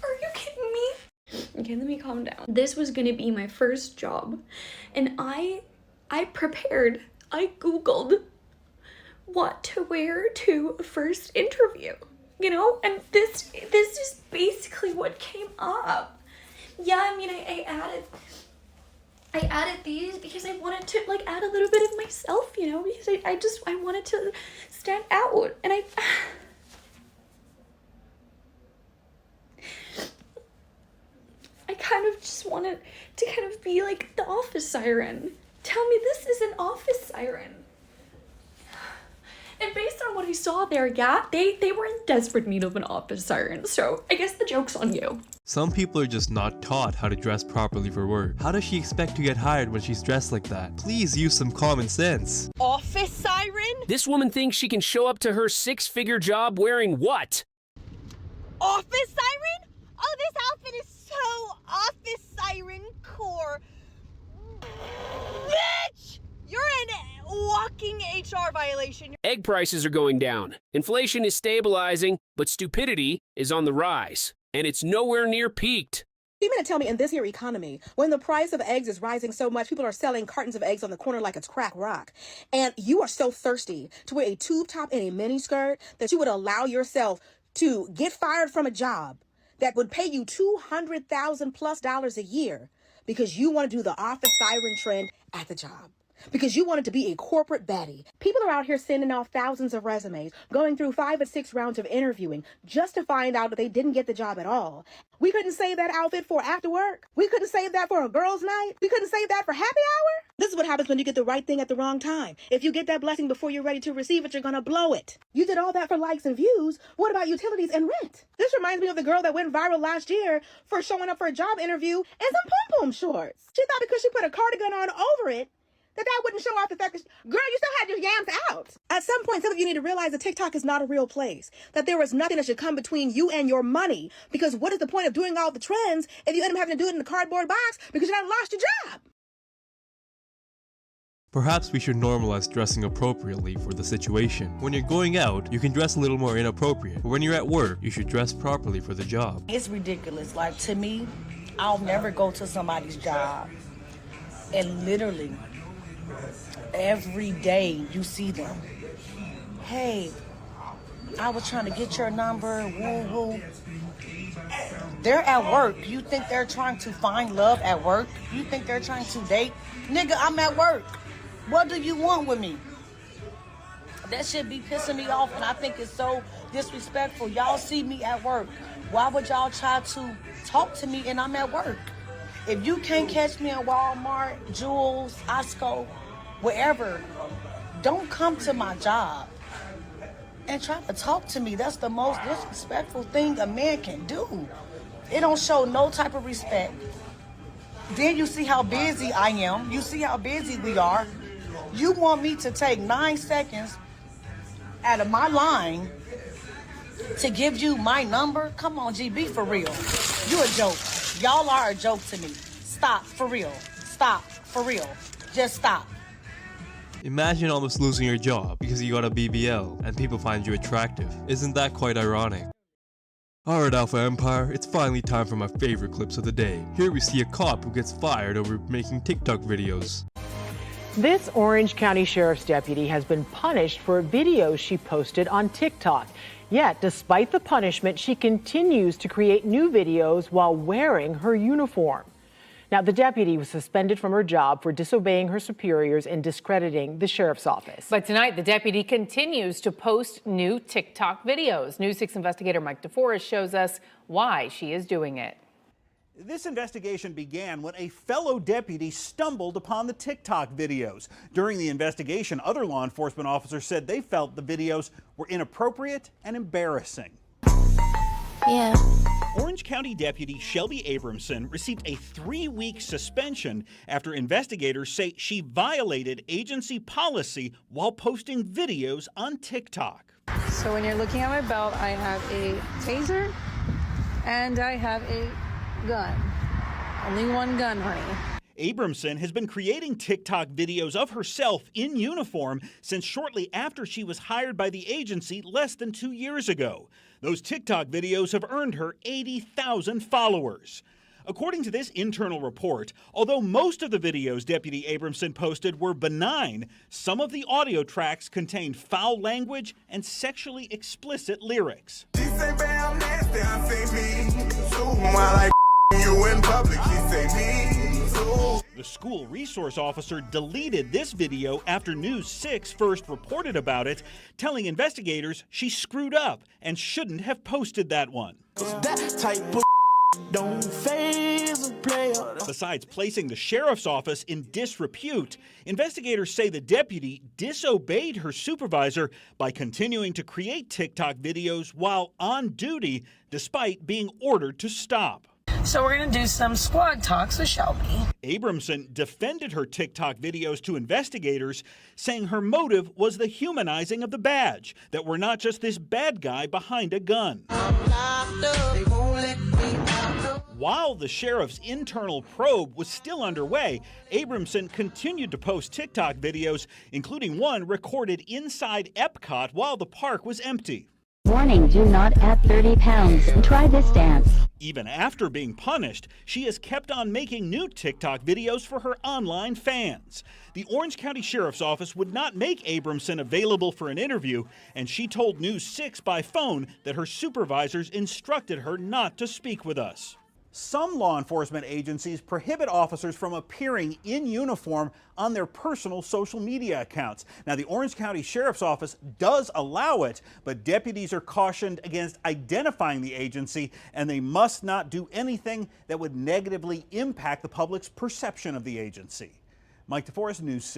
Are you kidding me? Okay, let me calm down. This was gonna be my first job, and I prepared. I Googled what to wear to a first interview, you know, and this is basically what came up. Yeah, I mean, I added these because I wanted to like add a little bit of myself, you know, because I wanted to stand out, and I kind of just wanted to kind of be like the office siren. Tell me this is an office siren. And based on what I saw there, yeah, they were in desperate need of an office siren, so I guess the joke's on you. Some people are just not taught how to dress properly for work. How does she expect to get hired when she's dressed like that? Please use some common sense. Office siren? This woman thinks she can show up to her six-figure job wearing what? Office siren? Oh, this outfit is so office siren core. Bitch! You're an walking HR violation. Egg prices are going down. Inflation is stabilizing, but stupidity is on the rise. And it's nowhere near peaked. You mean to tell me in this here economy, when the price of eggs is rising so much, people are selling cartons of eggs on the corner like it's crack rock, and you are so thirsty to wear a tube top and a mini skirt that you would allow yourself to get fired from a job that would pay you $200,000+ a year because you want to do the office siren trend at the job? Because you wanted to be a corporate baddie. People are out here sending off thousands of resumes, going through 5 or 6 rounds of interviewing just to find out that they didn't get the job at all. We couldn't save that outfit for after work. We couldn't save that for a girls' night. We couldn't save that for happy hour. This is what happens when you get the right thing at the wrong time. If you get that blessing before you're ready to receive it, you're gonna blow it. You did all that for likes and views. What about utilities and rent? This reminds me of the girl that went viral last year for showing up for a job interview in some pom-pom shorts. She thought because she put a cardigan on over it, that wouldn't show off the fact that, girl, you still had your yams out. At some point, some of you need to realize that TikTok is not a real place, that there is nothing that should come between you and your money, because what is the point of doing all the trends if you end up having to do it in a cardboard box because you done lost your job? Perhaps we should normalize dressing appropriately for the situation. When you're going out, you can dress a little more inappropriate, but when you're at work, you should dress properly for the job. It's ridiculous. Like, to me, I'll never go to somebody's job and literally every day you see them. Hey, I was trying to get your number, woo-hoo. They're at work. You think they're trying to find love at work? You think they're trying to date? Nigga, I'm at work. What do you want with me? That shit be pissing me off, and I think it's so disrespectful. Y'all see me at work. Why would y'all try to talk to me and I'm at work? If you can't catch me at Walmart, Jewels, Costco, wherever, don't come to my job and try to talk to me. That's the most disrespectful thing a man can do. It don't show no type of respect. Then you see how busy I am. You see how busy we are. You want me to take 9 seconds out of my line to give you my number? Come on, G, be for real. You a joke. Y'all are a joke to me. Stop, for real. Stop, for real. Just stop. Imagine almost losing your job because you got a BBL and people find you attractive. Isn't that quite ironic? Alright Alpha Empire, it's finally time for my favorite clips of the day. Here we see a cop who gets fired over making TikTok videos. This Orange County Sheriff's deputy has been punished for videos she posted on TikTok. Yet, despite the punishment, she continues to create new videos while wearing her uniform. Now, the deputy was suspended from her job for disobeying her superiors and discrediting the sheriff's office. But tonight, the deputy continues to post new TikTok videos. News 6 investigator Mike DeForest shows us why she is doing it. This investigation began when a fellow deputy stumbled upon the TikTok videos. During the investigation, other law enforcement officers said they felt the videos were inappropriate and embarrassing. Yeah. Orange County Deputy Shelby Abramson received a 3-week suspension after investigators say she violated agency policy while posting videos on TikTok. So when you're looking at my belt, I have a taser and I have a gun. Only one gun, honey. Abramson has been creating TikTok videos of herself in uniform since shortly after she was hired by the agency less than 2 years ago. Those TikTok videos have earned her 80,000 followers. According to this internal report, although most of the videos Deputy Abramson posted were benign, some of the audio tracks contained foul language and sexually explicit lyrics. She say, babe, I'm nasty, I say me. So while I you in public, she say me. So. The school resource officer deleted this video after News 6 first reported about it, telling investigators she screwed up and shouldn't have posted that one. That type of don't faze a player. Besides placing the sheriff's office in disrepute, investigators say the deputy disobeyed her supervisor by continuing to create TikTok videos while on duty, despite being ordered to stop. So we're gonna do some squad talks with Shelby. Abramson defended her TikTok videos to investigators, saying her motive was the humanizing of the badge, that we're not just this bad guy behind a gun. While the sheriff's internal probe was still underway, Abramson continued to post TikTok videos, including one recorded inside Epcot while the park was empty. Warning, do not add 30 pounds. Try this dance. Even after being punished, she has kept on making new TikTok videos for her online fans. The Orange County Sheriff's Office would not make Abramson available for an interview, and she told News 6 by phone that her supervisors instructed her not to speak with us. Some law enforcement agencies prohibit officers from appearing in uniform on their personal social media accounts. Now, the Orange County Sheriff's Office does allow it, but deputies are cautioned against identifying the agency, and they must not do anything that would negatively impact the public's perception of the agency. Mike DeForest, News 6.